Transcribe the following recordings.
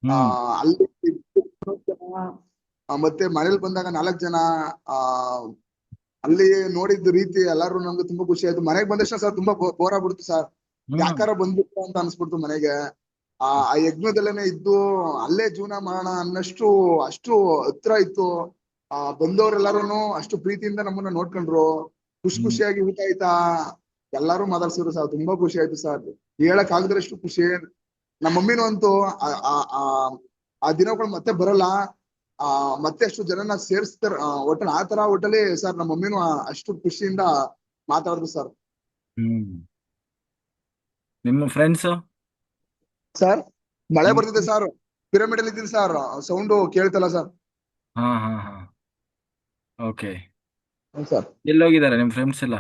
ಆ ಹ್ಮ್ ಅಲ್ಲಿ ಜನ, ಮತ್ತೆ ಮನೇಲಿ ಬಂದಾಗ 4 ಜನ. ಆ ಅಲ್ಲಿ ನೋಡಿದ ರೀತಿ ಎಲ್ಲಾರು ನಮ್ಗೆ ತುಂಬಾ ಖುಷಿ ಆಯ್ತು. ಮನೆಗ್ ಬಂದ ತಕ್ಷಣ ಸರ್ ತುಂಬಾ ಬೋರ್ ಆಗ್ಬಿಡ್ತು ಸರ್. ಹ್ಮ್ ಯಾಕಾರ ಬಂದ್ಬಿಟ್ಟು ಅಂತ ಅನ್ಸ್ಬಿಡ್ತು ಮನೆಗೆ. ಆ ಯಜ್ಞದಲ್ಲೇನೆ ಇದ್ದು ಅಲ್ಲೇ ಜೀವನ ಮಾಡೋಣ ಅನ್ನಷ್ಟು ಅಷ್ಟು ಹತ್ರ ಇತ್ತು. ಬಂದವರೆಲ್ಲಾರು ಅಷ್ಟು ಪ್ರೀತಿಯಿಂದ ನಮ್ಮನ್ನ ನೋಡ್ಕೊಂಡ್ರು. ಖುಷಿ ಹ್ಮ್ ಖುಷಿಯಾಗಿ ಊಟ ಆಯ್ತಾ ಎಲ್ಲಾರು ಮಾತಾಡ್ಸಿದ್ರು ಸರ್. ತುಂಬಾ ಖುಷಿ ಆಯ್ತು ಸರ್. ಹೇಳಕ್ ಆಗದ್ರಷ್ಟು ಖುಷಿ. ನಮ್ಮ ಮಮ್ಮಿನೂ ಅಂತೂ ಆ ಆ ಆ ಆ ದಿನಗಳು ಮತ್ತೆ ಬರಲ್ಲ. ಆ ಮತ್ತೆ ಅಷ್ಟು ಜನನ ಸೇರಿಸ್ತಾರ ಒಟ್ಟಲ್ಲಿ ಆ ತರ ಒಟ್ಟಲ್ಲಿ ಸರ್. ನಮ್ಮ ಮಮ್ಮಿನೂ ಅಷ್ಟು ಖುಷಿಯಿಂದ ಮಾತಾಡಿದ್ರು ಸರ್. ಹ್ಮ್ ನಿಮ್ಮ ಫ್ರೆಂಡ್ಸ್? ಸರ್ ಮಳೆ ನಿಮ್ ಬರ್ತಿದೆ ಸರ್. ಪಿರಮಿಡ್ ಅಲ್ಲಿ ಇದ್ದೀನಿ ಸರ್. Sound ಕೇಳ್ತಲ್ಲ sir. ಹಾ ಹಾ ಹಾ ಓಕೆ. ಹ್ಞೂ ಸರ್. ಎಲ್ಲೋಗಿದ್ದಾರೆ ನಿಮ್ ಫ್ರೆಂಡ್ಸ್ ಎಲ್ಲ?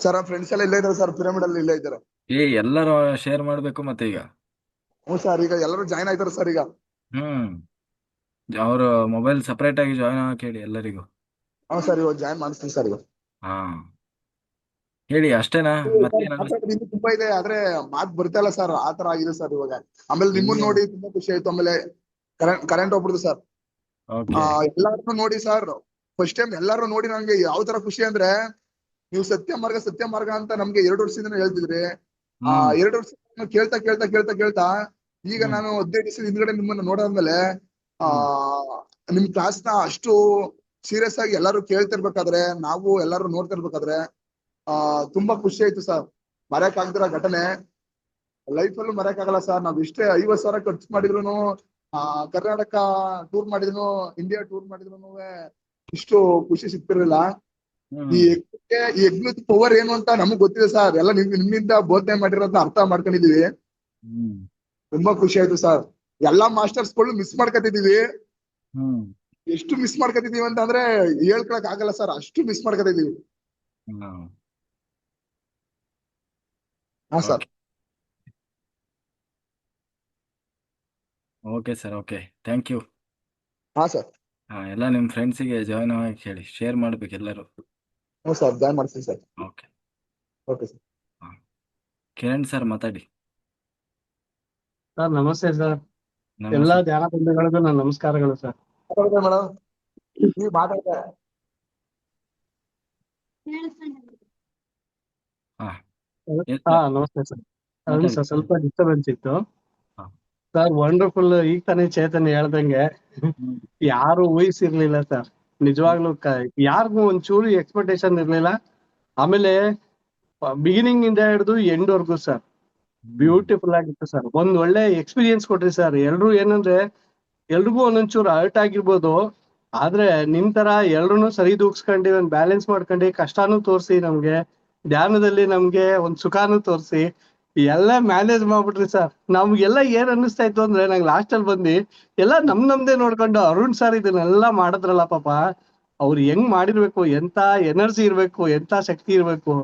ಸರ್ ಫ್ರೆಂಡ್ಸ್ ಎಲ್ಲ ಇಲ್ಲೇ ಇದಾರೆ ಸರ್. ಪಿರಮಿಡ್ ಅಲ್ಲಿ ಇಲ್ಲೇ ಇದ್ದಾರೆ. ಎಲ್ಲರೂ ಶೇರ್ ಮಾಡ್ಬೇಕು ಮತ್ತೆ ಈಗ. ಹ್ಞೂ ಸರ್. ಈಗ ಎಲ್ಲರೂ ಜಾಯ್ನ್ ಆಯ್ತಾರೆ ಸರ್ ಈಗ. ಹ್ಮ್ ಅವರು ಮೊಬೈಲ್ ಸಪರೇಟ್ ಆಗಿ ಜಾಯ್ನ್ ಆಗಕ್ಕೆ ಹೇಳಿ ಎಲ್ಲರಿಗೂ. ಹ್ಞೂ ಸರ್. ಇವಾಗ ಜಾಯ್ನ್ ಮಾಡಿಸ್ತೀನಿ ಸರ್ ಇವಾಗ. ಹಾ ಹೇಳಿ ಅಷ್ಟೇನಾ ಸರ್ ಮತ್ತೇನಾದ್ರು? ಮಾತಾಡೋದು ಇನ್ನೂ ತುಂಬಾ ಇದೆ ಆದ್ರೆ ಮಾತು ಬರ್ತಾ ಇಲ್ಲ ಸರ್. ಆ ತರ ಆಗಿದೆ ಸರ್ ಇವಾಗ. ಆಮೇಲೆ ನಿಮ್ಮನ್ನ ಹೆಂಗೆ? ನೋಡಿ ತುಂಬಾ ಖುಷಿ ಆಯ್ತು. ಆಮೇಲೆ ಕರೆಂಟ್ ಹೋಗ್ಬಿಡುದು ಸರ್. ಓಕೆ. ಎಲ್ಲಾರು ನೋಡಿ ಸರ್. ಫಸ್ಟ್ ಟೈಮ್ ಎಲ್ಲಾರು ನೋಡಿ ನಂಗೆ ಯಾವ ತರ ಖುಷಿ ಅಂದ್ರೆ, ನೀವು ಸತ್ಯ ಮಾರ್ಗ ಅಂತ ನಮ್ಗೆ 2 ವರ್ಷದಿಂದ ಹೇಳ್ತಿದ್ರಿ. ಆ ಹ್ಮ್ 2 ವರ್ಷ ಕೇಳ್ತಾ ಕೇಳ್ತಾ ಕೇಳ್ತಾ ಕೇಳ್ತಾ ಈಗ ಹ್ಮ್ ನಾನು 15 ದಿವಸದ ಹಿಂದ್ಗಡೆ ನಿಮ್ಮನ್ನ ನೋಡಾದ್ಮೇಲೆ ಆ ಹ್ಮ್ ನಿಮ್ ಕ್ಲಾಸ್ ನ ಅಷ್ಟು ಸೀರಿಯಸ್ ಆಗಿ ಎಲ್ಲಾರು ಕೇಳ್ತಿರ್ಬೇಕಾದ್ರೆ, ನಾವು ಎಲ್ಲಾರು ನೋಡ್ತಿರ್ಬೇಕಾದ್ರೆ ಆ ತುಂಬಾ ಖುಷಿ ಆಯ್ತು ಸರ್. ಮರೆಯಕ್ ಆಗ್ದಿರೋ ಘಟನೆ. ಲೈಫ್ ಅಲ್ಲೂ ಮರೆಯಕ್ ಆಗಲ್ಲ ಸರ್. ನಾವ್ ಇಷ್ಟೇ 50,000 ಖರ್ಚು ಮಾಡಿದ್ರು, ಆ ಕರ್ನಾಟಕ ಟೂರ್ ಮಾಡಿದ್ರು, ಇಂಡಿಯಾ ಟೂರ್ ಮಾಡಿದ್ರು ಇಷ್ಟು ಖುಷಿ ಸಿಗ್ತಿರ್ಲಿಲ್ಲ. ಈ ಹ್ಮ್ ಯಜ್ಞದ ಪವರ್ ಏನು ಅಂತ ನಮಗ್ ಗೊತ್ತಿದೆ ಸರ್. ಎಲ್ಲ ನಿಮ್ಮಿಂದ ಬೋಧನೆ ಮಾಡಿರೋದನ್ನ ಅರ್ಥ ಮಾಡ್ಕೊಂಡಿದೀವಿ. ಹ್ಮ್ ತುಂಬಾ ಖುಷಿ ಆಯ್ತು ಸರ್. ಎಲ್ಲಾ ಮಾಸ್ಟರ್ಸ್ ಗಳು ಮಿಸ್ ಮಾಡ್ಕೊತಿದೀವಿ. ಹ್ಮ್ ಎಷ್ಟು ಮಿಸ್ ಮಾಡ್ಕೊತಿದೀವಿ ಅಂತ ಅಂದ್ರೆ ಹೇಳ್ಕೊಳಕ್ ಆಗಲ್ಲ ಸರ್. ಅಷ್ಟು ಮಿಸ್ ಮಾಡ್ಕೊತಿದೀವಿ. ಹ್ಮ್ ಹಾ sir. Okay. Okay sir. Okay. Thank you. ಹಾ ಸರ್. ಎಲ್ಲ ನಿಮ್ಮ ಫ್ರೆಂಡ್ಸಿಗೆ ಜಾಯ್ನ್ ಆಗಕ್ಕೆ ಹೇಳಿ, ಶೇರ್ ಮಾಡ್ಬೇಕು ಎಲ್ಲರೂ. ಹ್ಞೂ ಸರ್. ಜಾಯ್ನ್ ಮಾಡ್ತೀನಿ ಸರ್. ಓಕೆ. Okay sir. ಹಾಂ ಕಿರಣ್ ಸರ್ ಮಾತಾಡಿ. ಸರ್ ನಮಸ್ತೆ ಸರ್. ಎಲ್ಲಾ ನಮಸ್ತೆ. ಧ್ಯಾನ ಬಂಧುಗಳಿಗೂ ನನ್ನ ನಮಸ್ಕಾರಗಳು ಸರ್. ಮೇಡಮ್ ನೀವು ಮಾತಾಡ್ತಾರೆ. ಹಾಂ ಹಾ ನಮಸ್ತೆ ಸರ್. ಅದೇ ಮಾತಾಡಿ. ಸರ್ ಸ್ವಲ್ಪ ಡಿಸ್ಟರ್ಬೆನ್ಸ್ ಇತ್ತು. ಹಾಂ. Sir wonderful. ಈಗ ತಾನೇ ಚೇತನ್ ಹೇಳ್ದಂಗೆ ಹ್ಮ್ ಯಾರು ಊಹಿಸಿರ್ಲಿಲ್ಲ ಸರ್. ನಿಜವಾಗ್ಲೂ ಯಾರಿಗೂ ಒಂಚೂರು ಎಕ್ಸ್ಪೆಕ್ಟೇಷನ್ ಇರ್ಲಿಲ್ಲ. ಆಮೇಲೆ ಬಿಗಿನಿಂಗ್ ಇಂದ ಹಿಡಿದು ಎಂಡ್ ವರ್ಗು ಸರ್ ಹ್ಮ್ ಬ್ಯೂಟಿಫುಲ್ ಆಗಿತ್ತು ಸರ್. ಒಂದ್ ಒಳ್ಳೆ ಎಕ್ಸ್ಪೀರಿಯನ್ಸ್ ಕೊಟ್ರಿ ಸರ್. ಎಲ್ರು ಏನಂದ್ರೆ ಎಲ್ರಿಗೂ ಒಂದೊಂಚೂರು ಹರ್ಟ್ ಆಗಿರ್ಬೋದು. ಆದ್ರೆ ನಿಮ್ ತರ ಎಲ್ರು ಸರಿ ದೂಗ್ಸ್ಕೊಂಡು ಒಂದ್ ಬ್ಯಾಲೆನ್ಸ್ ಮಾಡ್ಕೊಂಡು ಕಷ್ಟಾನು ತೋರ್ಸಿ ನಮ್ಗೆ ಧ್ಯಾನದಲ್ಲಿ ನಮ್ಗೆ ಒಂದ್ ಸುಖಾನು ತೋರ್ಸಿ ಎಲ್ಲ ಮ್ಯಾನೇಜ್ ಮಾಡ್ಬಿಟ್ರಿ ಸರ್. ನಮ್ಗೆಲ್ಲ ಏನ್ ಅನ್ನಿಸ್ತಾ ಇತ್ತು ಅಂದ್ರೆ ನಂಗೆ ಲಾಸ್ಟ್ ಅಲ್ಲಿ ಬಂದು ಎಲ್ಲ ನಮ್ದೇ ನೋಡ್ಕೊಂಡು ಅರುಣ್ ಸರ್ ಇದನ್ನೆಲ್ಲ ಮಾಡಿದ್ರಲ್ಲ ಪಾಪ. ಅವ್ರು ಹೆಂಗ್ ಮಾಡಿರ್ಬೇಕು, ಎಂತ ಎನರ್ಜಿ ಇರ್ಬೇಕು, ಎಂತ ಶಕ್ತಿ ಇರ್ಬೇಕು.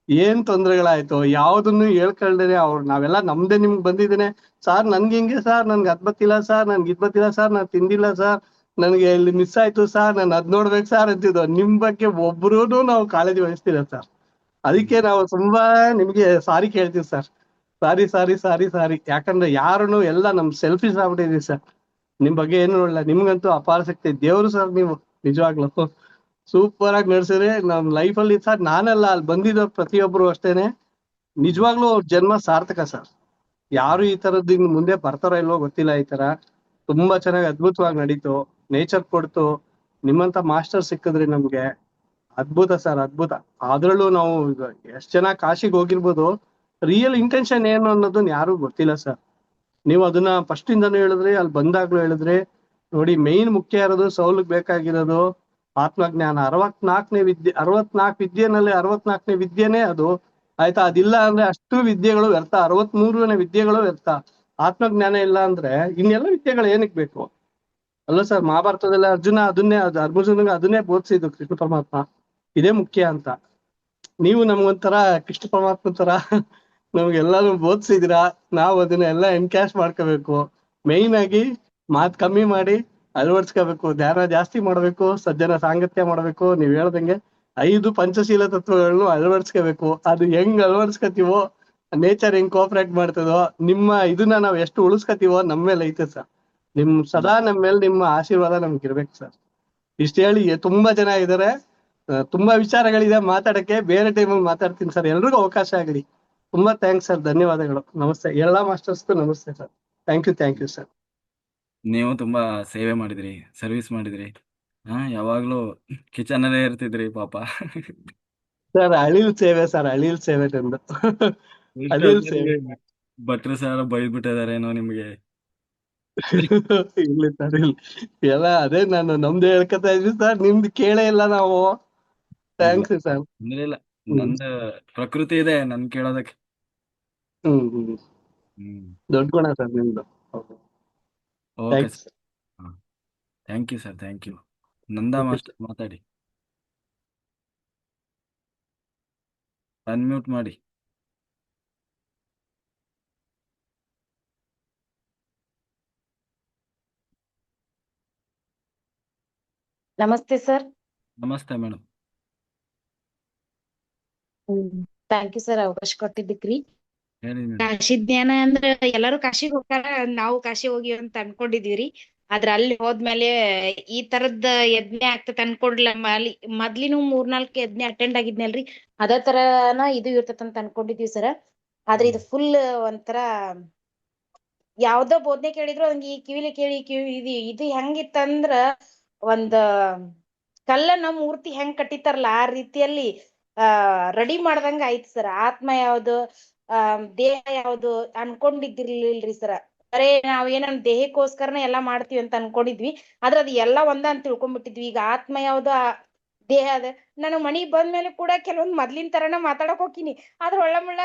ಏನ್ ತೊಂದ್ರೆಗಳಾಯ್ತು ಯಾವ್ದನ್ನು ಹೇಳ್ಕೊಳ್ದೇನೆ ನಾವೆಲ್ಲ ನಮ್ದೇ ನಿಮ್ಗೆ ಬಂದಿದ್ದೇನೆ ಸರ್. ನನ್ಗೆ ಹಿಂಗೆ ಸರ್, ನನ್ಗೆ ಅದ್ ಬತ್ತಿಲ್ಲ ಸರ್, ನನ್ಗೆ ಇದ್ ಬತ್ತಿಲ್ಲ ಸರ್, ನಾನ್ ತಿಂದಿಲ್ಲ ಸರ್, ನನ್ಗೆ ಇಲ್ಲಿ ಮಿಸ್ ಆಯ್ತು ಸರ್, ನಾನು ಅದ್ ನೋಡ್ಬೇಕು ಸರ್ ಅಂತಿದ್ದು. ನಿಮ್ ಬಗ್ಗೆ ಒಬ್ರು ನಾವು ಕಾಳಜಿ ವಹಿಸ್ತಿಲ್ಲ ಸರ್. ಅದಕ್ಕೆ ನಾವು ತುಂಬಾ ನಿಮ್ಗೆ ಸಾರಿ ಕೇಳ್ತೀವಿ ಸರ್. ಸಾರಿ ಸಾರಿ ಸಾರಿ ಸಾರಿ. ಯಾಕಂದ್ರೆ ಯಾರುನು ಎಲ್ಲ ನಮ್ ಸೆಲ್ಫಿಶ್ ಆಗ್ಬಿಟ್ಟಿದೀವಿ ಸರ್. ನಿಮ್ ಬಗ್ಗೆ ಏನು ಇಲ್ಲ. ನಿಮ್ಗಂತೂ ಅಪಾರ ಶಕ್ತಿ ದೇವ್ರು ಸರ್ ನೀವು. ನಿಜವಾಗ್ಲು ಸೂಪರ್ ಆಗಿ ನಡ್ಸಿದ್ರೆ ನಮ್ ಲೈಫ್ ಅಲ್ಲಿ ಸರ್. ನಾನೆಲ್ಲ ಅಲ್ಲಿ ಬಂದಿದ್ದವ್ರು ಪ್ರತಿಯೊಬ್ರು ಅಷ್ಟೇನೆ. ನಿಜವಾಗ್ಲೂ ಅವ್ರ ಜನ್ಮ ಸಾರ್ಥಕ ಸರ್. ಯಾರು ಈ ತರದ್ದು ಇನ್ನು ಮುಂದೆ ಬರ್ತಾರೋ ಇಲ್ವೋ ಗೊತ್ತಿಲ್ಲ. ಈ ತರ ತುಂಬಾ ಚೆನ್ನಾಗಿ ಅದ್ಭುತವಾಗಿ ನಡೀತು. ನೇಚರ್ ಕೊಡ್ತು. ನಿಮ್ಮಂತ ಮಾಸ್ಟರ್ ಸಿಕ್ಕಿದ್ರಿ ನಮ್ಗೆ. ಅದ್ಭುತ ಸರ್ ಅದ್ಭುತ. ಅದ್ರಲ್ಲೂ ನಾವು ಎಷ್ಟ್ ಜನ ಕಾಶಿಗೆ ಹೋಗಿರ್ಬೋದು. ರಿಯಲ್ ಇಂಟೆನ್ಷನ್ ಏನು ಅನ್ನೋದನ್ನ ಯಾರು ಗೊತ್ತಿಲ್ಲ ಸರ್. ನೀವು ಅದನ್ನ ಫಸ್ಟ್ ಇಂದಾನು ಹೇಳಿದ್ರಿ, ಅಲ್ಲಿ ಬಂದಾಗ್ಲೂ ಹೇಳಿದ್ರಿ. ನೋಡಿ ಮೇನ್ ಮುಖ್ಯ ಇರೋದು ಸೌಲಕ್ ಬೇಕಾಗಿರೋದು ಆತ್ಮಜ್ಞಾನ. 64ನೇ ವಿದ್ಯೆ, 64 ವಿದ್ಯೆನಲ್ಲಿ 64ನೇ ವಿದ್ಯೆನೇ ಅದು. ಆಯ್ತಾ? ಅದಿಲ್ಲ ಅಂದ್ರೆ ಅಷ್ಟು ವಿದ್ಯೆಗಳು ವ್ಯರ್ಥ. 63ನೇ ವಿದ್ಯೆಗಳು ವ್ಯರ್ಥ. ಆತ್ಮಜ್ಞಾನ ಇಲ್ಲ ಅಂದ್ರೆ ಇನ್ನೆಲ್ಲ ವಿದ್ಯೆಗಳು ಏನಕ್ ಬೇಕು ಅಲ್ಲ ಸರ್? ಮಹಾಭಾರತದಲ್ಲಿ ಅರ್ಜುನ ಅರ್ಜುನಗೆ ಅದನ್ನೇ ಬೋಧಿಸಿದ್ದು ಕೃಷ್ಣ ಪರಮಾತ್ಮ. ಇದೇ ಮುಖ್ಯ ಅಂತ. ನೀವು ನಮ್ಗೊಂಥರ ಕೃಷ್ಣ ಪರಮಾತ್ಮ ತರ ನಮ್ಗೆಲ್ಲಾನು ಬೋಧಿಸಿದಿರಾ. ನಾವು ಅದನ್ನ ಎಲ್ಲ ಎನ್ಕ್ಯಾಶ್ ಮಾಡ್ಕೋಬೇಕು. ಮೈನ್ ಆಗಿ ಮಾತ್ ಕಮ್ಮಿ ಮಾಡಿ ಅಳವಡಿಸ್ಕೋಬೇಕು. ಧ್ಯಾನ ಜಾಸ್ತಿ ಮಾಡ್ಬೇಕು. ಸಜ್ಜನ ಸಾಂಗತ್ಯ ಮಾಡ್ಬೇಕು. ನೀವ್ ಹೇಳ್ದಂಗೆ 5 ಪಂಚಶೀಲ ತತ್ವಗಳನ್ನು ಅಳವಡಿಸ್ಕೋಬೇಕು. ಅದು ಹೆಂಗ್ ಅಳವಡಿಸ್ಕೊತೀವೋ, ನೇಚರ್ ಹೆಂಗ್ ಕೋಆಪರೇಟ್ ಮಾಡ್ತದೋ, ನಿಮ್ಮ ಇದನ್ನ ನಾವ್ ಎಷ್ಟು ಉಳಿಸ್ಕೊತೀವೋ ನಮ್ಮ ಮೇಲೆ ಐತೆ ಸರ್. ನಿಮ್ ಸದಾ ನಮ್ಮ ಮೇಲೆ ನಿಮ್ಮ ಆಶೀರ್ವಾದ ನಮ್ಗೆ ಇರ್ಬೇಕು ಸರ್. ಇಷ್ಟ ಹೇಳಿ ತುಂಬಾ ಜನ ಇದಾರೆ, ತುಂಬಾ ವಿಚಾರಗಳಿದೆ ಮಾತಾಡಕ್ಕೆ, ಬೇರೆ ಟೈಮಲ್ಲಿ ಮಾತಾಡ್ತೀನಿ ಸರ್. ಎಲ್ರಿಗೂ ಅವಕಾಶ ಆಗಲಿ. ತುಂಬಾ ಥ್ಯಾಂಕ್ಸ್ ಸರ್, ಧನ್ಯವಾದಗಳು. ನಮಸ್ತೆ ಎಲ್ಲಾ ಮಾಸ್ಟರ್ಸ್ಗೂ ನಮಸ್ತೆ ಸರ್. Thank you sir. ನೀವು ತುಂಬಾ ಸೇವೆ ಮಾಡಿದ್ರಿ, ಸರ್ವಿಸ್ ಮಾಡಿದ್ರಿ. ಯಾವಾಗ್ಲೂ ಕಿಚನ್ ಅಲ್ಲೇ ಇರ್ತಿದ್ರಿ ಪಾಪ. ಸರ್ ಅಳಿಲ್ ಸೇವೆ ಸರ್, ಅಳಿಲ್ ಸೇವೆ ನಂದು. ಅಳಿಲ್ ಸೇವೆ. ಭಟ್ರು ಸರ್ ಬೈದ್ಬಿಟ್ಟಿದಾರೇನೋ ನಿಮ್ಗೆ. ಇಲ್ಲ ಸರ್, ಇಲ್ಲ ಎಲ್ಲ ಅದೇ ನಾನು ನಮ್ದು ಹೇಳ್ಕೊತಾ ಇದ್ವಿ ಸರ್, ನಿಮ್ದು ಕೇಳೇ ಇಲ್ಲ ನಾವು. Thanks sir. ತೊಂದ್ರೆ ಇಲ್ಲ, ಹ್ಮ್ ನಂದು ಪ್ರಕೃತಿ ಇದೆ ನನ್ ಕೇಳೋದಕ್ಕೆ. ಹ್ಮ್ ಹ್ಮ್ ಹ್ಮ್ ದೊಡ್ಡ ಗುಣ ಸರ್ ನಿಮ್ದು. Okay thanks. Sir. Thank you sir, thank you. Nanda master ಮಾತಾಡಿ, ಅನ್ಮ್ಯೂಟ್ ಮಾಡಿ. ನಮಸ್ತೆ ಸರ್. ನಮಸ್ತೆ ಮೇಡಮ್. ಥ್ಯಾಂಕ್ ಯು ಸರ್ ಅವಕಾಶ ಕೊಟ್ಟಿದ್ದಕ್ರಿ. ಹೇಳಿ ಮೇಡಮ್. ಕಾಶಿ ಜ್ಞಾನ ಅಂದ್ರ ಎಲ್ಲಾರು ಕಾಶಿಗ್ ಹೋಗ್ತಾರ, ನಾವು ಕಾಶಿ ಹೋಗಿ ಅಂತ ಅನ್ಕೊಂಡಿದೀವ್ರಿ. ಆದ್ರ ಅಲ್ಲಿ ಹೋದ್ಮೇಲೆ ಈ ತರದ್ ಯಜ್ಞ ಆಗ್ತದ ಅನ್ಕೊಂಡಿಲ್ಲ. ಮೊದ್ಲಿನೂ 3-4 ಯಜ್ಞ ಅಟೆಂಡ್ ಆಗಿದ್ನಲ್ರಿ, ಅದೇ ತರನ ಇದು ಇರ್ತದ ಅಂತ ಅನ್ಕೊಂಡಿದ್ವಿ ಸರ್. ಆದ್ರೆ ಇದು ಫುಲ್ ಒಂಥರ ಯಾವ್ದೋ ಬೋಧನೆ ಕೇಳಿದ್ರು ಹಂಗ ಈ ಕಿವಿಲಿ ಕೇಳಿ ಇದು ಹೆಂಗಿತ್ತಂದ್ರ ಒಂದ್ ಕಲ್ಲನ್ನ ಮೂರ್ತಿ ಹೆಂಗ್ ಕಟ್ಟಿತಾರಲ್ಲ ಆ ರೀತಿಯಲ್ಲಿ ರೆಡಿ ಮಾಡ್ದಂಗ ಆಯ್ತು ಸರ್. ಆತ್ಮ ಯಾವ್ದು ದೇಹ ಯಾವ್ದು ಅನ್ಕೊಂಡಿದ್ದಿರ್ಲಿಲ್ರಿ ಸರ್. ಬರೇ ನಾವ್ ಏನನ್ ದೇಹಕ್ಕೋಸ್ಕರನ ಎಲ್ಲಾ ಮಾಡ್ತೀವಿ ಅಂತ ಅನ್ಕೊಂಡಿದ್ವಿ, ಆದ್ರ ಅದು ಎಲ್ಲಾ ಒಂದ ಅಂತ ತಿಳ್ಕೊಂಡ್ಬಿಟ್ಟಿದ್ವಿ. ಈಗ ಆತ್ಮ ಯಾವ್ದು ದೇಹ ಅದ. ನಾನು ಮನಿಗ್ ಬಂದ್ಮೇಲೆ ಕೂಡ ಕೆಲವೊಂದ್ ಮೊದ್ಲಿನ ತರನ ಮಾತಾಡಕ್ ಹೋಗ್ತೀನಿ, ಆದ್ರ ಒಳ್ಳಮುಳ್ಳ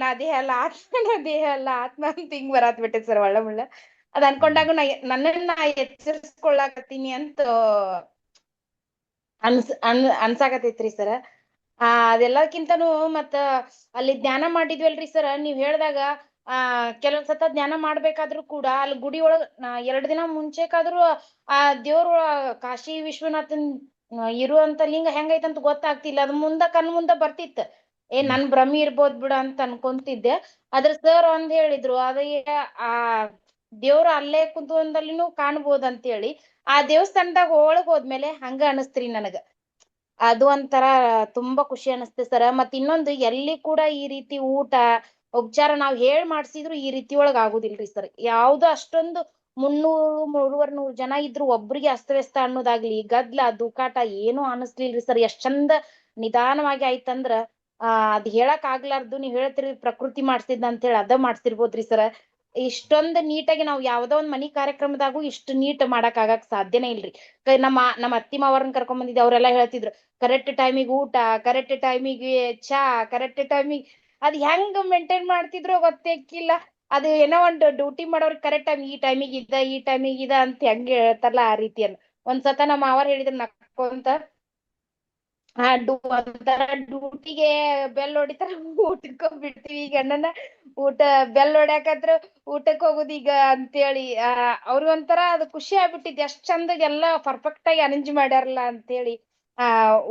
ನಾ ದೇಹ ಅಲ್ಲ ಆತ್ಮ, ನಾ ದೇಹ ಅಲ್ಲ ಆತ್ಮ ಅಂತ ಹಿಂಗ್ ಬರಾತ್ ಬಿಟ್ಟೈತಿ ಸರ್ ಒಳ್ಳಮುಳ್ಳ. ಅದ್ ಅನ್ಕೊಂಡಾಗ ನನ್ನನ್ನ ಎಚ್ಚರಿಸ್ಕೊಳ್ಳಾಕತ್ತೀನಿ ಅಂತ ಅನ್ಸಾಕತೈತ್ರಿ ಸರ್. ಅದೆಲ್ಲಕ್ಕಿಂತನೂ ಮತ್ತ ಅಲ್ಲಿ ಧ್ಯಾನ ಮಾಡಿದ್ವಲ್ರಿ ಸರ್, ನೀವ್ ಹೇಳ್ದಾಗ ಕೆಲವೊಂದ್ ಸತ ಧ್ಯಾನ ಮಾಡ್ಬೇಕಾದ್ರೂ ಕೂಡ ಅಲ್ಲಿ ಗುಡಿ ಒಳಗ 2 ದಿನ ಮುಂಚೆಕಾದ್ರೂ ಆ ದೇವ್ರ ಕಾಶಿ ವಿಶ್ವನಾಥನ್ ಇರುವಂತ ಲಿಂಗ ಹೆಂಗೈತಂತ ಗೊತ್ತಾಗ್ತಿಲ್ಲ. ಅದ್ ಕಣ್ ಮುಂದ ಬರ್ತಿತ್ತು. ನನ್ ಭ್ರಮಿ ಇರ್ಬೋದ್ ಬಿಡ ಅಂತ ಅನ್ಕೊಂತಿದ್ದೆ. ಆದ್ರ ಸರ್ ಒಂದ್ ಹೇಳಿದ್ರು, ಅದೇ ಆ ದೇವ್ರ ಅಲ್ಲೇ ಕುಂತ್ಕೊಂಡಲ್ಲಿನೂ ಕಾಣ್ಬೋದ್ ಅಂತೇಳಿ. ಆ ದೇವಸ್ಥಾನದಾಗ ಒಳಗ್ ಹೋದ್ಮೇಲೆ ಹಂಗ ಅನಸ್ತ್ರಿ ನನಗ. ಅದು ಒಂಥರ ತುಂಬಾ ಖುಷಿ ಅನಸ್ತೆ ಸರ. ಮತ್ ಇನ್ನೊಂದು ಎಲ್ಲಿ ಕೂಡ ಈ ರೀತಿ ಊಟ ಉಪಚಾರ ನಾವ್ ಮಾಡ್ಸಿದ್ರು ಈ ರೀತಿ ಒಳಗ್ ಆಗುದಿಲ್ರಿ ಸರ್. ಯಾವ್ದು ಅಷ್ಟೊಂದು 300-350 ಜನ ಇದ್ರು ಒಬ್ರಿಗೆ ಅಸ್ತವ್ಯಸ್ತ ಅನ್ನೋದಾಗ್ಲಿ, ಗದ್ಲ ದುಕಾಟ ಏನು ಅನಸ್ಲಿಲ್ರಿ ಸರ್. ಎಷ್ಟ್ ಚಂದ ನಿಧಾನವಾಗಿ ಆಯ್ತಂದ್ರ ಅದ್ ಹೇಳಕ್ ಆಗ್ಲಾರ್ದು. ನೀವ್ ಹೇಳ್ತಿರಿ ಪ್ರಕೃತಿ ಮಾಡ್ಸಿದ್ನ ಅಂತ ಹೇಳಿ, ಅದ ಮಾಡ್ಸಿರ್ಬೋದ್ರಿ ಸರ್. ಇಷ್ಟೊಂದ್ ನೀಟಾಗಿ ನಾವ್ ಯಾವ್ದೋ ಒಂದ್ ಮನಿ ಕಾರ್ಯಕ್ರಮದಾಗೂ ಇಷ್ಟು ನೀಟ್ ಮಾಡಕ್ ಆಗಕ್ ಸಾಧ್ಯನೇ ಇಲ್ರಿ. ನಮ್ಮ ಅತ್ತಿ ಮಾವರ್ನ ಕರ್ಕೊಂಡ್ ಬಂದಿದ್ದೆ, ಅವ್ರೆಲ್ಲಾ ಹೇಳ್ತಿದ್ರು ಕರೆಕ್ಟ್ ಟೈಮಿಗೆ ಊಟ, ಕರೆಕ್ಟ್ ಟೈಮಿಗೆ ಚಾ, ಕರೆಕ್ಟ್ ಟೈಮಿಗೆ ಅದ್ ಹೆಂಗ್ ಮೇಂಟೈನ್ ಮಾಡ್ತಿದ್ರು ಗೊತ್ತಿಕ್ಕಿಲ್ಲ. ಅದು ಏನೋ ಒಂದು ಡ್ಯೂಟಿ ಮಾಡೋರ್ ಕರೆಕ್ಟ್ ಟೈಮ್, ಈ ಟೈಮಿಗೆ ಈ ಟೈಮಿಗೆ ಅಂತ ಹೆಂಗ್ ಹೇಳ್ತಾರಲ್ಲ ಆ ರೀತಿಯಲ್ಲಿ. ಒಂದ್ಸತ ನಮ್ಮ ಮಾವರ್ ಹೇಳಿದ್ರು ನಕ್ಕೊಂತ, ಒಂಥರ ಡ್ಯೂಟಿಗೆ ಬೆಲ್ ಹೊಡಿತಾರ, ಊಟಕ್ ಹೋಗ್ಬಿಡ್ತೀವಿ ಈಗ ಅಣ್ಣನ ಊಟ ಬೆಲ್ ಹೊಡ್ಯಾಕತ್ರ ಊಟಕ್ ಹೋಗುದೀಗ ಅಂತೇಳಿ. ಅವ್ರಿಗೊಂಥರ ಅದು ಖುಷಿ ಆಗ್ಬಿಟ್ಟಿದ್, ಎಷ್ಟ್ ಚಂದಗೆ ಎಲ್ಲಾ ಪರ್ಫೆಕ್ಟ್ ಆಗಿ ಅರೇಂಜ್ ಮಾಡ್ಯಾರಲ್ಲ ಅಂತೇಳಿ.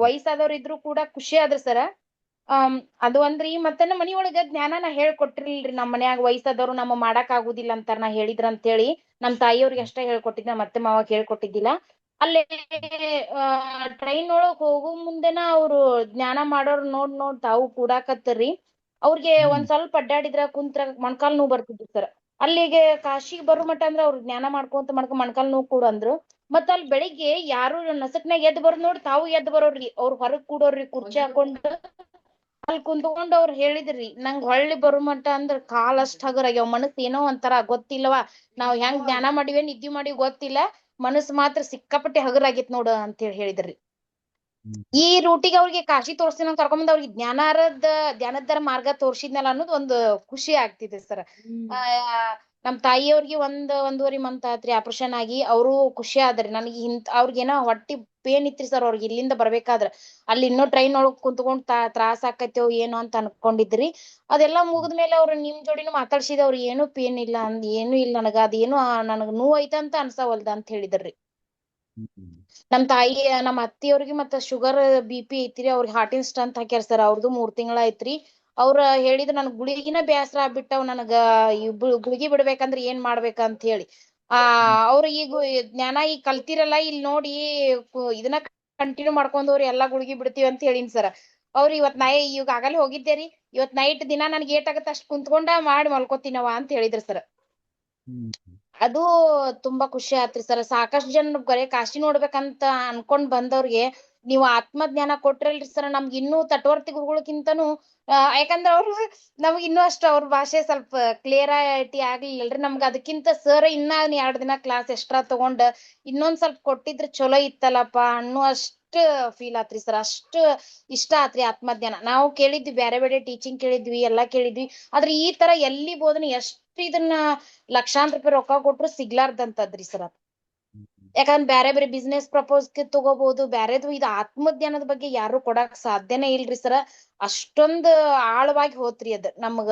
ವಯಸ್ಸಾದವ್ರು ಇದ್ರು ಕೂಡ ಖುಷಿ ಆದ್ರು ಸರ. ಅದು ಅಂದ್ರಿ. ಮತ್ತೆ ನಮ್ಮ ಮನಿಯೊಳಗ ಜ್ಞಾನನ ಹೇಳ್ಕೊಟ್ಟಿರ್ಲಿಲ್ರಿ. ನಮ್ ಮನ್ಯಾಗ ವಯಸ್ಸಾದವ್ರು ನಮ್ಮ ಮಾಡಾಕ್ ಆಗುದಿಲ್ಲ ಅಂತಾರ ನಾ ಹೇಳಿದ್ರ ಅಂತೇಳಿ. ನಮ್ ತಾಯಿಯವ್ರಿಗೆ ಅಷ್ಟೇ ಹೇಳ್ಕೊಟ್ಟಿದ್ನ, ಮತ್ತೆ ಮಾವಾಗ ಹೇಳ್ಕೊಟ್ಟಿದ್ದಿಲ್ಲ. ಅಲ್ಲೇ ಟ್ರೈನ್ ಒಳಗ್ ಹೋಗು ಮುಂದೆನ ಅವ್ರು ಜ್ಞಾನ ಮಾಡೋರ್ ನೋಡ್ ತಾವು ಕೂಡಾಕತ್ತರಿ. ಅವ್ರಿಗೆ ಒಂದ್ ಸ್ವಲ್ಪ ಅಡ್ಡಾಡಿದ್ರ ಕುಂತ್ರ ಮೊಣಕಾಲ್ ನೋವು ಬರ್ತಿದ್ವಿ ಸರ್. ಅಲ್ಲಿಗೆ ಕಾಶಿಗ್ ಬರೋ ಮಟ ಅಂದ್ರ ಅವ್ರು ಜ್ಞಾನ ಮಾಡ್ಕೊಂತ ಮೊಣಕಾಲ್ ನೋವು ಕೂಡ ಅಂದ್ರು. ಮತ್ತ ಅಲ್ಲಿ ಬೆಳಿಗ್ಗೆ ಯಾರು ನಸಕ್ನಾಗ ಎದ್ದು ಬರೋದ್ ನೋಡಿ ತಾವು ಎದ್ದು ಬರೋರ್ರಿ. ಅವ್ರು ಹೊರಗ್ ಕೂಡೋರ್ರಿ ಕುರ್ಚಿ ಹಾಕೊಂಡು ಅಲ್ಲಿ ಕುಂತ್ಕೊಂಡ್ ಅವ್ರು ಹೇಳಿದ್ರಿ, ನಂಗ್ ಹೊಳ್ಳಿ ಬರೋ ಮಟ ಅಂದ್ರ ಕಾಲ್ ಅಷ್ಟ್ ಹಗರಾಗ್ಯಾವ, ಮನಸ್ಸು ಏನೋ ಒಂಥರ ಗೊತ್ತಿಲ್ವಾ, ನಾವ್ ಹೆಂಗ್ ಧ್ಯಾನ ಮಾಡಿವಿ ನಿದ್ದಿ ಮಾಡಿವಿ ಗೊತ್ತಿಲ್ಲ, ಮನಸ್ಸು ಮಾತ್ರ ಸಿಕ್ಕಾಪಟ್ಟೆ ಹಗರಾಗೈತ್ ನೋಡ ಅಂತ ಹೇಳಿದ್ರಿ. ಈ ರೂಟಿಗೆ ಅವ್ರಿಗೆ ಕಾಶಿ ತೋರ್ಸ್ತೀನಿ ಅಂತ ಕರ್ಕೊಂಡ್ ಅವ್ರಿಗೆ ಧ್ಯಾನದರ ಮಾರ್ಗ ತೋರ್ಸಿದ್ನಲ್ಲ ಅನ್ನೋದು ಒಂದು ಖುಷಿ ಆಗ್ತಿದೆ ಸರ್. ನಮ್ ತಾಯಿಯವ್ರಿಗೆ 1-1.5 ಮಂತ್ ಆತ್ರಿ ಆಪರೇಷನ್ ಆಗಿ. ಅವರು ಖುಷಿ ಆದ್ರಿ. ನನಗೆ ಅವ್ರಿಗೇನೋ ಹೊಟ್ಟಿ ಪೇನ್ ಇತ್ರಿ ಸರ್ ಅವ್ರಿಗೆ ಇಲ್ಲಿಂದ ಬರ್ಬೇಕಾದ್ರ. ಅಲ್ಲಿ ಇನ್ನೂ ಟ್ರೈನ್ ಒಳಗ್ ಕುಂತ್ಕೊಂಡ್ ತ್ರಾಸ ಆಕೈತೋ ಏನೋ ಅಂತ ಅನ್ಕೊಂಡಿದ್ರಿ. ಅದೆಲ್ಲಾ ಮುಗಿದ್ಮೇಲೆ ಅವ್ರು ನಿಮ್ ಜೋಡಿನೂ ಮಾತಾಡ್ಸಿದವ್ರು, ಏನು ಪೇನ್ ಇಲ್ಲ ಏನು ಇಲ್ಲ ನನಗ, ಅದೇನು ನನಗ್ ನೋವು ಐತಂತ ಅನ್ಸವಲ್ದ ಅಂತ ಹೇಳಿದ್ರಿ. ನಮ್ಮ ಅತ್ತಿಯವ್ರಿಗೆ ಮತ್ತ ಶುಗರ್ BP ಐತ್ರಿ. ಅವ್ರಿಗೆ ಹಾರ್ಟಿನ್ ಸ್ಟಂಟ್ ಹಾಕ್ಯಾರ ಸರ್. ಅವ್ರದ್ದು 3 ತಿಂಗಳ ಐತ್ರಿ. ಅವ್ರ ಹೇಳಿದ್ರ ನನ್ ಗುಳಿಗಿನ ಬ್ಯಾಸರ ಆಗ್ಬಿಟ್ಟವ್ ನನಗ, ಗುಳಿಗಿ ಬಿಡ್ಬೇಕಂದ್ರ ಏನ್ ಮಾಡ್ಬೇಕಂತ ಹೇಳಿ. ಆ ಅವ್ರು ಈಗ ಜ್ಞಾನ ಈಗ ಕಲ್ತಿರಲ್ಲ ಇಲ್ಲಿ ನೋಡಿ ಇದನ್ನ ಕಂಟಿನ್ಯೂ ಮಾಡ್ಕೊಂಡವ್ರಿ ಎಲ್ಲಾ ಗುಳ್ಗಿ ಬಿಡ್ತೀವಿ ಅಂತ ಹೇಳಿನ್ ಸರ್. ಅವ್ರು ಇವತ್ ಈಗ ಆಗಲೇ ಹೋಗಿದ್ದೇರಿ, ಇವತ್ ನೈಟ್ ದಿನ ನನ್ಗೆ ಏಟ್ ಆಗತ್ತ ಅಷ್ಟ್ ಕುಂತ್ಕೊಂಡ ಮಾಡಿ ಮಲ್ಕೋತೀನವ ಅಂತ ಹೇಳಿದ್ರು ಸರ್. ಹ್ಮ್ ಅದು ತುಂಬಾ ಖುಷಿ ಆತ್ರಿ ಸರ್. ಸಾಕಷ್ಟ್ ಜನ ಬರೇ ಕಾಶಿ ನೋಡ್ಬೇಕಂತ ಅನ್ಕೊಂಡ್ ಬಂದವ್ರಿಗೆ ನೀವು ಆತ್ಮಜ್ಞಾನ ಕೊಟ್ರಲ್ರಿ ಸರ್, ನಮ್ಗೆ ಇನ್ನೂ ತಟ್ವರ್ತಿ ಗುರುಗಳಕ್ಕಿಂತನೂ ಯಾಕಂದ್ರ ಅವ್ರು ನಮ್ಗ್ ಇನ್ನೂ ಅಷ್ಟು ಅವ್ರ ಭಾಷೆ ಸ್ವಲ್ಪ ಕ್ಲಿಯರಿಟಿ ಆಗ್ಲಿಲ್ಲಲ್ರಿ ನಮ್ಗ. ಅದಕ್ಕಿಂತ ಸರ್ ಇನ್ನ 2 ದಿನ ಕ್ಲಾಸ್ ಎಕ್ಸ್ಟ್ರಾ ತಗೊಂಡ್ ಇನ್ನೊಂದ್ ಸ್ವಲ್ಪ ಕೊಟ್ಟಿದ್ರ ಚಲೋ ಇತ್ತಲ್ಲಪ್ಪ ಅನ್ನೋ ಅಷ್ಟ್ ಫೀಲ್ ಆತ್ರಿ ಸರ್. ಅಷ್ಟ್ ಇಷ್ಟ ಆತ್ರಿ ಆತ್ಮಜ್ಞಾನ. ನಾವು ಕೇಳಿದ್ವಿ ಬ್ಯಾರೆ ಬೇರೆ ಟೀಚಿಂಗ್ ಕೇಳಿದ್ವಿ ಎಲ್ಲಾ ಕೇಳಿದ್ವಿ, ಆದ್ರೆ ಈ ತರ ಎಲ್ಲಿ ಬೋಧನೆ ಎಷ್ಟ್ ಇದನ್ನ ಲಕ್ಷಾಂತರ ರೂಪಾಯಿ ರೊಕ್ಕ ಕೊಟ್ರು ಸಿಗ್ಲಾರ್ದಂತದ್ರಿ ಸರ್. ಯಾಕಂದ್ರೆ ಬ್ಯಾರೆ ಬೇರೆ ಬಿಸ್ನೆಸ್ ಪ್ರಪೋಸ್ ತಗೋಬಹುದು ಬ್ಯಾರೆದು, ಇದು ಆತ್ಮಜ್ಞಾನದ ಬಗ್ಗೆ ಯಾರು ಕೊಡಾಕ್ ಸಾಧ್ಯನೇ ಇಲ್ರಿ ಸರ. ಅಷ್ಟೊಂದ್ ಆಳವಾಗಿ ಹೋತ್ರಿ ಅದ್ ನಮ್ಗ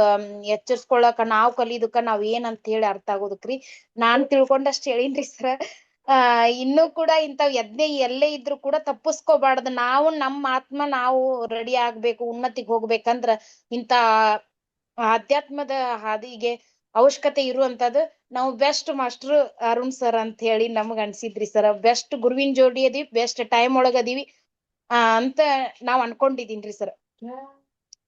ಎಚ್ಚರಿಸ್ಕೊಳಕ, ನಾವ್ ಕಲಿದಕ್ಕ ನಾವ್ ಏನಂತ ಹೇಳಿ ಅರ್ಥ ಆಗೋದಕ್ರಿ. ನಾನ್ ತಿಳ್ಕೊಂಡಷ್ಟ್ ಹೇಳಿನ್ರಿ ಸರ. ಇನ್ನೂ ಕೂಡ ಇಂಥವ್ ಯಜ್ಞ ಎಲ್ಲೇ ಇದ್ರು ಕೂಡ ತಪ್ಪಿಸ್ಕೋಬಾರ್ದು. ನಾವು ನಮ್ಮ ಆತ್ಮ ನಾವು ರೆಡಿ ಆಗ್ಬೇಕು, ಉನ್ನತಿಗ್ ಹೋಗ್ಬೇಕಂದ್ರ ಇಂತ ಅಧ್ಯಾತ್ಮದ ಹಾದಿಗೆ ಅವಶ್ಯಕತೆ ಇರುವಂತದ್ದು ನಾವು ಬೆಸ್ಟ್ ಮಾಸ್ಟರ್ ಅರುಣ್ ಸರ್ ಅಂತ ಹೇಳಿ ನಮಗ್ ಅನ್ಸಿದ್ರಿ ಸರ್. ಬೆಸ್ಟ್ ಗುರುವಿನ ಜೋಡಿ ಅದೀವಿ, ಬೆಸ್ಟ್ ಟೈಮ್ ಒಳಗ ಅದೀವಿ ಅಂತ ನಾವ್ ಅನ್ಕೊಂಡಿದೀನ್ರಿ ಸರ್.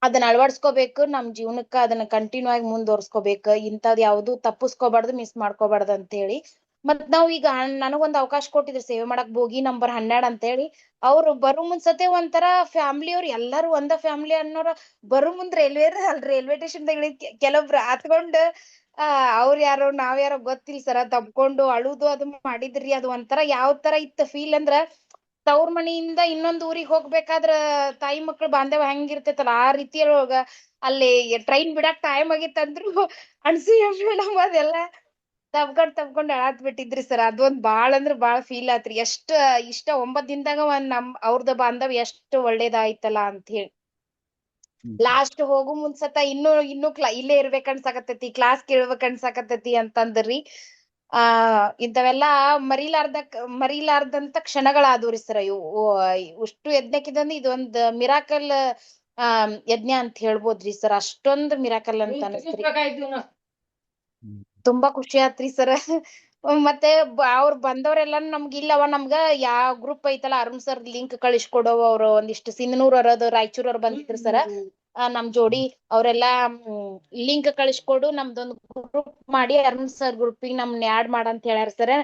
ಅದನ್ನ ಅಳವಡಿಸ್ಕೋಬೇಕು ನಮ್ ಜೀವನಕ್ಕ, ಅದನ್ನ ಕಂಟಿನ್ಯೂ ಆಗಿ ಮುಂದುವರ್ಸ್ಕೋಬೇಕು. ಇಂಥದ್ ಯಾವ್ದು ತಪ್ಪಿಸ್ಕೋಬಾರ್ದು, ಮಿಸ್ ಮಾಡ್ಕೋಬಾರ್ದು ಅಂತ ಹೇಳಿ. ಮತ್ ನಾವ್ ಈಗ ನನಗೊಂದ್ ಅವಕಾಶ ಕೊಟ್ಟಿದ್ರು ಸೇವೆ ಮಾಡಕ್, ಬೋಗಿ ನಂಬರ್ 12 ಅಂತ ಹೇಳಿ. ಅವ್ರು ಬರೋ ಮುಂದ್ಸತೆ ಒಂಥರ ಫ್ಯಾಮಿಲಿ ಅವ್ರು ಎಲ್ಲಾರು ಒಂದ ಫ್ಯಾಮಿಲಿ ಅನ್ನೋರ ಬರೋ ಮುಂದ್ ರೈಲ್ವೆ ಸ್ಟೇಷನ್ ಕೆಲವೊಬ್ರು ಹತ್ಕೊಂಡ್ ಅವ್ರ ಯಾರೋ ನಾವ್ ಯಾರೋ ಗೊತ್ತಿಲ್ಲ ಸರ ತಬ್ಕೊಂಡು ಅಳುದು ಅದು ಮಾಡಿದ್ರಿ. ಅದು ಒಂಥರ ಯಾವ ತರ ಇತ್ತ ಫೀಲ್ ಅಂದ್ರ, ತವ್ರ ಮನಿಯಿಂದ ಇನ್ನೊಂದ್ ಊರಿಗ್ ಹೋಗ್ಬೇಕಾದ್ರ ತಾಯಿ ಮಕ್ಳು ಬಾಂಧವ್ಯ ಹೆಂಗಿರ್ತೈತಲ್ಲ ಆ ರೀತಿಯೊಳಗ ಅಲ್ಲಿ ಟ್ರೈನ್ ಬಿಡಾಕ್ ಟೈಮ್ ಆಗಿತ್ತಂದ್ರು ಅನ್ಸೂಯ ಮೇಡಮ್ ಅದೆಲ್ಲ ತಬ್ಕೊಂಡ್ ಅಳಾತ್ ಬಿಟ್ಟಿದ್ರಿ ಸರ್. ಅದೊಂದ್ ಬಾಳ್ ಅಂದ್ರ ಬಾಳ್ ಫೀಲ್ ಆತ್ರಿ. ಇಷ್ಟ 9 ದಿನದಾಗ ಒಂದ್ ಅವ್ರದ ಬಾಂಧವ್ಯ ಎಷ್ಟ್ ಒಳ್ಳೇದಾಯ್ತಲ್ಲ ಅಂತ ಹೇಳಿ. ಹ್ಮ್ ಲಾಸ್ಟ್ ಹೋಗು ಮುಂದ್ಸತ ಇನ್ನೂ ಇಲ್ಲೇ ಇರ್ಬೇಕ್ ಅನ್ಸಾಕತ್ತೈತಿ, ಕ್ಲಾಸ್ ಕೇಳ್ಬೇಕ್ ಅನ್ಸಾಕತ್ತೈತಿ ಅಂತಂದ್ರಿ. ಇಂಥವೆಲ್ಲಾ ಮರಿಲಾರ್ದಂತ ಕ್ಷಣಗಳಾದವ್ರಿ ಸರ್ ಇವು. ಉಷ್ಟು ಯಜ್ಞಕ್ಕಿದಂದು ಇದೊಂದ್ ಮಿರಾಕಲ್ ಯಜ್ಞ ಅಂತ ಹೇಳ್ಬೋದ್ರಿ ಸರ್. ಅಷ್ಟೊಂದ್ ಮಿರಾಕಲ್ ಅಂತ ಅನಸ್ತ್ರಿ. ಹ್ಮ್ ತುಂಬಾ ಖುಷಿ ಆತ್ರಿ ಸರ್. ಮತ್ತೆ ಅವ್ರು ಬಂದವ್ರೆಲ್ಲಾನು ನಮ್ಗ ಇಲ್ಲವ ನಮ್ಗ ಯಾವ ಗ್ರೂಪ್ ಐತಲ್ಲ ಅರುಣ್ ಸರ್ ಲಿಂಕ್ ಕಳಿಸ್ಕೊಡೋವ್. ಅವ್ರು ಒಂದಿಷ್ಟು ಸಿಂಧನೂರ್ ಅವ್ರದು ರಾಯಚೂರ್ ಅವ್ರು ಬಂದಿದ್ರು ಸರ್ ನಮ್ ಜೋಡಿ. ಅವ್ರೆಲ್ಲಾ ಲಿಂಕ್ ಕಳಿಸ್ಕೊಡು ನಮ್ದೊಂದ್ ಗ್ರೂಪ್ ಮಾಡಿ ಅರುಣ್ ಸರ್ ಗ್ರೂಪಿಗೆ ನಮ್ನ ಆಡ್ ಮಾಡಂತ ಹೇಳ್ಯಾರ ಸರ್.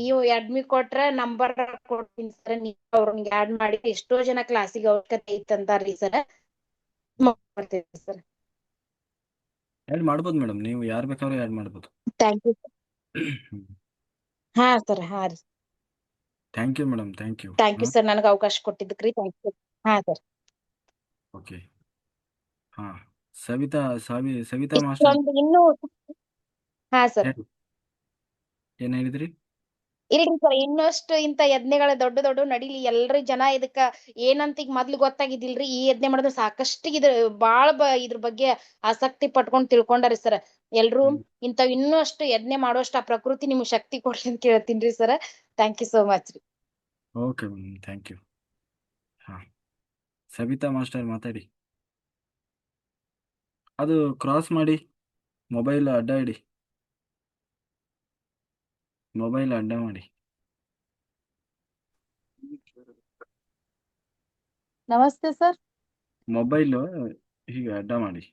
ನೀವು ಅಡ್ಮಿ ಕೊಟ್ರ ನಂಬರ್ ಕೊಡ್ತೀನಿ ಸರ್, ನೀವು ಅವ್ರನ್ನ ಆಡ್ ಮಾಡಿ. ಎಷ್ಟೋ ಜನ ಕ್ಲಾಸಿಗೆ ಅವಶ್ಯಕತೆ ಐತಂತಾರ್ರಿ ಸರ್. ಮಾಡ್ತೇವೆ ಸರ್. ಆ್ಯಡ್ ಮಾಡ್ಬೋದು ಮೇಡಮ್, ನೀವು ಯಾರು ಬೇಕಾದ್ರೂ ಆ್ಯಡ್ ಮಾಡ್ಬೋದು. Thank you. ಹಾ ಸರ್, ಹಾ ರೀ. Thank you madam, thank you. Thank you sir, ನನಗೆ ಅವಕಾಶ ಕೊಟ್ಟಿದ್ದಕ್ರಿ. Thank you. ಹಾ ಸರ್. ಓಕೆ. ಹಾ, ಸವಿತಾ ಮಾಸ್ಟರ್ ಇಷ್ಟೊಂದು ಇನ್ನೂ ಹಾ ಸರ್. ಹೇಳಿ, ಏನ್ ಹೇಳಿದ್ರಿ? ಇಲ್ರಿ ಸರ್, ಇನ್ನಷ್ಟು ಇಂತ ಯಜ್ಞಗಳ ದೊಡ್ಡ ನಡೀಲಿ. ಎಲ್ರಿ ಜನ ಇದಕ್ಕ ಏನಂತ ಈಗ ಮೊದ್ಲು ಗೊತ್ತಾಗಿದ್ದಿಲ್ರಿ. ಈ ಯಜ್ಞ ಮಾಡಿದ್ರೆ ಸಾಕಷ್ಟು ಇದ್ರ ಬಗ್ಗೆ ಆಸಕ್ತಿ ಪಟ್ಕೊಂಡ್ ತಿಳ್ಕೊಂಡಾರಿ ಸರ್ ಎಲ್ರು. ಇಂಥವ್ ಇನ್ನೂ ಅಷ್ಟು ಯಜ್ಞ ಮಾಡೋಷ್ಟು ಆ ಪ್ರಕೃತಿ ನಿಮ್ಗೆ ಶಕ್ತಿ ಕೊಡ್ಲಿ ಅಂತ ಕೇಳ್ತೀನ್ರಿ sir. Thank you so much ರೀ. Okay madam, thank you. ಹಾ, ಸವಿತಾ ಮಾಸ್ಟರ್ ಮಾತಾಡಿ. ಅದು ಕ್ರಾಸ್ ಮಾಡಿ, ಮೊಬೈಲ್ ಅಡ್ಡ ಇಡಿ, ಮೊಬೈಲ್ ಅಡ್ಡ ಮಾಡಿ. ನಮಸ್ತೆ ಸರ್. ಮೊಬೈಲು ಹೀಗೆ ಅಡ್ಡ ಮಾಡಿ.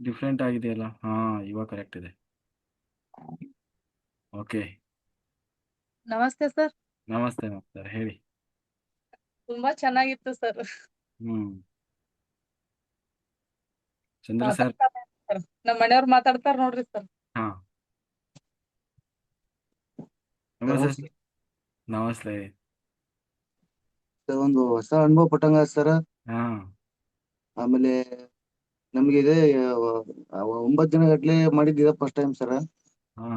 ಡಿಫ್ರೆಂಟ್ ಆಗಿದೆಯಲ್ಲ? ಹಾ, ಇವಾಗ ಕರೆಕ್ಟ್ ಇದೆ. ಓಕೆ. ನಮಸ್ತೆ ಸರ್. ನಮಸ್ತೆ ಹೇಳಿ. ತುಂಬಾ ಚೆನ್ನಾಗಿತ್ತು ಸರ್. ಹ್ಮ್ ಚಂದ್ರ ಸರ್. ನಮ್ಮ ಮನೆಯವ್ರು ಮಾತಾಡ್ತಾರ ನೋಡ್ರಿ ಸರ್. ಹಾ, ನಮಸ್ತೆ. ನಮಸ್ತೆ. ಒಂದು ಹೊಸ ಅನುಭವ ಪಟ್ಟಂಗ ಸರ್. ಹಾ, ಆಮೇಲೆ ನಮ್ಗೆ ಇದೆ 9 ದಿನ ಗಟ್ಲೆ ಮಾಡಿದ್ದ ಫಸ್ಟ್ ಟೈಮ್ ಸರ್. ಹಾ,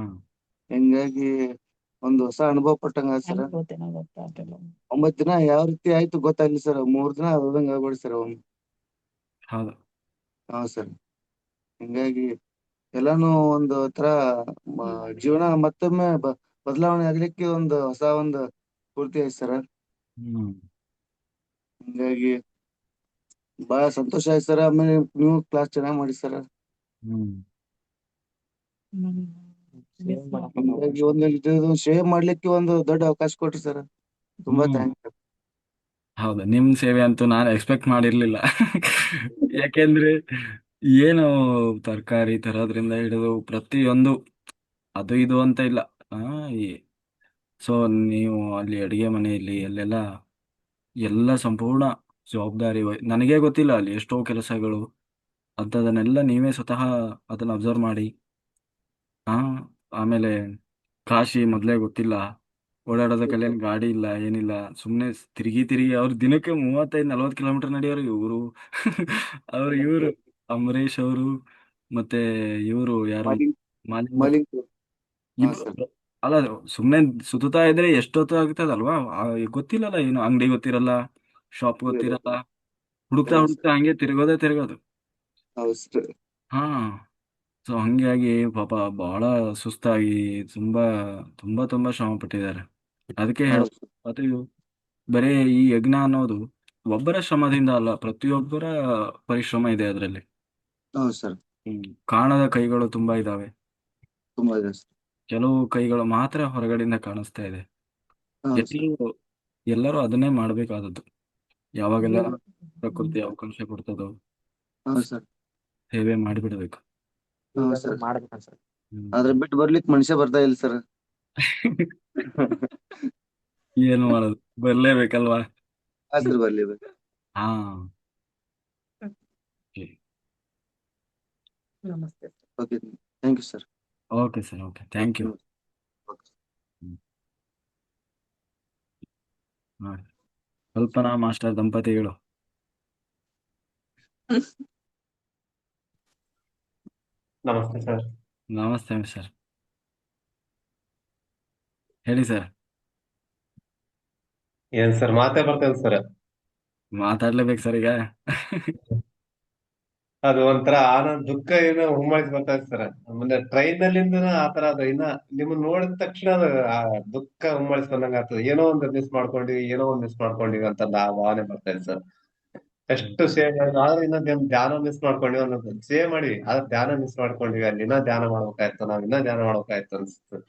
ಹಿಂಗಾಗಿ ಒಂದು ಹೊಸ ಅನುಭವ ಪಟ್ಟಂಗ ಸರ್. 9 ದಿನ ಯಾವ ರೀತಿ ಆಯ್ತು ಗೊತ್ತಾಗ್ಲಿ ಸರ್. 3 ದಿನ ಹೋದಂಗ ಆಗ್ಬೇಡಿ ಸರ್. ಹೌದು. ಹಾ ಸರ್. ಹಿಂಗಾಗಿ ಎಲ್ಲಾನು ಒಂದು ತರ ಜೀವನ ಮತ್ತೊಮ್ಮೆ ಬದಲಾವಣೆ ಆಗ್ಲಿಕ್ಕೆ ಒಂದು ಹೊಸ ಒಂದು ಸ್ಫೂರ್ತಿ ಆಯ್ತು ಸರ್. ಹ್ಮ್ ಹಿಂಗಾಗಿ ಬಹಳ ಸಂತೋಷ ಆಯ್ತು ಸರ್. ಆಮೇಲೆ ನೀವು ಕ್ಲಾಸ್ ಚೆನ್ನಾಗಿ ಮಾಡಿ ಸರ್. ಹ್ಮ್ ಹಂಗಾಗಿ ಒಂದು ಇದು ಸೇವೆ ಮಾಡ್ಲಿಕ್ಕೆ ಒಂದು ದೊಡ್ಡ ಅವಕಾಶ ಕೊಟ್ರಿ ಸರ್. ತುಂಬಾ ಹ್ಮ್ ಥ್ಯಾಂಕ್ಸ್. ಹೌದು, ನಿಮ್ ಸೇವೆ ಅಂತೂ ನಾನು ಎಕ್ಸ್ಪೆಕ್ಟ್ ಮಾಡಿರ್ಲಿಲ್ಲ. ಯಾಕೆಂದ್ರೆ ಏನು ತರಕಾರಿ ತರೋದ್ರಿಂದ ಹಿಡಿದು ಪ್ರತಿಯೊಂದು ಅದು ಇದು ಅಂತ ಇಲ್ಲ. ಆ ಸೊ ನೀವು ಅಲ್ಲಿ ಅಡಿಗೆ ಮನೆಯಲ್ಲಿ ಅಲ್ಲೆಲ್ಲ ಎಲ್ಲ ಸಂಪೂರ್ಣ ಜವಾಬ್ದಾರಿ ನನಗೇ ಗೊತ್ತಿಲ್ಲ ಅಲ್ಲಿ ಎಷ್ಟೋ ಕೆಲಸಗಳು ಅಂಥದನ್ನೆಲ್ಲ ನೀವೇ ಸ್ವತಃ ಅದನ್ನ ಅಬ್ಸರ್ವ್ ಮಾಡಿ. ಆ ಆಮೇಲೆ ಕಾಶಿ ಮೊದಲೇ ಗೊತ್ತಿಲ್ಲ, ಓಡಾಡೋದಕ್ಕೆ ಅಲ್ಲೇನು ಗಾಡಿ ಇಲ್ಲ ಏನಿಲ್ಲ, ಸುಮ್ಮನೆ ತಿರುಗಿ ತಿರುಗಿ ಅವ್ರು ದಿನಕ್ಕೆ 35-40 ಕಿಲೋಮೀಟರ್ ನಡೆಯೋರು ಇವರು. ಇವರು ಅಂಬರೀಷ್ ಅವರು ಮತ್ತೆ ಇವರು ಯಾರು ಮಾಲಿಂಗ್ ಮಾಲಿಂಗ ಮಾಲಿಂಗ್ ಹಾ ಇಬ್ರು. ಸರ್. ಅಲ್ಲ, ಸುಮ್ಮನೆ ಸುತ್ತಾ ಇದ್ರೆ ಎಷ್ಟೊತ್ತು ಆಗ್ತದಲ್ವಾ, ಗೊತ್ತಿಲ್ಲಲ್ಲ, ಏನು ಅಂಗಡಿ ಗೊತ್ತಿರಲ್ಲ, ಶಾಪ್ ಗೊತ್ತಿರಲ್ಲ, ಹುಡುಕ್ತಾ ಹೌದು ಹುಡುಕ್ತಾ ಹಂಗೆ ತಿರ್ಗೋದೇ ತಿರ್ಗೋದು. ಸರ್. ಹಾ ಸೊ ಹಂಗಾಗಿ ಪಾಪ ಬಹಳ ಸುಸ್ತಾಗಿ ತುಂಬಾ ತುಂಬಾ ತುಂಬಾ ಶ್ರಮ ಪಟ್ಟಿದ್ದಾರೆ. ಅದಕ್ಕೆ ಹೇಳ ಹೌದು ಸರ್. ಅದು ಬರೀ ಈ ಯಜ್ಞ ಅನ್ನೋದು ಒಬ್ಬರ ಶ್ರಮದಿಂದ ಅಲ್ಲ, ಪ್ರತಿಯೊಬ್ಬರ ಪರಿಶ್ರಮ ಇದೆ ಅದರಲ್ಲಿ. ಹೌದು ಸರ್. ಕಾಣದ ಕೈಗಳು ತುಂಬಾ ಇದಾವೆ, ತುಂಬಾ ಇದೆ ಸರ್. ಕೆಲವು ಕೈಗಳು ಮಾತ್ರ ಹೊರಗಡೆಯಿಂದ ಕಾಣಿಸ್ತಾ ಇದೆ. ಹೌದು ಸರ್. ಎಲ್ಲರೂ ಎಲ್ಲರೂ ಅದನ್ನೇ ಮಾಡಬೇಕಾದದ್ದು. ಯಾವಾಗೆಲ್ಲ ಪ್ರಕೃತಿ ಅವಕಾಶ ಕೊಡ್ತದೋ ಹೌದು ಸರ್. ಸೇವೆ ಮಾಡಿಬಿಡ್ಬೇಕು. ಹೌದು ಸರ್. ಹ್ಮ್. ಆದ್ರೆ ಬಿಟ್ಟು ಬರ್ಲಿಕ್ಕೆ ಮನುಷ್ಯ ಬರ್ತಾ ಇಲ್ಲ ಸರ್. ಏನು ಮಾಡೋದು, ಬರ್ಲೇಬೇಕಲ್ವಾ. ಸರ್ ಬರ್ಲಿ ಬರ್ಲಿ. ಹಾ ಓಕೆ ನಮಸ್ತೆ. Okay thank you sir. Okay sir, okay, thank you. Kalpana master ದಂಪತಿಗಳು. ನಮಸ್ತೆ ಸರ್. ನಮಸ್ತೆ ಸರ್, ಹೇಳಿ ಸರ್. ಏನ್ ಸರ್ ಮಾತೇ ಬರ್ತೇನೆ ಸರ್. ಮಾತಾಡ್ಲೇಬೇಕು ಸರ್ ಈಗ. ಅದು ಒಂಥರ ಆನಂದ ದುಃಖ ಏನೋ ಹುಮ್ಮಳಿಸಿ ಬರ್ತಾ ಇದೆ ಸರ್. ಆಮೇಲೆ ಟ್ರೈನ್ ಅಲ್ಲಿಂದ ಆತರ ಅದು ಇನ್ನ ನಿಮ್ಮನ್ನ ನೋಡಿದ ತಕ್ಷಣ ಅದು ಆ ದುಃಖ ಹುಮ್ಮಳಿಸಿ ಬಂದಂಗ ಆಗ್ತದೆ. ಏನೋ ಒಂದು ಮಿಸ್ ಮಾಡ್ಕೊಂಡಿವಿ ಅಂತ ಆ ಭಾವನೆ ಬರ್ತಾ ಇದೆ ಸರ್. ಎಷ್ಟು ಸೇವ್ ಮಾಡಿದ್ರು ಆದ್ರೆ ಇನ್ನ ಧ್ಯಾನ ಮಿಸ್ ಮಾಡ್ಕೊಂಡಿವಿ ಅನ್ನೋದು. ಸೇವ್ ಮಾಡಿ ಆದ್ರೆ ಧ್ಯಾನ ಮಿಸ್ ಮಾಡ್ಕೊಂಡಿವಿ. ಅಲ್ಲಿ ಇನ್ನ ಧ್ಯಾನ ಮಾಡ್ಬೇಕಾಯ್ತು, ನಾವ್ ಇನ್ನ ಧ್ಯಾನ ಮಾಡ್ಬೇಕಾಯ್ತು ಅನ್ಸುತ್ತೆ.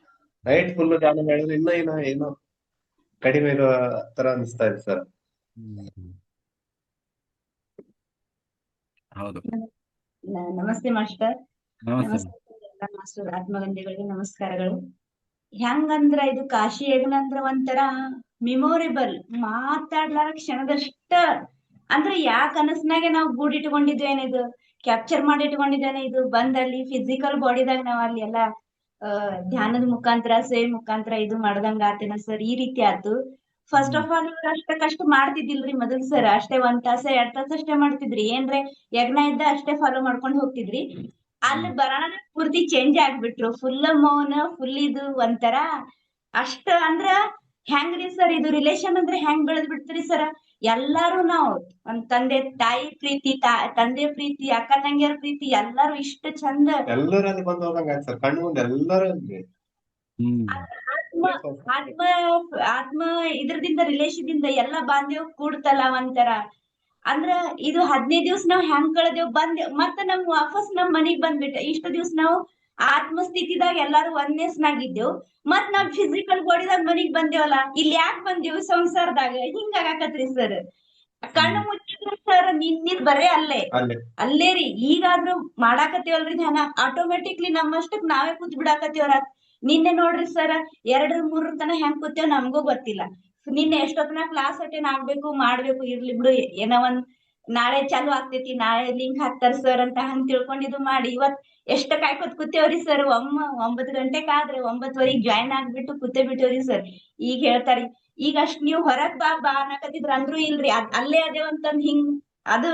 ನೈಟ್ ಫುಲ್ ಧ್ಯಾನ ಮಾಡಿದ್ರೆ ಇನ್ನ ಏನೋ ಕಡಿಮೆ ಇರೋ ತರ ಅನಿಸ್ತಾ ಇದೆ ಸರ್. ಹೌದು, ನಮಸ್ತೆ ಮಾಸ್ಟರ್. ನಮಸ್ತೆ. ನಮಸ್ತೆ ಎಲ್ಲ ಮಾಸ್ಟರ್ ಆತ್ಮಗಂಧಿಗಳಿಗೆ ನಮಸ್ಕಾರಗಳು. ಹೆಂಗಂದ್ರ ಇದು ಕಾಶಿ ಯಜ್ಞ ಅಂದ್ರ ಒಂಥರ ಮೆಮೊರೇಬಲ್, ಮಾತಾಡ್ಲಾರ ಕ್ಷಣದಷ್ಟ. ಅಂದ್ರೆ ಯಾ ಕನಸ್ನಾಗೆ ನಾವು ಗೂಡಿಟ್ಕೊಂಡಿದ್ವೇನಿದು, ಕ್ಯಾಪ್ಚರ್ ಮಾಡಿ ಇಟ್ಕೊಂಡಿದ್ದೇನೆ ಇದು ಬಂದಲ್ಲಿ ಫಿಸಿಕಲ್ ಬಾಡಿದಾಗ ನಾವ್ ಅಲ್ಲಿ ಎಲ್ಲಾ ಧ್ಯಾನದ ಮುಖಾಂತರ ಸೇವೆ ಮುಖಾಂತರ ಇದು ಮಾಡ್ದಂಗ ಆತೇನ ಸರ್. ಈ ರೀತಿ ಆತು. ಫಸ್ಟ್ ಆಫ್ ಆಲ್ ಇವ್ರು ಅಷ್ಟಕ್ಕಷ್ಟು ಮಾಡ್ತಿದ್ದಿಲ್ರಿ ಮೊದಲ್ ಸರ್. ಅಷ್ಟೇ 1 ತಾಸ 2 ತಾಸ ಅಷ್ಟೇ ಮಾಡ್ತಿದ್ರಿ. ಏನ್ರೆ ಯಜ್ಞ ಇದ್ದ ಅಷ್ಟೇ ಫಾಲೋ ಮಾಡ್ಕೊಂಡ್ ಹೋಗ್ತಿದ್ರಿ. ಅಲ್ಲಿ ಬರೋಣ ಪೂರ್ತಿ ಚೇಂಜ್ ಆಗ್ಬಿಟ್ರು. ಫುಲ್ ಮೌನ, ಫುಲ್ ಇದು ಒಂಥರ ಅಷ್ಟ. ಅಂದ್ರ ಹೆಂಗ್ರಿ ಸರ್ ಇದು ರಿಲೇಶನ್ ಅಂದ್ರೆ ಹೆಂಗ್ ಬೆಳೆದ್ ಬಿಡ್ತೀರಿ ಸರ್. ಎಲ್ಲಾರು ನಾವು ಒಂದ್ ತಂದೆ ತಾಯಿ ಪ್ರೀತಿ, ತಂದೆ ಪ್ರೀತಿ, ಅಕ್ಕ ತಂಗಿಯರ ಪ್ರೀತಿ, ಎಲ್ಲಾರು ಇಷ್ಟ ಚಂದ ಎಲ್ಲರೂ ಅಲ್ಲಿ ಬಂದು ಹೋದಂಗ ಆಯ್ತು ಸರ್. ಕಣ್ಣು ಮುಂದೆ ಎಲ್ಲರೂ ಅಲ್ಲಿ. ಆತ್ಮ ಆತ್ಮ ಆತ್ಮ ಇದ್ರದಿಂದ ರಿಲೇಶನ್ ಎಲ್ಲಾ ಬಾಂಧವ್ಯ ಕೂಡ್ತಲ್ಲ ಒಂಥರ. ಅಂದ್ರ ಇದು 15 ದಿವ್ಸ ನಾವ್ ಹೆಂಗ್ ಕಳೆದೇವ್ ಬಂದೇವ್, ಮತ್ತ ನಮ್ ವಾಪಸ್ ನಮ್ ಮನಿಗ್ ಬಂದ್ಬಿಟ್ಟ. ಇಷ್ಟ ದಿವ್ಸ ನಾವು ಆತ್ಮ ಸ್ಥಿತಿದಾಗ ಎಲ್ಲಾರು ಒಂದ್ನೆಸ್ನಾಗಿದ್ದೇವ್, ಮತ್ ನಾವ್ ಫಿಸಿಕಲ್ ಬಾಡಿದಾಗ ಮನಿಗ್ ಬಂದೇವಲ್ಲ. ಇಲ್ಲಿ ಯಾಕೆ ಬಂದೇವ್ ಸಂಸಾರದಾಗ? ಹಿಂಗ ಆಗಾಕತ್ರಿ ಸರ್. ಕಣ್ಣು ಮುಚ್ಚಿದ್ರು ಸರ್ ನಿನ್ನಿದ್ ಬರೇ ಅಲ್ಲೇ ರೀ. ಈಗಾದ್ರೂ ಮಾಡಾಕತ್ತೇವಲ್ರಿ ಧ್ಯಾನ, ಆಟೋಮೆಟಿಕ್ಲಿ ನಮ್ಮಷ್ಟಕ್ ನಾವೇ ಕೂತ್ ಬಿಡಾಕತ್ತೇವ್ರ. ನಿನ್ನೆ ನೋಡ್ರಿ ಸರ್ 2-3 ತನ ಹೆಂಗ್ ಕೂತೇವ್ ನಮ್ಗೂ ಗೊತ್ತಿಲ್ಲ. ನಿನ್ನೆ ಎಷ್ಟೊತ್ತನ ಕ್ಲಾಸ್ ಅಟೆಂಡ್ ಆಗ್ಬೇಕು ಮಾಡ್ಬೇಕು, ಇರ್ಲಿ ಬಿಡು ಏನೋ ಒಂದ್ ನಾಳೆ ಚಾಲು ಆಗ್ತೈತಿ, ನಾಳೆ ಲಿಂಕ್ ಹಾಕ್ತಾರ ಸರ್ ಅಂತ ಹಂಗ್ ತಿಳ್ಕೊಂಡಿದ್ದು ಮಾಡಿ ಇವತ್ ಎಷ್ಟ ಕಾಯ್ಕೊತ್ ಕೂತೇವ್ರಿ ಸರ್. 9 ಗಂಟೆಕ್ ಆದ್ರೆ 9:15 ಜಾಯ್ನ್ ಆಗ್ಬಿಟ್ಟು ಕೂತೇ ಬಿಟ್ಟೇವ್ರಿ ಸರ್. ಈಗ ಹೇಳ್ತಾರಿ ಈಗ ಅಷ್ಟ್ ನೀವ್ ಹೊರಗ್ ಬಾ ಅನ್ನಕತ್ತಿದ್ರ ಅಂದ್ರು ಇಲ್ರಿ. ಅಲ್ಲೇ ಅದೇವಂತಂದ್ ಹಿಂಗ್ ಅದು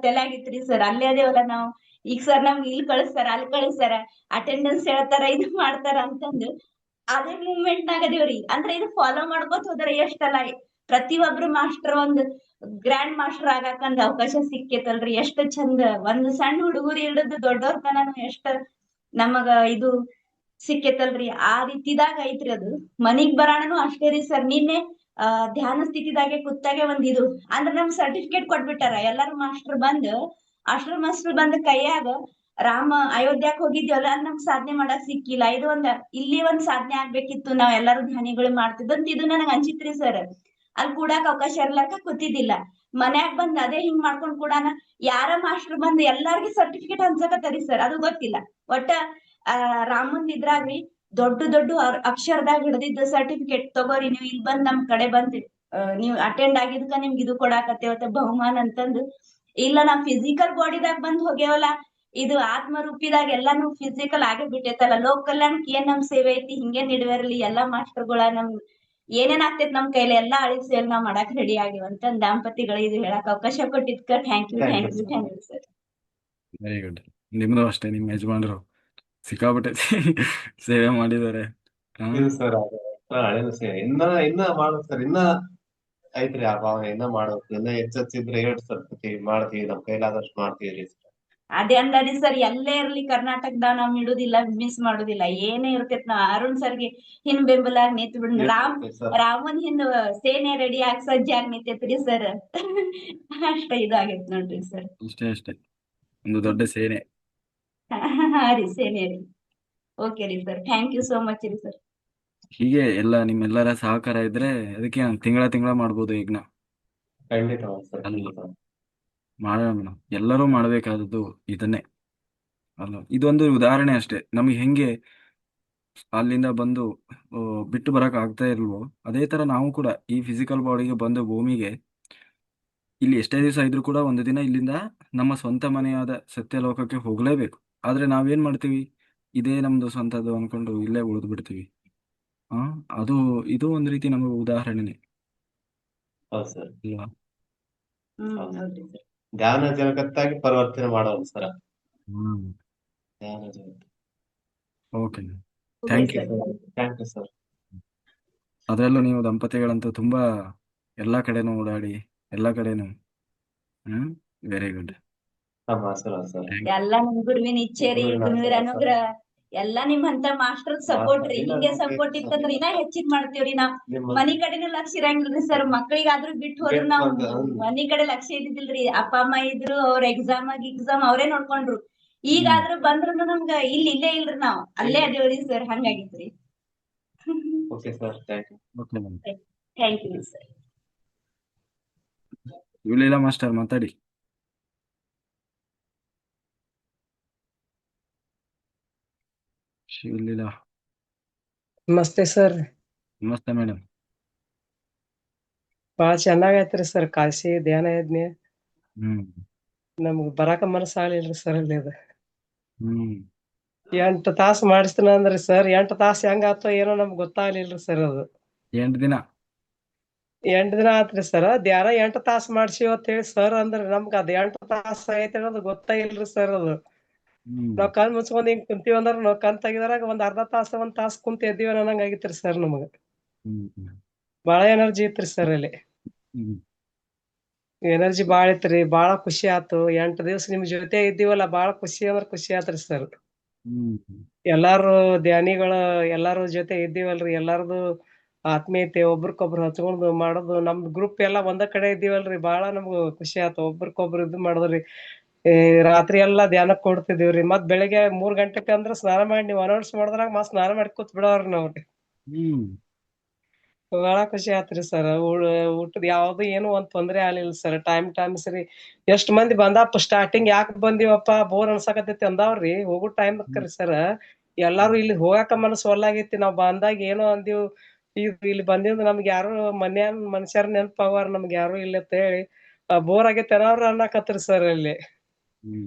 ತಲೆಯಾಗಿತ್ರಿ ಸರ್. ಅಲ್ಲೇ ಅದೇವಲ್ಲ ನಾವು. ಈಗ ಸರ್ ನಮ್ಗೆ ಇಲ್ಲಿ ಕಳಿಸ್ತಾರ, ಅಲ್ಲಿ ಕಳಿಸ್ತಾರ, ಅಟೆಂಡೆನ್ಸ್ ಹೇಳ್ತಾರ, ಇದು ಮಾಡ್ತಾರ ಅಂತಂದು ಅದೇ ಮೂವ್ಮೆಂಟ್ ನಾಗ ಅದೇವ್ರಿ. ಅಂದ್ರೆ ಇದು ಫಾಲೋ ಮಾಡ್ಕೋತ ಹೋದ್ರ ಎಷ್ಟಲ್ಲ ಪ್ರತಿಯೊಬ್ರು ಮಾಸ್ಟರ್ ಒಂದ್ ಗ್ರ್ಯಾಂಡ್ ಮಾಸ್ಟರ್ ಆಗಾಕಂದ್ ಅವಕಾಶ ಸಿಕ್ಕೇತಲ್ರಿ. ಎಷ್ಟ್ ಚಂದ. ಒಂದ್ ಸಣ್ಣ ಹುಡುಗರು ಹಿಡಿದು ದೊಡ್ಡವ್ರ ತನಾನು ಎಷ್ಟ ನಮಗ ಇದು ಸಿಕ್ಕೇತಲ್ರಿ. ಆ ರೀತಿದಾಗ ಐತ್ರಿ ಅದು. ಮನಿಗ್ ಬರಾಣನು ಅಷ್ಟೇ ರೀ ಸರ್. ನಿನ್ನೆ ಧ್ಯಾನ ಸ್ಥಿತಿದಾಗೆ ಕೂತಾಗೆ ಒಂದ್ ಇದು ಅಂದ್ರ ನಮ್ ಸರ್ಟಿಫಿಕೇಟ್ ಕೊಟ್ಬಿಟ್ಟಾರ. ಎಲ್ಲಾರು ಮಾಸ್ಟರ್ ಬಂದ್ ಕೈಯಾಗ ರಾಮ ಅಯೋಧ್ಯಕ್ ಹೋಗಿದ್ಯವಲ್ಲ ಅದ್ ನಮ್ಗ್ ಸಾಧನೆ ಮಾಡಕ್ ಸಿಕ್ಕಿಲ್ಲ. ಇದು ಇಲ್ಲಿ ಒಂದ್ ಸಾಧನೆ ಆಗ್ಬೇಕಿತ್ತು, ನಾವ್ ಎಲ್ಲಾರು ಧ್ಯಾನಿಗಳು ಮಾಡ್ತಿದ್ದಂತ ಇದು ನನಗ್ ಅನ್ಸಿತ್ರಿ ಸರ್. ಅಲ್ಲಿ ಕೂಡಾಕ್ ಅವಕಾಶ ಇರ್ಲಾಕ ಕೂತಿದ್ದಿಲ್ಲ. ಮನ್ಯಾಗ್ ಬಂದ್ ಅದೇ ಹಿಂಗ್ ಮಾಡ್ಕೊಂಡ್ ಕೂಡಾನ ಯಾರ ಮಾಸ್ಟರ್ ಬಂದ್ ಎಲ್ಲಾರ್ಗಿ ಸರ್ಟಿಫಿಕೇಟ್ ಹಂಚಕತ್ತಾರಿ ಸರ್. ಅದು ಗೊತ್ತಿಲ್ಲ. ಒಟ್ಟ ರಾಮಂದ್ ಇದ್ರಾಗ್ರಿ ದೊಡ್ಡ ದೊಡ್ಡ ಅಕ್ಷರದಾಗ ಹಿಡ್ದಿದ್ದ ಸರ್ಟಿಫಿಕೇಟ್ ತಗೋರಿ, ನೀವ್ ಇಲ್ಲಿ ಬಂದ್ ನಮ್ ಕಡೆ ಬಂದ್ ನೀವ್ ಅಟೆಂಡ್ ಆಗಿದ್ಕ ನಿಮ್ಗೆ ಇದು ಕೊಡಾಕತ್ತೇವತ್ತ ಬಹುಮಾನ ಅಂತಂದು. ಇಲ್ಲ ನಾವ್ ಫಿಸಿಕಲ್ ಬಾಡಿದಾಗ ಬಂದ್ ಹೋಗ್ಯಾವಲ್ಲ, ಇದು ಆತ್ಮರೂಪಿದಾಗ ಎಲ್ಲಾನು ಫಿಸಿಕಲ್ ಆಗೇ ಬಿಟ್ಟೈತಲ್ಲ. ಲೋಕ ಕಲ್ಯಾಣಕ್ ಏನ್ ನಮ್ ಸೇವೆ ಐತಿ ಹಿಂಗೆ ನೀಡುವರ್ಲಿ ಎಲ್ಲಾ ಮಾಸ್ಟರ್ಗಳ ನಮ್ ಏನೇನ್ ಆಗ್ತೈತ್ ನಮ್ ಕೈಲಿ ಎಲ್ಲಾ ಅಳಿಗ್ ಸೇವೆ ನಾವ್ ಮಾಡಕ್ ರೆಡಿ ಆಗಿವಂತ ದಂಪತಿಗಳು ಇದು ಹೇಳಕ್ ಅವಕಾಶ ಕೊಟ್ಟಿದ್ಕ thank you thank you thank you sir. Thank you sir. Very good. ನಿಮ್ದು ಅಷ್ಟೇ, ನಿಮ್ಮ ಯಜಮಾನ್ರು ಸಿಕ್ಕಾಪಟ್ಟೆ ಸೇವೆ ಮಾಡಿದ್ದಾರೆ. ಇದು ಸರ್ ಹಳೇನು ಸೇವೆ ಇನ್ನ ಮಾಡೋದು ಸರ್. ಇನ್ನ ಐತ್ರಿ ಆ ಭಾವನೆ, ಇನ್ನ ಮಾಡೋದು. ಇನ್ನ ಹೆಚ್ಚಿದ್ರೆ ಹೇಳ್ ಸರ್, ಮಾಡ್ತೀವಿ, ನಮ್ ಕೈಲಾದಷ್ಟು ಮಾಡ್ತೀವಿ ಸರ್. ಅದೇ ಅಂದಾರಿ ಸರ್, ಎಲ್ಲೇ ಇರ್ಲಿ ಕರ್ನಾಟಕದಾಗ ನಾವ್ ಇಡುದಿಲ್ಲ, ಮಿಸ್ ಮಾಡುದಿಲ್ಲ. ಏನೇ ಇರ್ತೈತ್ ನಾವ್ ಅರುಣ್ ಸರ್ಗೆ ಹಿಂದ್ ಬೆಂಬಲಾಗಿ ನಿಂತ್ ಬಿಡ್. ರಾಮನ್ ಹಿಂದ್ ಸೇನೆ ರೆಡಿ ಆಗಿ ಸಜ್ಜಾಗಿ ನಿಂತೈತ್ರಿ ಸರ್. ಅಷ್ಟ ಇದಾಗೈತ್ ನೋಡ್ರಿ ಸರ್. ಅಷ್ಟೇ ಒಂದು ದೊಡ್ಡ ಸೇನೆ. ಹಾ ರೀ ಸೇನೆ ರೀ. ಓಕೆ ರೀ sir, thank you so much ರೀ ಸರ್. ಹೀಗೆ ನಿಮ್ಮೆಲ್ಲರ ಸಹಕಾರ ಇದ್ರೆ ಅದಕ್ಕೆ ತಿಂಗಳ ಮಾಡ್ಬೋದು ಯಜ್ಞ. ಖಂಡಿತವಾಗಿ ಸರ್, ಅಲ್ವಾ? ಖಂಡಿತ. ಮಾಡೋಣ ಮೇಡಮ್, ಎಲ್ಲರೂ ಮಾಡಬೇಕಾದದ್ದು ಇದನ್ನೇ ಅಲ್ಲ. ಇದೊಂದು ಉದಾಹರಣೆ ಅಷ್ಟೇ. ನಮಗೆ ಹೆಂಗೆ ಅಲ್ಲಿಂದ ಬಂದು ಬಿಟ್ಟು ಬರಕ್ ಆಗ್ತಾ ಇಲ್ವೋ, ಅದೇ ತರ ನಾವು ಕೂಡ ಈ ಫಿಸಿಕಲ್ ಬಾಡಿಗೆ ಬಂದು ಭೂಮಿಗೆ ಇಲ್ಲಿ ಎಷ್ಟೇ ದಿವಸ ಇದ್ರೂ ಕೂಡ ಒಂದು ದಿನ ಇಲ್ಲಿಂದ ನಮ್ಮ ಸ್ವಂತ ಮನೆಯಾದ ಸತ್ಯಲೋಕಕ್ಕೆ ಹೋಗ್ಲೇಬೇಕು. ಆದ್ರೆ ನಾವೇನ್ ಮಾಡ್ತೀವಿ, ಇದೇ ನಮ್ದು ಸ್ವಂತದ್ದು ಅನ್ಕೊಂಡು ಇಲ್ಲೇ ಉಳಿದು ಬಿಡ್ತೀವಿ. ಇದು ಒಂದ್ ರೀತಿ ನಮಗೆ ಉದಾಹರಣೆನೆ ಹೌದು ಸರ್. ಅಲ್ವಾ? ಹೌದ್ರಿ ಸರ್. ಧ್ಯಾನ ಜಗತ್ತಾಗಿ ಪರಿವರ್ತನೆ ಮಾಡೋದು ಸರ್. ಧ್ಯಾನ ಜಗತ್ತು. Okay, thank you. Thank you sir. ಅದರಲ್ಲೂ ನೀವು ದಂಪತಿಗಳಂತೂ ತುಂಬಾ ಎಲ್ಲಾ ಕಡೆನೂ ಓಡಾಡಿ ಎಲ್ಲಾ ಕಡೆನೂ ವೆರಿ ಗುಡ್. ಎಲ್ಲಾ ನಿಮ್ ಗುರುವಿನ ಇಚ್ಛೆ ರೀ, ಗುರುವಿನ ಅನುಗ್ರಹ ಎಲ್ಲಾ ನಿಮ್ಮಂತ ಮಾಸ್ಟರ್ ಸಪೋರ್ಟ್ ರೀ. ಹಿಂಗೆ ಸಪೋರ್ಟ್ ಇತ್ತಂದ್ರ ಇನ್ನ ಹೆಚ್ಚಿಗ್ ಮಾಡ್ತೇವ್ರಿ ನಾವ್. ಮನಿ ಕಡೆನೂ ಲಕ್ಷ ಇರಂಗಿಲ್ರಿ ಸರ್. ಮಕ್ಳಿಗಾದ್ರೂ ಬಿಟ್ಟು ಹೋದ್ರು ನಾವ್ ಮನಿ ಕಡೆ ಲಕ್ಷ್ಯ ಇದ್ದಿದ್ದಿಲ್ರಿ. ಅಪ್ಪ ಅಮ್ಮ ಇದ್ರು, ಅವ್ರ ಎಕ್ಸಾಮ್ ಅವರೇ ನೋಡ್ಕೊಂಡ್ರು. ಈಗಾದ್ರೂ ಬಂದ್ರು ನಮ್ಗ ಇಲ್ಲೇ ಇಲ್ರಿ, ನಾವ್ ಅಲ್ಲೇ ಅದೇವ್ರಿ ಸರ್. ಹಂಗಾಗಿತ್ರಿ. Okay sir, thank you. Thank you sir. ಇವಳಿಲ್ಲ ಮಾಸ್ಟರ್, ಮಾತಾಡಿ. ಶಿವಲೀಲಾ, ನಮಸ್ತೆ ಸರ್. ನಮಸ್ತೆ ಮೇಡಮ್. ಬಾಳ ಚೆನ್ನಾಗೈತ್ರಿ ಸರ್ ಕಾಶಿ ಧ್ಯಾನ ಯಜ್ಞ. ಹ್ಮ್ ನಮ್ಗ್ ಬರಾಕ ಮನಸ್ಸಾಗ್ಲಿಲ್ರಿ ಸರ್ ಅಲ್ಲಿ ಅದು. ಹ್ಮ್ 8 ತಾಸು ಮಾಡಿಸ್ತಾನ ಅಂದ್ರಿ ಸರ್. 8 ತಾಸು ಹೆಂಗ ಆತೋ ಏನೋ ನಮ್ಗ್ ಗೊತ್ತಾಗ್ಲಿಲ್ರಿ ಸರ್ ಅದು. 8 ದಿನ 8 ದಿನ ಆತ್ರಿ ಸರ್. ಧ್ಯಾನ 8 ತಾಸು ಮಾಡ್ಸಿವ್ ಅಂತ ಹೇಳಿ ಸರ್ ಅಂದ್ರ ನಮ್ಗ ಅದ್ 8 ತಾಸು ಆಗೈತೆ ಅನ್ನೋದು ಗೊತ್ತಾಗಿಲ್ರಿ ಸರ್ ಅದು. ನಾವ್ ಕಣ್ ಮುಚ್ಕೊಂಡ್ ಹಿಂಗ್ ಕುಂತೀವಿ ಅಂದ್ರ ನಾವ್ ಕಣ್ ತೆಗಿದ್ರಾಗ ಒಂದ್ ಅರ್ಧ ತಾಸ 1 ತಾಸು ಕುಂತ ಎದ್ದೀವಿ ಅನ್ನಂಗ ಆಗಿತ್ರಿ ಸರ್ ನಮಗ. ಬಾಳ ಎನರ್ಜಿ ಇತ್ರಿ ಸರ್ ಅಲ್ಲಿ. ಎನರ್ಜಿ ಬಾಳ ಇತ್ರಿ, ಬಾಳ ಖುಷಿ ಆತು. 8 ದಿವ್ಸ ನಿಮ್ ಜೊತೆ ಇದ್ದೀವಲ್ಲ, ಬಾಳ ಖುಷಿ ಅಂದ್ರ ಖುಷಿ ಆತ್ರಿ ಸರ್. ಎಲ್ಲಾರು ಧ್ಯಾನಿಗಳ ಎಲ್ಲಾರು ಜೊತೆ ಇದ್ದೀವಲ್ರಿ, ಎಲ್ಲಾರ್ದು ಆತ್ಮೀಯತೆ ಒಬ್ರಿಗೊಬ್ರು ಹಚ್ಕೊಂಡು ಮಾಡೋದು. ನಮ್ದು ಗ್ರೂಪ್ ಎಲ್ಲಾ ಒಂದ ಕಡೆ ಇದ್ದೀವಲ್ರಿ, ಬಾಳ ನಮ್ಗ ಖುಷಿ ಆತು. ಒಬ್ರಿಗೊಬ್ರು ಇದು ಮಾಡಿದ್ರಿ. ರಾತ್ರಿ ಎಲ್ಲಾ ಧ್ಯಾನಕ್ ಕೊಡ್ತಿದೀವ್ರಿ. ಮತ್ ಬೆಳಿಗ್ಗೆ 3 ಗಂಟೆಕ್ ಅಂದ್ರ ಸ್ನಾನ ಮಾಡಿ ನೀವ್ ಅನೌನ್ಸ್ ಮಾಡಿದ್ರಾಗ ಮತ್ ಸ್ನಾನ ಮಾಡಿ ಕೂತ್ ಬಿಡವ್ರಿ ನಾವ್ರಿ. ಬಾಳ ಖುಷಿ ಆತ್ರಿ ಸರ್. ಊಟದ ಯಾವ್ದು ಏನು ಒಂದ್ ತೊಂದ್ರೆ ಆಗ್ಲಿಲ್ಲ ಸರ್. ಟೈಮ್ ಸರಿ ಎಷ್ಟ್ ಮಂದಿ ಬಂದಪ್ಪ ಸ್ಟಾರ್ಟಿಂಗ್ ಯಾಕೆ ಬಂದಿವಪ್ಪ ಬೋರ್ ಅನ್ಸಕತೈತಿ ಅಂದಾವ್ರಿ. ಹೋಗೋ ಟೈಮ್ ಅಕ್ಕರಿ ಸರ್ ಎಲ್ಲಾರು ಇಲ್ಲಿ ಹೋಗಾಕ ಮನಸ್ಸು ಒಲ್ಲಾಗೈತಿ. ನಾವ್ ಬಂದಾಗ ಏನೋ ಅಂದಿವ್, ಇಲ್ಲಿ ಬಂದಿಂದ ನಮ್ಗೆ ಯಾರು ಮನುಷ್ಯರ ನೆನಪಾಗ್ವಾರ ನಮ್ಗೆ ಯಾರು ಇಲ್ಲ ಅಂತ ಹೇಳಿ ಬೋರ್ ಆಗೈತೆ ಅನ್ನೋರು ಅನ್ನಕತ್ರಿ ಸರ್ ಇಲ್ಲಿ.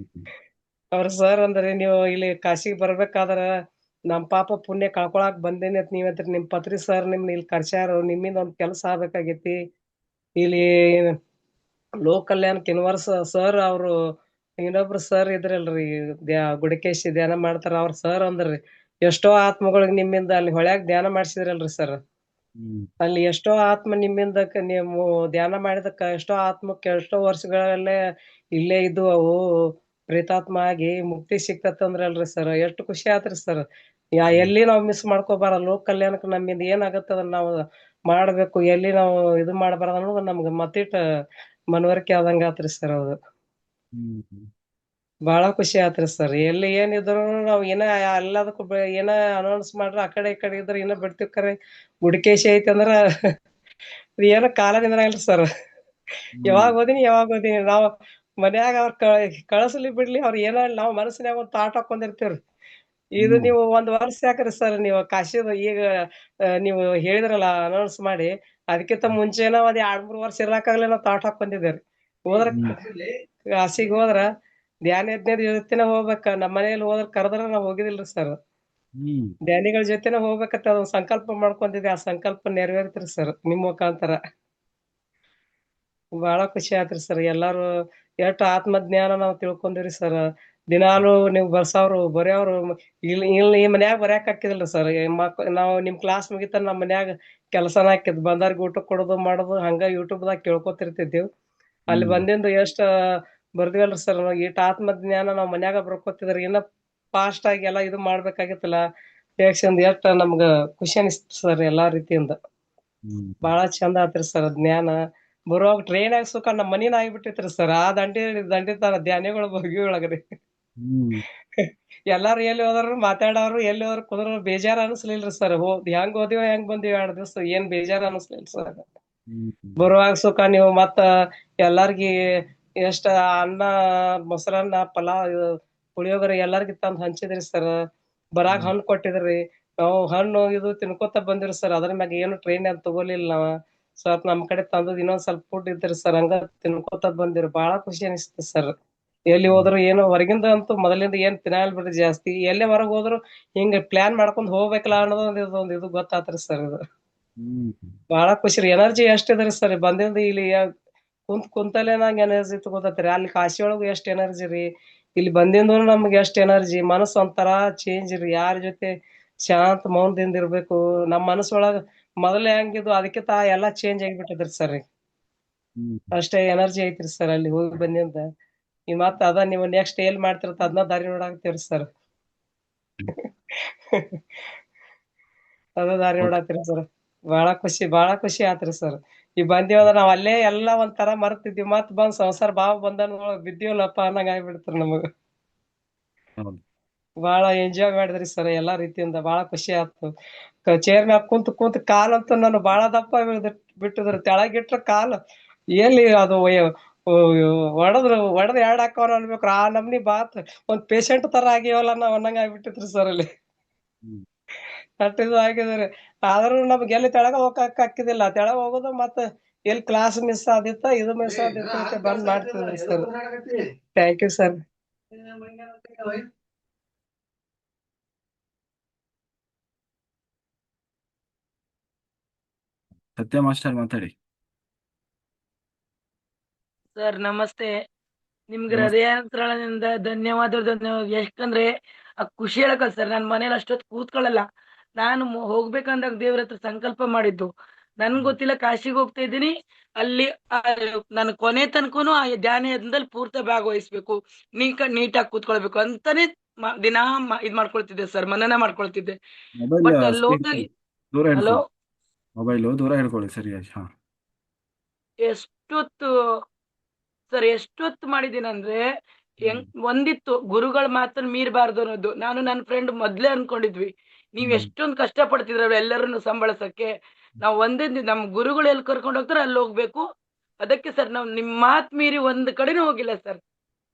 ಅವ್ರ ಸರ್ ಅಂದ್ರೆ ನೀವು ಇಲ್ಲಿ ಕಾಶಿಗೆ ಬರ್ಬೇಕಾದ್ರ ನಮ್ ಪಾಪ ಪುಣ್ಯ ಕಳ್ಕೊಳಾಕ್ ಬಂದೇನಿ ಅಂತ ನೀವತ್ರಿ. ನಿಮ್ ಪತ್ರಿ ಸರ್ ನಿಮ್ನ ಇಲ್ಲಿ ಕರ್ಸ್ಯಾರ. ನಿಮ್ಮಿಂದ ಒಂದ್ ಕೆಲ್ಸ ಆಗ್ಬೇಕಾಗೈತಿ ಇಲ್ಲಿ. ಲೋಕ ಕಲ್ಯಾಣಕ್ಕೆ ಯೂನಿವರ್ಸ್ ಸರ್ ಅವ್ರು ಇನ್ನೊಬ್ರು ಸರ್ ಇದ್ರಲ್ರಿ, ಗುಡಿಕೇಶಿ ಧ್ಯಾನ ಮಾಡ್ತಾರ. ಅವ್ರ ಸರ್ ಅಂದ್ರಿ ಎಷ್ಟೋ ಆತ್ಮಗಳಿಗೆ ನಿಮ್ಮಿಂದ ಅಲ್ಲಿ ಹೊಳ್ಯಾಗ ಧ್ಯಾನ ಮಾಡ್ಸಿದ್ರಲ್ರಿ ಸರ್. ಅಲ್ಲಿ ಎಷ್ಟೋ ಆತ್ಮ ನಿಮ್ಮಿಂದ ನೀವು ಧ್ಯಾನ ಮಾಡಿದಕ್ಕ ಎಷ್ಟೋ ಆತ್ಮಕ್ಕೆ ಎಷ್ಟೋ ವರ್ಷಗಳಲ್ಲೇ ಇಲ್ಲೇ ಇದ್ದು ಅವು ಪ್ರೇತಾತ್ಮ ಆಗಿ ಮುಕ್ತಿ ಸಿಕ್ತಂದ್ರಲ್ರಿ ಸರ್. ಎಷ್ಟು ಖುಷಿ ಆತ್ರಿ ಸರ್. ಎಲ್ಲಿ ನಾವ್ ಮಿಸ್ ಮಾಡ್ಕೋಬಾರ. ಲೋಕ ಕಲ್ಯಾಣಕ್ಕೆ ನಮ್ಮಿಂದ ಏನಾಗತ್ತ ಅದನ್ನ ನಾವು ಮಾಡ್ಬೇಕು, ಎಲ್ಲಿ ನಾವು ಇದು ಮಾಡಬಾರ್ದ ಅನ್ನೋದು ನಮ್ಗೆ ಮತ್ತಿಟ್ಟ ಮನವರಿಕೆ ಆದಂಗ ಆತ್ರಿ ಸರ್ ಅದು. ಬಹಳ ಖುಷಿ ಆತ್ರಿ ಸರ್. ಎಲ್ಲಿ ಏನಿದ್ರು ನಾವ್ ಏನ ಎಲ್ಲದಕ್ಕೂ ಏನ ಅನೌನ್ಸ್ ಮಾಡ್ರ ಆ ಕಡೆ ಈ ಕಡೆ ಇದ್ರ ಇನ್ನ ಬಿಡ್ತಿವ್ ಕರೆ ಗುಡಿಕೇಶಿ ಐತಿ ಅಂದ್ರ ಏನ ಕಾಲ ನಿಂದ್ರಂಗಿಲ್ರಿ ಸರ್. ಯಾವಾಗ ಓದಿನಿ ನಾವ್ ಮನ್ಯಾಗ ಅವ್ರ ಕಳಸ್ಲಿ ಬಿಡ್ಲಿ ಅವ್ರ ಏನ ನಾವ್ ಮನಸ್ಸಿನಾಗ ಒಂದ್ ಥಾಟ್ ಹಾಕೊಂಡಿರ್ತೀವ್ರಿ. ಇದು ನೀವು ಒಂದ್ ವರ್ಷ ಯಾಕ್ರಿ ಸರ್ ನೀವು ಕಾಶಿದ ಈಗ ನೀವು ಹೇಳಿದ್ರಲ್ಲ ಅನೌನ್ಸ್ ಮಾಡಿ ಅದಕ್ಕಿಂತ ಮುಂಚೆನ ಒಂದ್ 2-3 ವರ್ಷ ಇರ್ಲಾಕಾಗ್ಲೇ ನಾವ್ ಥಾಟ್ ಹಾಕೊಂಡಿದ್ದೇವ್ರಿ. ಹೋದ್ರ ಕಾಶಿಗ್ ಹೋದ್ರ ಧ್ಯಾನ ಯಜ್ಞದ ಜೊತೆನ ಹೋಗ್ಬೇಕ. ನಮ್ಮ ಮನೇಲಿ ಹೋದ್ರ ಕರೆದ್ರ ನಾವ್ ಹೋಗಿದಿಲ್ರಿ ಸರ್. ಧ್ಯಾನಿಗಳ ಜೊತೆನೆ ಹೋಗ್ಬೇಕಂತ ಅದೊಂದ್ ಸಂಕಲ್ಪ ಮಾಡ್ಕೊಂಡಿದ್ದೆ. ಆ ಸಂಕಲ್ಪ ನೆರವೇರ್ತ್ರಿ ಸರ್ ನಿಮ್ ಮುಖಾಂತರ. ಬಹಳ ಖುಷಿ ಆತ್ರಿ ಸರ್. ಎಲ್ಲಾರು ಎಷ್ಟ್ ಆತ್ಮಜ್ಞಾನ ನಾವ್ ತಿಳ್ಕೊಂಡಿವ್ರಿ ಸರ್. ದಿನಾಲು ನೀವ್ ಬರ್ಯಾವ್ರು ಇಲ್ಲಿ ಈ ಮನ್ಯಾಗ ಬರ್ಯಾಕ್ ಹಾಕಿದಿಲ್ರಿ ಸರ್. ನಾವ್ ನಿಮ್ ಕ್ಲಾಸ್ ಮುಗಿತ ನಮ್ ಮನ್ಯಾಗ ಕೆಲ್ಸನ ಹಾಕಿದ್ ಬಂದವ್ರಿಗೆ ಊಟ ಕೊಡೋದು ಮಾಡೋದು ಹಂಗ ಯೂಟ್ಯೂಬ್ದಾಗ ಕೇಳ್ಕೊತಿರ್ತಿದ್ದೇವ್. ಅಲ್ಲಿ ಬಂದಿಂದ ಎಷ್ಟ್ ಬರ್ದಿವಲ್ರಿ ಸರ್. ಇಟ್ ಆತ್ಮಜ್ಞಾನ ನಾವ್ ಮನ್ಯಾಗ ಬರ್ಕೊತಿದ್ರಿ ಇನ್ನ ಫಾಸ್ಟ್ ಆಗಿ ಎಲ್ಲಾ ಇದು ಮಾಡ್ಬೇಕಾಗಿತ್ತಲ್ಲ ಎಷ್ಟ್ ನಮ್ಗ ಖುಷಿ ಅನಿಸ್ತು ಸರ್ ಎಲ್ಲಾ ರೀತಿಯಿಂದ. ಬಹಳ ಚಂದ ಆತ್ರಿ ಸರ್ ಜ್ಞಾನ. ಬರುವಾಗ ಟ್ರೈನಾಗ ಸುಖ ನಮ್ ಮನಿನ ಆಗಿಬಿಟ್ಟಿತ್ರಿ ಸರ್. ಆ ದಂಡಿ ತರ ಧ್ಯಾನಿಗಳು ಬಗಿ ಒಳಗ್ರಿ. ಎಲ್ಲಾರು ಎಲ್ಲಿ ಹೋದ್ರು ಮಾತಾಡೋರು ಎಲ್ಲಿ ಹೋದ್ರು ಕುಂದ್ರು ಬೇಜಾರ್ ಅನಿಸ್ಲಿಲ್ರಿ ಸರ್. ಹೆಂಗ್ ಹೋದಿವ ಹೆಂಗ್ ಬಂದಿವ 2 ದಿವ್ಸ ಏನ್ ಬೇಜಾರ್ ಅನಿಸ್ಲಿಲ್ಲ ಸರ್. ಬರುವಾಗ ಸುಖ ನೀವು ಮತ್ತ ಎಲ್ಲಾರ್ಗಿ ಎಷ್ಟ ಅನ್ನ ಮೊಸರನ್ನ ಪಲಾವ್ ಪುಳಿಯೋಗರೆ ಎಲ್ಲಾರ್ಗಿ ತಂದ್ ಹಂಚಿದ್ರಿ ಸರ್. ಬರಾಗ್ ಹಣ್ಣ್ ಕೊಟ್ಟಿದ್ರಿ. ನಾವು ಹಣ್ಣು ಇದು ತಿನ್ಕೋತ ಬಂದಿವ್ರಿ ಸರ್. ಅದ್ರ ಮ್ಯಾಗ ಏನು ಟ್ರೈನ್ ಏನ್ ತಗೋಲಿಲ್ಲ ನಾವ. ಸ್ವಲ್ಪ ನಮ್ ಕಡೆ ತಂದದ್ ಇನ್ನೊಂದ್ ಸ್ವಲ್ಪ ಫುಡ್ ಇದ್ರಿ ಸರ್. ಹಂಗ ತಿನ್ಕೋತ ಬಂದಿವ್ರಿ. ಬಹಳ ಖುಷಿ ಅನಿಸ್ತು ಸರ್. ಎಲ್ಲಿ ಹೋದ್ರು ಏನು ಹೊರಗಿಂದ ಅಂತೂ ಮೊದಲಿಂದ ಏನ್ ತಿನ್ನಲ್ಲ ಬಿಡ್ರಿ ಜಾಸ್ತಿ. ಎಲ್ಲೇ ಹೊರಗ್ ಹೋದ್ರು ಹಿಂಗ ಪ್ಲಾನ್ ಮಾಡ್ಕೊಂಡ್ ಹೋಗ್ಬೇಕಲ್ಲ ಅನ್ನೋದೊಂದ್ ಇದು ಗೊತ್ತಾತ್ರಿ ಸರ್ ಇದು. ಬಹಳ ಖುಷಿ ರೀ. ಎನರ್ಜಿ ಎಷ್ಟ್ ಇದ್ರಿ ಸರ್ ಬಂದಿಂದ ಇಲ್ಲಿ ಕುಂತಲ್ಲೇ ನಂಗೆ ಎನರ್ಜಿ ತಗೋತೈತ್ರಿ. ಅಲ್ಲಿ ಕಾಶಿ ಒಳಗು ಎಷ್ಟ್ ಎನರ್ಜಿ ರೀ. ಇಲ್ಲಿ ಬಂದಿಂದೂ ನಮ್ಗೆ ಎಷ್ಟ್ ಎನರ್ಜಿ. ಮನಸ್ಸು ಒಂಥರಾ ಚೇಂಜ್ ರೀ. ಯಾರ ಜೊತೆ ಶಾಂತ ಮೌನದಿಂದ ಇರ್ಬೇಕು. ನಮ್ ಮನಸ್ಸೊಳಗ ಮೊದಲೇ ಹೆಂಗಿದ್ವು ಅದಕ್ಕಿಂತ ಎಲ್ಲಾ ಚೇಂಜ್ ಆಗಿಬಿಟ್ಟದ್ರಿ ಸರ್. ಅಷ್ಟೇ ಎನರ್ಜಿ ಐತ್ರಿ ಸರ್ ಅಲ್ಲಿ ಹೋಗಿ ಬಂದಿಂದ. ಈ ಮತ್ತ ಅದ ನೀವು ನೆಕ್ಸ್ಟ್ ಎಲ್ ಮಾಡ್ತಿರತ್ತ ಅದನ್ನ ದಾರಿ ನೋಡಾಕ್ತಿವ್ರಿ ಸರ್. ಅದ ದಾರಿ ನೋಡಾಕ್ತಿರಿ ಸರ್. ಬಹಳ ಖುಷಿ ಆತ್ರಿ ಸರ್. ಈ ಬಂದಿವಂದ್ರ ನಾವ್ ಅಲ್ಲೇ ಎಲ್ಲಾ ಒಂಥರಾ ಮರ್ತಿದ್ವಿ. ಮತ್ ಬಂದ್ ಸಂಸಾರ ಭಾವ ಬಂಧನದೊಳಗ ಬಿದ್ದೀವಲ್ಲಪ್ಪ ಅನ್ನಂಗ ಆಗ್ಬಿಡ್ತ್ರಿ ನಮಗ. ಬಹಳ ಎಂಜಾಯ್ ಮಾಡಿದ್ರಿ ಸರ್ ಎಲ್ಲಾ ರೀತಿಯಿಂದ. ಬಹಳ ಖುಷಿ ಆಯ್ತು. ಚೇರ್ ಮ್ಯಾಗ ಕುಂತ್ ಕಾಲಂತೂ ನಾನು ಬಹಳ ದಪ್ಪ ಬಿಟ್ಟಿದ್ರಿ. ತೆಳಗಿಟ್ರ ಕಾಲ್ ಎಲ್ಲಿ ಅದು ಒಡದ್ ಎರಡ್ ಹಾಕವ್ರ ಅನ್ಬೇಕ್ರ ಆ ನಮ್ನಿ ಬಾತ್ ಒಂದ್ ಪೇಷಂಟ್ ತರ ಆಗಿವಲ್ಲ ನಾವ್ ಅನ್ನಂಗ ಆಗ್ಬಿಟ್ಟಿತ್ರಿ ಸರ್ ಅಲ್ಲಿ. ಅಷ್ಟ್ ಇದು ಆಗಿದ್ರಿ. ಆದ್ರೂ ನಮ್ಗೆ ಎಲ್ಲಿ ತೆಳಗ ಹೋಗಕ್ ಹಾಕಿದಿಲ್ಲ. ತೆಳಗ ಹೋಗೋದು ಮತ್ತ ಎಲ್ಲಿ ಕ್ಲಾಸ್ ಮಿಸ್ ಆದಿತ್ತ ಇದು ಮಿಸ್ ಆದಿತ್ತ ಅಂತ ಬಂದ್ ಮಾಡ್ತಿದ್ರಿ sir. Thank you sir. Satya master ಮಾತಾಡಿ. ಸರ್ ನಮಸ್ತೆ. ನಿಮ್ಗೆ ನಮಸ್ತೆ. ಹೃದಯಾಂತರಾಳದಿಂದ ಧನ್ಯವಾದ. ಯಾಕಂದ್ರೆ ಆ ಖುಷಿ ಹೇಳಕ ಸರ್. ನನ್ ಮನೇಲಿ ಅಷ್ಟೊತ್ತು ಕೂತ್ಕೊಳ್ಳಲ್ಲ. ನಾನು ಹೋಗ್ಬೇಕಂದಾಗ ದೇವ್ರ ಹತ್ರ ಸಂಕಲ್ಪ ಮಾಡಿದ್ದು. ನನ್ ಗೊತ್ತಿಲ್ಲ ಕಾಶಿಗೆ ಹೋಗ್ತಾ ಇದ್ದೀನಿ. ಅಲ್ಲಿ ನಾನು ಕೊನೆ ತನಕನು ಆ ಧ್ಯಾನ ಯಜ್ಞದಲ್ಲಿ ಪೂರ್ತಿ ಭಾಗವಹಿಸ್ಬೇಕು. ನೀಟಾಗಿ ಕೂತ್ಕೊಳ್ಬೇಕು ಅಂತಾನೆ ದಿನಾ ಇದ್ ಮಾಡ್ಕೊಳ್ತಿದ್ದೆ ಸರ್. ಮನನ ಮಾಡ್ಕೊಳ್ತಿದ್ದೆ. ಮೊಬೈಲ್ ಬಟ್ ಅಲ್ಲಿ ಹೋಗಿ ದೂರ ಹಲೋ ಹಿಡ್ಕೊಳ್ಳಿ. ಮೊಬೈಲ್ ದೂರ ಹಿಡ್ಕೊಳ್ಳಿ ಸರಿ. ಹಾ ಎಷ್ಟೊತ್ತು ಸರ್ ಎಷ್ಟೊತ್ತು ಮಾಡಿದೀನಂದ್ರೆ ಒಂದಿತ್ತು ಗುರುಗಳ ಮಾತನ್ನ ಮೀರಬಾರ್ದು ಅನ್ನೋದು. ನಾನು ನನ್ನ ಫ್ರೆಂಡ್ ಮೊದ್ಲೇ ಅನ್ಕೊಂಡಿದ್ವಿ. ನೀವ್ ಎಷ್ಟೊಂದು ಕಷ್ಟ ಪಡ್ತಿದ್ರ ಎಲ್ಲರನ್ನು ಸಂಬಳಸಕ್ಕೆ. ನಾವ್ ಒಂದೇ ನಮ್ ಗುರುಗಳು ಎಲ್ಲಿ ಕರ್ಕೊಂಡು ಹೋಗ್ತಾರ ಅಲ್ಲಿ ಹೋಗ್ಬೇಕು. ಅದಕ್ಕೆ ಸರ್ ನಾವ್ ನಿಮ್ ಮಾತ್ ಮೀರಿ ಒಂದ್ ಕಡೆನೂ ಹೋಗಿಲ್ಲ ಸರ್.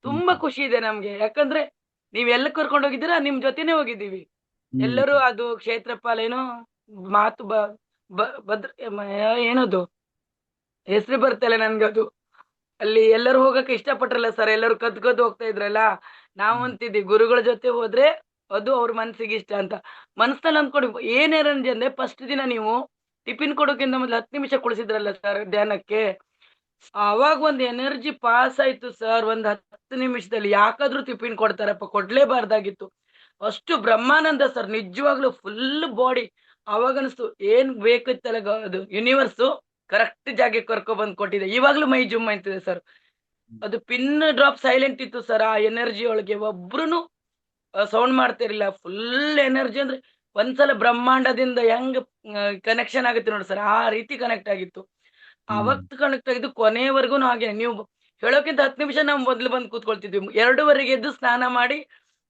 ತುಂಬಾ ಖುಷಿ ಇದೆ ನಮ್ಗೆ. ಯಾಕಂದ್ರೆ ನೀವ್ ಎಲ್ಲ ಕರ್ಕೊಂಡು ಹೋಗಿದ್ದೀರಾ ನಿಮ್ ಜೊತೆನೆ ಹೋಗಿದ್ದೀವಿ. ಎಲ್ಲರೂ ಅದು ಕ್ಷೇತ್ರಪಾಲ ಏನೋ ಮಾತು ಭದ್ರ ಏನದು ಹೆಸರು ಬರ್ತಲ್ಲ ನನ್ಗದು. ಅಲ್ಲಿ ಎಲ್ಲರೂ ಹೋಗಕ್ಕೆ ಇಷ್ಟಪಟ್ರಲ್ಲ ಸರ್. ಎಲ್ಲರೂ ಕದ್ಕದ್ ಹೋಗ್ತಾ ಇದ್ರಲ್ಲ. ನಾವ್ ಅಂತಿದ್ವಿ ಗುರುಗಳ ಜೊತೆ ಹೋದ್ರೆ ಅದು ಅವ್ರ ಮನ್ಸಿಗೆ ಇಷ್ಟ ಅಂತ. ಮನಸ್ಸಲ್ಲಿ ಅಂದ್ಕೊಂಡು ಏನೇರಂಜಿ ಅಂದ್ರೆ ಫಸ್ಟ್ ದಿನ ನೀವು ಟಿಫಿನ್ ಕೊಡೋಕ್ಕಿಂತ ಮೊದ್ಲು 10 ನಿಮಿಷ ಕುಳಿಸಿದ್ರಲ್ಲ ಸರ್ ಧ್ಯಾನಕ್ಕೆ. ಅವಾಗ ಒಂದ್ ಎನರ್ಜಿ ಪಾಸ್ ಆಯ್ತು ಸರ್. ಒಂದ್ 10 ನಿಮಿಷದಲ್ಲಿ. ಯಾಕಾದ್ರೂ ಟಿಫಿನ್ ಕೊಡ್ತಾರಪ್ಪ, ಕೊಡ್ಲೇಬಾರ್ದಾಗಿತ್ತು. ಅಷ್ಟು ಬ್ರಹ್ಮಾನಂದ ಸರ್. ನಿಜವಾಗ್ಲೂ ಫುಲ್ ಬಾಡಿ. ಅವಾಗ ಅನಿಸ್ತು ಏನ್ ಬೇಕಿತ್ತಲ್ಲ ಅದು ಯೂನಿವರ್ಸ್ ಕರೆಕ್ಟ್ ಜಾಗಕ್ಕೆ ಕರ್ಕೊ ಬಂದ್ ಕೊಟ್ಟಿದೆ. ಇವಾಗ್ಲೂ ಮೈ ಜುಮ್ ಅಂತಿದೆ ಸರ್. ಅದು ಪಿನ್ ಡ್ರಾಪ್ ಸೈಲೆಂಟ್ ಇತ್ತು ಸರ್. ಆ ಎನರ್ಜಿ ಒಳಗೆ ಒಬ್ರುನು ಸೌಂಡ್ ಮಾಡ್ತಿರ್ಲಿಲ್ಲ. ಫುಲ್ ಎನರ್ಜಿ ಅಂದ್ರೆ ಒಂದ್ಸಲ ಬ್ರಹ್ಮಾಂಡದಿಂದ ಹೆಂಗ್ ಕನೆಕ್ಷನ್ ಆಗುತ್ತೆ ನೋಡಿ ಸರ್, ಆ ರೀತಿ ಕನೆಕ್ಟ್ ಆಗಿತ್ತು. ಅವತ್ತು ಕನೆಕ್ಟ್ ಆಗಿದ್ದು ಕೊನೆವರೆಗೂ ಹಾಗೆ. ನೀವು ಹೇಳೋಕ್ಕಿಂತ 10 ನಿಮಿಷ ನಾವು ಮೊದ್ಲು ಬಂದು ಕೂತ್ಕೊಳ್ತಿದ್ವಿ. 2:30ಗೆ ಎದ್ದು ಸ್ನಾನ ಮಾಡಿ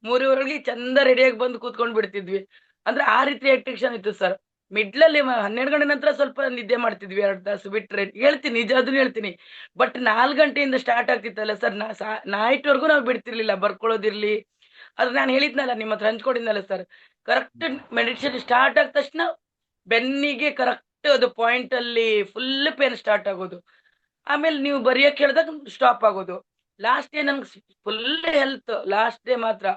3:30ಗೆ ಚಂದ ರೆಡಿಯಾಗಿ ಬಂದು ಕೂತ್ಕೊಂಡ್ ಬಿಡ್ತಿದ್ವಿ. ಅಂದ್ರೆ ಆ ರೀತಿ ಎಕ್ಟಿಕ್ಷನ್ ಇತ್ತು ಸರ್. ಮಿಡ್ಲಲ್ಲಿ 12 ಗಂಟೆ ನಂತರ ಸ್ವಲ್ಪ ನಿದ್ದೆ ಮಾಡ್ತಿದ್ವಿ 2 ತಾಸು ಬಿಟ್ರೆ. ಹೇಳ್ತೀನಿ, ನಿಜ ಅದನ್ನ ಹೇಳ್ತೀನಿ. ಬಟ್ 4 ಗಂಟೆಯಿಂದ ಸ್ಟಾರ್ಟ್ ಆಗ್ತಿತ್ತಲ್ಲ ಸರ್, ನೈಟ್ ವರ್ಗೂ ನಾವು ಬಿಡ್ತಿರ್ಲಿಲ್ಲ, ಬರ್ಕೊಳ್ಳೋದಿರ್ಲಿ. ಅದು ನಾನು ಹೇಳಿದ್ನಲ್ಲ, ನಿಮ್ಮ ಹತ್ರ ಹಂಚ್ಕೊಂಡಿದ್ನಲ್ಲ ಸರ್, ಕರೆಕ್ಟ್ ಮೆಡಿಟೇಷನ್ ಸ್ಟಾರ್ಟ್ ಆದ ತಕ್ಷಣ ಬೆನ್ನಿಗೆ ಕರೆಕ್ಟ್ ಅದು ಪಾಯಿಂಟ್ ಅಲ್ಲಿ ಫುಲ್ ಪೇನ್ ಸ್ಟಾರ್ಟ್ ಆಗೋದು. ಆಮೇಲೆ ನೀವು ಬರೆಯಕ್ಕೆ ಹೇಳಿದಾಗ ಸ್ಟಾಪ್ ಆಗೋದು. ಲಾಸ್ಟ್ ಡೇ ನನ್ಗೆ ಫುಲ್ ಹೆಲ್ತ್. ಲಾಸ್ಟ್ ಡೇ ಮಾತ್ರ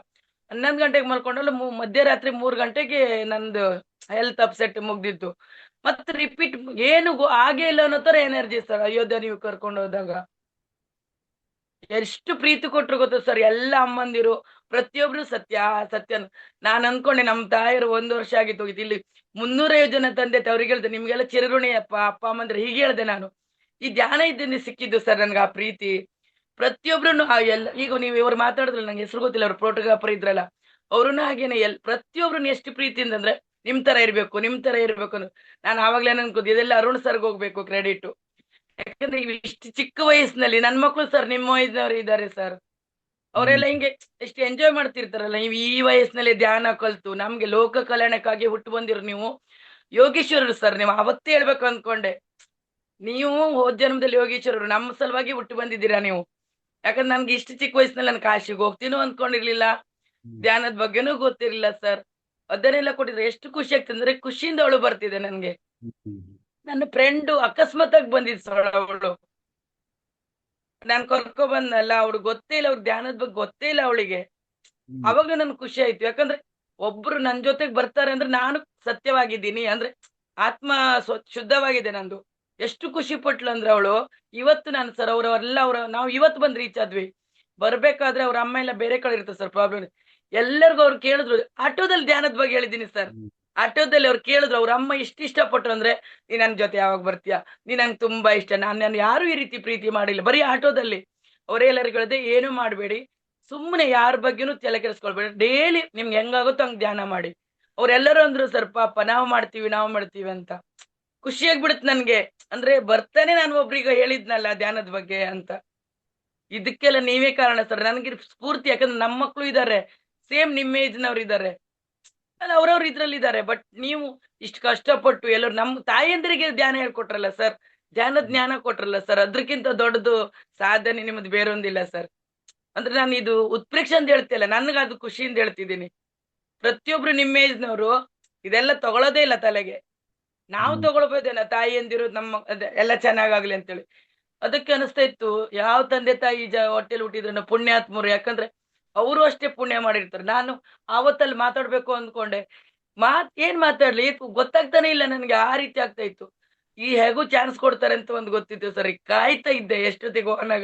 11 ಗಂಟೆಗೆ ಮಲ್ಕೊಂಡಲ್ಲ, ಮಧ್ಯರಾತ್ರಿ 3 ಗಂಟೆಗೆ ನಂದು ಹೆಲ್ತ್ ಅಪ್ಸೆಟ್ ಮುಗ್ದಿತ್ತು. ಮತ್ತೆ ರಿಪೀಟ್ ಏನು ಆಗೇ ಇಲ್ಲ ಅನ್ನೋ ತರ ಎನರ್ಜಿ ಸರ್. ಅಯೋಧ್ಯ ನೀವು ಕರ್ಕೊಂಡು ಹೋದಾಗ ಎಷ್ಟು ಪ್ರೀತಿ ಕೊಟ್ರು ಗೊತ್ತಾ ಸರ್, ಎಲ್ಲ ಅಮ್ಮಂದಿರು ಪ್ರತಿಯೊಬ್ರು ಸತ್ಯ ಸತ್ಯ. ನಾನ್ ಅನ್ಕೊಂಡೆ ನಮ್ ತಾಯರು 1 ವರ್ಷ ಆಗಿತ್ತು ಹೋಗಿತ್ತು. ಇಲ್ಲಿ 350 ಜನ ತಂದೆ ಅವ್ರಿಗೆ ಹೇಳ್ದೆ, ನಿಮ್ಗೆಲ್ಲ ಚಿರಋಣಿ ಅಪ್ಪ ಅಮ್ಮಂದ್ರೆ, ಹೀಗೆ ಹೇಳ್ದೆ ನಾನು. ಈ ಧ್ಯಾನ ಇದ್ದಿಂದ ಸಿಕ್ಕಿದ್ದು ಸರ್ ನನ್ಗೆ ಆ ಪ್ರೀತಿ. ಪ್ರತಿಯೊಬ್ರು ಎಲ್ಲ, ಈಗ ನೀವು ಇವ್ರು ಮಾತಾಡಿದ್ರಲ್ಲ, ನಂಗೆ ಹೆಸರು ಗೊತ್ತಿಲ್ಲ, ಅವ್ರು ಪ್ರೋಟೋಗ್ರಾಫರ್ ಇದ್ರಲ್ಲ, ಅವ್ರನ್ನ ಹಾಗೇನೆ ಪ್ರತಿಯೊಬ್ರನ್ನ ಎಷ್ಟು ಪ್ರೀತಿಯಿಂದ ಅಂದ್ರೆ ನಿಮ್ ತರ ಇರ್ಬೇಕು ನಾನು ಆವಾಗ್ಲೇ ಅನ್ಕೋದು, ಇದೆಲ್ಲ ಅರುಣ್ ಸರ್ಗ್ ಹೋಗ್ಬೇಕು ಕ್ರೆಡಿಟ್. ಯಾಕಂದ್ರೆ ಇಷ್ಟು ಚಿಕ್ಕ ವಯಸ್ಸಿನಲ್ಲಿ ನನ್ ಮಕ್ಳು ಸರ್ ನಿಮ್ಮ ವಯಸ್ಸಿನವ್ರು ಇದ್ದಾರೆ ಸರ್. ಅವರೆಲ್ಲ ಹಿಂಗೆ ಎಷ್ಟು ಎಂಜಾಯ್ ಮಾಡ್ತಿರ್ತಾರಲ್ಲ. ನೀವು ಈ ವಯಸ್ಸಿನಲ್ಲಿ ಧ್ಯಾನ ಕಲ್ತು ನಮ್ಗೆ ಲೋಕ ಕಲ್ಯಾಣಕ್ಕಾಗಿ ಹುಟ್ಟು ಬಂದಿರೋ ನೀವು ಯೋಗೀಶ್ವರರು ಸರ್. ನೀವು ಅವತ್ತೇ ಹೇಳ್ಬೇಕು ಅನ್ಕೊಂಡೆ, ನೀವು ಹೋದ ಜನ್ಮದಲ್ಲಿ ಯೋಗೀಶ್ವರರು, ನಮ್ಮ ಸಲುವಾಗಿ ಹುಟ್ಟು ಬಂದಿದ್ದೀರಾ ನೀವು. ಯಾಕಂದ್ರೆ ನನ್ಗೆ ಇಷ್ಟು ಚಿಕ್ಕ ವಯಸ್ಸಿನಲ್ಲಿ ನಾನು ಕಾಶಿಗೆ ಹೋಗ್ತೀನೋ ಅನ್ಕೊಂಡಿರ್ಲಿಲ್ಲ, ಧ್ಯಾನದ ಬಗ್ಗೆನೂ ಗೊತ್ತಿರ್ಲಿಲ್ಲ ಸರ್. ಅದನ್ನೆಲ್ಲ ಕೊಟ್ಟಿದ್ರೆ ಎಷ್ಟು ಖುಷಿ ಆಗ್ತಂದ್ರೆ ಖುಷಿಯಿಂದ ಅವಳು ಬರ್ತಿದೆ ನನ್ಗೆ. ನನ್ನ ಫ್ರೆಂಡು ಅಕಸ್ಮಾತ್ ಆಗಿ ಬಂದಿದ್ ಸರ್ ಅವಳು, ನಾನ್ ಕರ್ಕೊ ಬಂದಲ್ಲ, ಅವ್ರಿಗೆ ಗೊತ್ತೇ ಇಲ್ಲ, ಅವ್ರ ಧ್ಯಾನದ ಬಗ್ಗೆ ಗೊತ್ತೇ ಇಲ್ಲ ಅವಳಿಗೆ. ಅವಾಗ್ಲೂ ನನ್ಗೆ ಖುಷಿ ಆಯ್ತು. ಯಾಕಂದ್ರೆ ಒಬ್ರು ನನ್ ಜೊತೆಗ್ ಬರ್ತಾರೆ ಅಂದ್ರೆ ನಾನು ಸತ್ಯವಾಗಿದ್ದೀನಿ, ಅಂದ್ರೆ ಆತ್ಮ ಶುದ್ಧವಾಗಿದೆ ನಂದು. ಎಷ್ಟು ಖುಷಿ ಪಟ್ಲು ಅಂದ್ರೆ ಅವಳು. ಇವತ್ತು ನಾನು ಸರ್ ನಾವು ಇವತ್ತು ಬಂದ್ ರೀಚ್ ಆದ್ವಿ. ಬರ್ಬೇಕಾದ್ರೆ ಅವ್ರ ಅಮ್ಮ ಎಲ್ಲ ಬೇರೆ ಕಡೆ ಇರ್ತದೆ ಸರ್ ಪ್ರಾಬ್ಲಮ್. ಎಲ್ಲರಿಗೂ ಅವ್ರು ಕೇಳಿದ್ರು, ಆಟೋದಲ್ಲಿ ಧ್ಯಾನದ ಬಗ್ಗೆ ಹೇಳಿದೀನಿ ಸರ್. ಆಟೋದಲ್ಲಿ ಅವ್ರು ಕೇಳಿದ್ರು, ಅವ್ರ ಅಮ್ಮ ಇಷ್ಟಪಟ್ರು ಅಂದ್ರೆ, ನೀ ನನ್ ಜೊತೆ ಯಾವಾಗ ಬರ್ತೀಯಾ, ನೀ ನಂಗೆ ತುಂಬಾ ಇಷ್ಟ. ನಾನು ಯಾರು ಈ ರೀತಿ ಪ್ರೀತಿ ಮಾಡಿಲ್ಲ, ಬರೀ ಆಟೋದಲ್ಲಿ. ಅವರೆಲ್ಲರಿಗೂ ಹೇಳಿದೆ, ಏನು ಮಾಡ್ಬೇಡಿ, ಸುಮ್ಮನೆ ಯಾರ ಬಗ್ಗೆನೂ ತಲೆ ಕೆಡಿಸ್ಕೊಳ್ಬೇಡಿ, ಡೈಲಿ ನಿಮ್ಗೆ ಹೆಂಗಾಗುತ್ತೋ ಹಂಗ್ ಧ್ಯಾನ ಮಾಡಿ. ಅವ್ರೆಲ್ಲರೂ ಅಂದ್ರು ಸರ್, ಪಾಪ ನಾವು ಮಾಡ್ತೀವಿ ಅಂತ. ಖುಷಿಯಾಗ್ಬಿಡುತ್ತೆ ನನ್ಗೆ. ಅಂದ್ರೆ ಬರ್ತಾನೆ ನಾನು ಒಬ್ರಿಗೆ ಹೇಳಿದ್ನಲ್ಲ ಧ್ಯಾನದ ಬಗ್ಗೆ ಅಂತ. ಇದಕ್ಕೆಲ್ಲ ನೀವೇ ಕಾರಣ ಸರ್, ನನ್ಗೆ ಸ್ಫೂರ್ತಿ. ಯಾಕಂದ್ರೆ ನಮ್ಮ ಮಕ್ಳು ಇದ್ದಾರೆ, ಸೇಮ್ ನಿಮ್ಮ ಏಜ್ನವ್ರು ಇದ್ದಾರೆ, ಅವ್ರವ್ರು ಇದ್ರಲ್ಲಿ ಇದ್ದಾರೆ. ಬಟ್ ನೀವು ಇಷ್ಟು ಕಷ್ಟಪಟ್ಟು ಎಲ್ಲರೂ ನಮ್ಮ ತಾಯಿಯಂದರಿಗೆ ಧ್ಯಾನ ಹೇಳ್ಕೊಟ್ರಲ್ಲ ಸರ್, ಧ್ಯಾನ ಜ್ಞಾನ ಕೊಟ್ರಲ್ಲ ಸರ್, ಅದ್ರಕ್ಕಿಂತ ದೊಡ್ಡದು ಸಾಧನೆ ನಿಮ್ದು ಬೇರೊಂದಿಲ್ಲ ಸರ್. ಅಂದ್ರೆ ನಾನು ಇದು ಉತ್ಪ್ರೇಕ್ಷೆ ಅಂತ ಹೇಳ್ತಿಲ್ಲ, ನನ್ಗೆ ಅದು ಖುಷಿಯಿಂದ ಹೇಳ್ತಿದ್ದೀನಿ. ಪ್ರತಿಯೊಬ್ರು ನಿಮ್ಮ ಏಜ್ನವರು ಇದೆಲ್ಲ ತಗೊಳ್ಳೋದೇ ಇಲ್ಲ ತಲೆಗೆ. ನಾವು ತಗೊಳ್ಬೋದೇನ, ತಾಯಿಯಂದಿರು ನಮ್ಮ ಎಲ್ಲ ಚೆನ್ನಾಗಾಗ್ಲಿ ಅಂತೇಳಿ. ಅದಕ್ಕೆ ಅನಿಸ್ತಾ ಇತ್ತು, ಯಾವ ತಂದೆ ತಾಯಿ ಹೊಟ್ಟೆಲಿ ಹುಟ್ಟಿದ್ರು ಪುಣ್ಯಾತ್ಮರು. ಯಾಕಂದ್ರೆ ಅವರು ಅಷ್ಟೇ ಪುಣ್ಯ ಮಾಡಿರ್ತಾರೆ. ನಾನು ಆವತ್ತಲ್ಲಿ ಮಾತಾಡ್ಬೇಕು ಅಂದ್ಕೊಂಡೆ, ಏನ್ ಮಾತಾಡ್ಲಿ ಗೊತ್ತಾಗ್ತಾನೆ ಇಲ್ಲ ನನ್ಗೆ. ಆ ರೀತಿ ಆಗ್ತಾ ಇತ್ತು. ಈ ಹೇಗೂ ಚಾನ್ಸ್ ಕೊಡ್ತಾರೆ ಅಂತ ಒಂದು ಗೊತ್ತಿತ್ತು ಸರಿ, ಕಾಯ್ತಾ ಇದ್ದೆ ಎಷ್ಟೊತ್ತಿಗೆ ಆನ್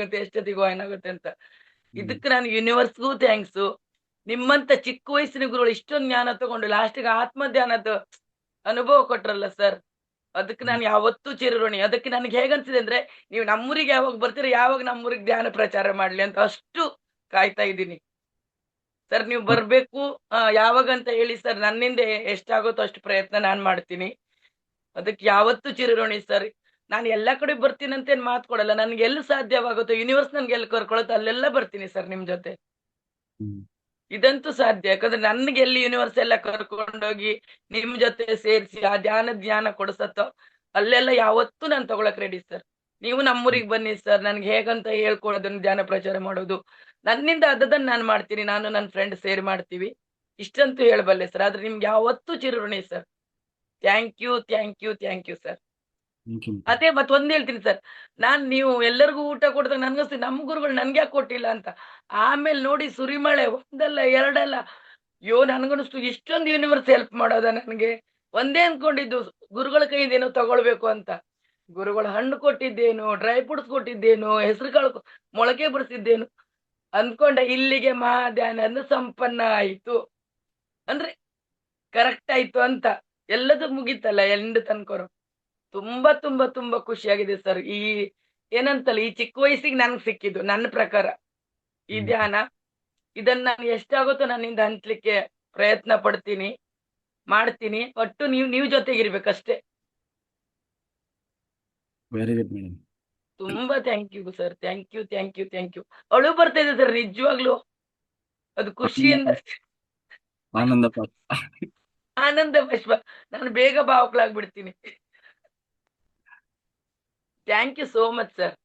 ಆಗುತ್ತೆ ಅಂತ. ಇದಕ್ಕೆ ನಾನು ಯೂನಿವರ್ಸ್ಗೂ ಥ್ಯಾಂಕ್ಸು. ನಿಮ್ಮಂತ ಚಿಕ್ಕ ವಯಸ್ಸಿನ ಗುರುಗಳು ಇಷ್ಟೊಂದು ಜ್ಞಾನ ತಗೊಂಡು ಲಾಸ್ಟಿಗೆ ಆತ್ಮ ಧ್ಯಾನದ ಅನುಭವ ಕೊಟ್ರಲ್ಲ ಸರ್, ಅದಕ್ಕೆ ನಾನು ಯಾವತ್ತೂ ಚಿರಋಣಿ. ಅದಕ್ಕೆ ನನಗೆ ಹೇಗನ್ಸಿದೆ ಅಂದ್ರೆ, ನೀವು ನಮ್ಮೂರಿಗೆ ಯಾವಾಗ ಬರ್ತೀರ, ಯಾವಾಗ ನಮ್ಮೂರಿಗೆ ಧ್ಯಾನ ಪ್ರಚಾರ ಮಾಡ್ಲಿ ಅಂತ ಅಷ್ಟು ಕಾಯ್ತಾ ಇದ್ದೀನಿ ಸರ್. ನೀವು ಬರ್ಬೇಕು, ಯಾವಾಗ ಅಂತ ಹೇಳಿ ಸರ್. ನನ್ನಿಂದ ಎಷ್ಟಾಗುತ್ತೋ ಅಷ್ಟು ಪ್ರಯತ್ನ ನಾನು ಮಾಡ್ತೀನಿ. ಅದಕ್ಕೆ ಯಾವತ್ತೂ ಚಿರಋಣಿ ಸರ್. ನಾನು ಎಲ್ಲಾ ಕಡೆ ಬರ್ತೀನಂತೇನ್ ಮಾತು ಕೊಡಲ್ಲ. ನನ್ಗೆ ಎಲ್ಲಿ ಸಾಧ್ಯವಾಗುತ್ತೋ, ಯೂನಿವರ್ಸ್ ನನ್ಗೆ ಎಲ್ಲಿ ಕರ್ಕೊಳತ್ತೋ ಅಲ್ಲೆಲ್ಲ ಬರ್ತೀನಿ ಸರ್ ನಿಮ್ ಜೊತೆ. ಇದಂತೂ ಸಾಧ್ಯ. ಯಾಕಂದ್ರೆ ನನ್ಗೆ ಎಲ್ಲಿ ಯೂನಿವರ್ಸ್ ಎಲ್ಲ ಕರ್ಕೊಂಡೋಗಿ ನಿಮ್ ಜೊತೆ ಸೇರಿಸಿ ಆ ಧ್ಯಾನ ಕೊಡಿಸತ್ತೋ ಅಲ್ಲೆಲ್ಲ ಯಾವತ್ತೂ ನಾನು ತಗೊಳಕ್ ರೆಡಿ ಸರ್. ನೀವು ನಮ್ಮೂರಿಗೆ ಬನ್ನಿ ಸರ್, ನನ್ಗೆ ಹೇಗಂತ ಹೇಳ್ಕೊಡೋದನ್ನ ಧ್ಯಾನ ಪ್ರಚಾರ ಮಾಡೋದು ನನ್ನಿಂದ ಅದನ್ನ ನಾನು ಮಾಡ್ತೀನಿ. ನಾನು ನನ್ನ ಫ್ರೆಂಡ್ ಸೇರಿ ಮಾಡ್ತೀವಿ, ಇಷ್ಟಂತೂ ಹೇಳಬಲ್ಲೆ ಸರ್. ಆದ್ರೆ ನಿಮ್ಗೆ ಯಾವತ್ತೂ ಚಿರಋಣಿ ಸರ್. Thank you sir. ಅದೇ ಮತ್ತೊಂದ್ ಹೇಳ್ತೀನಿ ಸರ್, ನೀವು ಎಲ್ಲರಿಗೂ ಊಟ ಕೊಡ್ದಾಗ ನನ್ಗಸ್ತಿ ನಮ್ ಗುರುಗಳು ನನ್ಗೆ ಯಾಕೆ ಕೊಟ್ಟಿಲ್ಲ ಅಂತ. ಆಮೇಲೆ ನೋಡಿ ಸುರಿಮಳೆ, ಒಂದಲ್ಲ ಎರಡಲ್ಲ, ನನ್ಗನ್ನಿಸ್ತು ಇಷ್ಟೊಂದು ಯೂನಿವರ್ಸ್ ಹೆಲ್ಪ್ ಮಾಡೋದ ನನ್ಗೆ. ಒಂದೇ ಅನ್ಕೊಂಡಿದ್ದು ಗುರುಗಳ ಕೈಯಿಂದ ಏನೋ ತಗೊಳ್ಬೇಕು ಅಂತ. ಗುರುಗಳು ಹಣ್ಣು ಕೊಟ್ಟಿದ್ದೇನು, ಡ್ರೈ ಫ್ರೂಟ್ಸ್ ಕೊಟ್ಟಿದ್ದೇನು, ಹೆಸರು ಕಾಳು ಮೊಳಕೆ ಬಿಡಿಸಿದ್ದೇನು ಅನ್ಕೊಂಡ. ಇಲ್ಲಿಗೆ ಮಹಾಧ್ಯಾನ ಸಂಪನ್ನ ಆಯ್ತು ಅಂದ್ರೆ ಕರೆಕ್ಟ್ ಆಯ್ತು ಅಂತ. ಎಲ್ಲದೂ ಮುಗೀತಲ್ಲ ಎಂಡ್ ತನ್ಕೊರು. ತುಂಬಾ ತುಂಬಾ ತುಂಬಾ ಖುಷಿಯಾಗಿದೆ ಸರ್. ಏನಂತಲ್ಲ, ಈ ಚಿಕ್ಕ ವಯಸ್ಸಿಗೆ ನನ್ಗೆ ಸಿಕ್ಕಿದ್ದು ನನ್ನ ಪ್ರಕಾರ ಈ ಧ್ಯಾನ. ಇದನ್ನ ನಾನು ಎಷ್ಟಾಗುತ್ತೋ ನನ್ನಿಂದ ಹಂಚ್ಲಿಕ್ಕೆ ಪ್ರಯತ್ನ ಪಡ್ತೀನಿ, ಮಾಡ್ತೀನಿ. ಒಟ್ಟು ನೀವು ಜೊತೆಗಿರ್ಬೇಕಷ್ಟೇ. Very good madam. ತುಂಬಾ thank you sir, thank you thank you thank you. ಅಳು ಬರ್ತಾ ಇದೆ ಸರ್ ನಿಜವಾಗ್ಲು, ಅದು ಖುಷಿಯಿಂದ ಆನಂದ ಪಾತ್ರ. ಆನಂದ ಪುಷ್ಪ. ನಾನು ಬೇಗ ಭಾವುಕಳಾಗ್ಬಿಡ್ತೀನಿ. Thank you so much sir,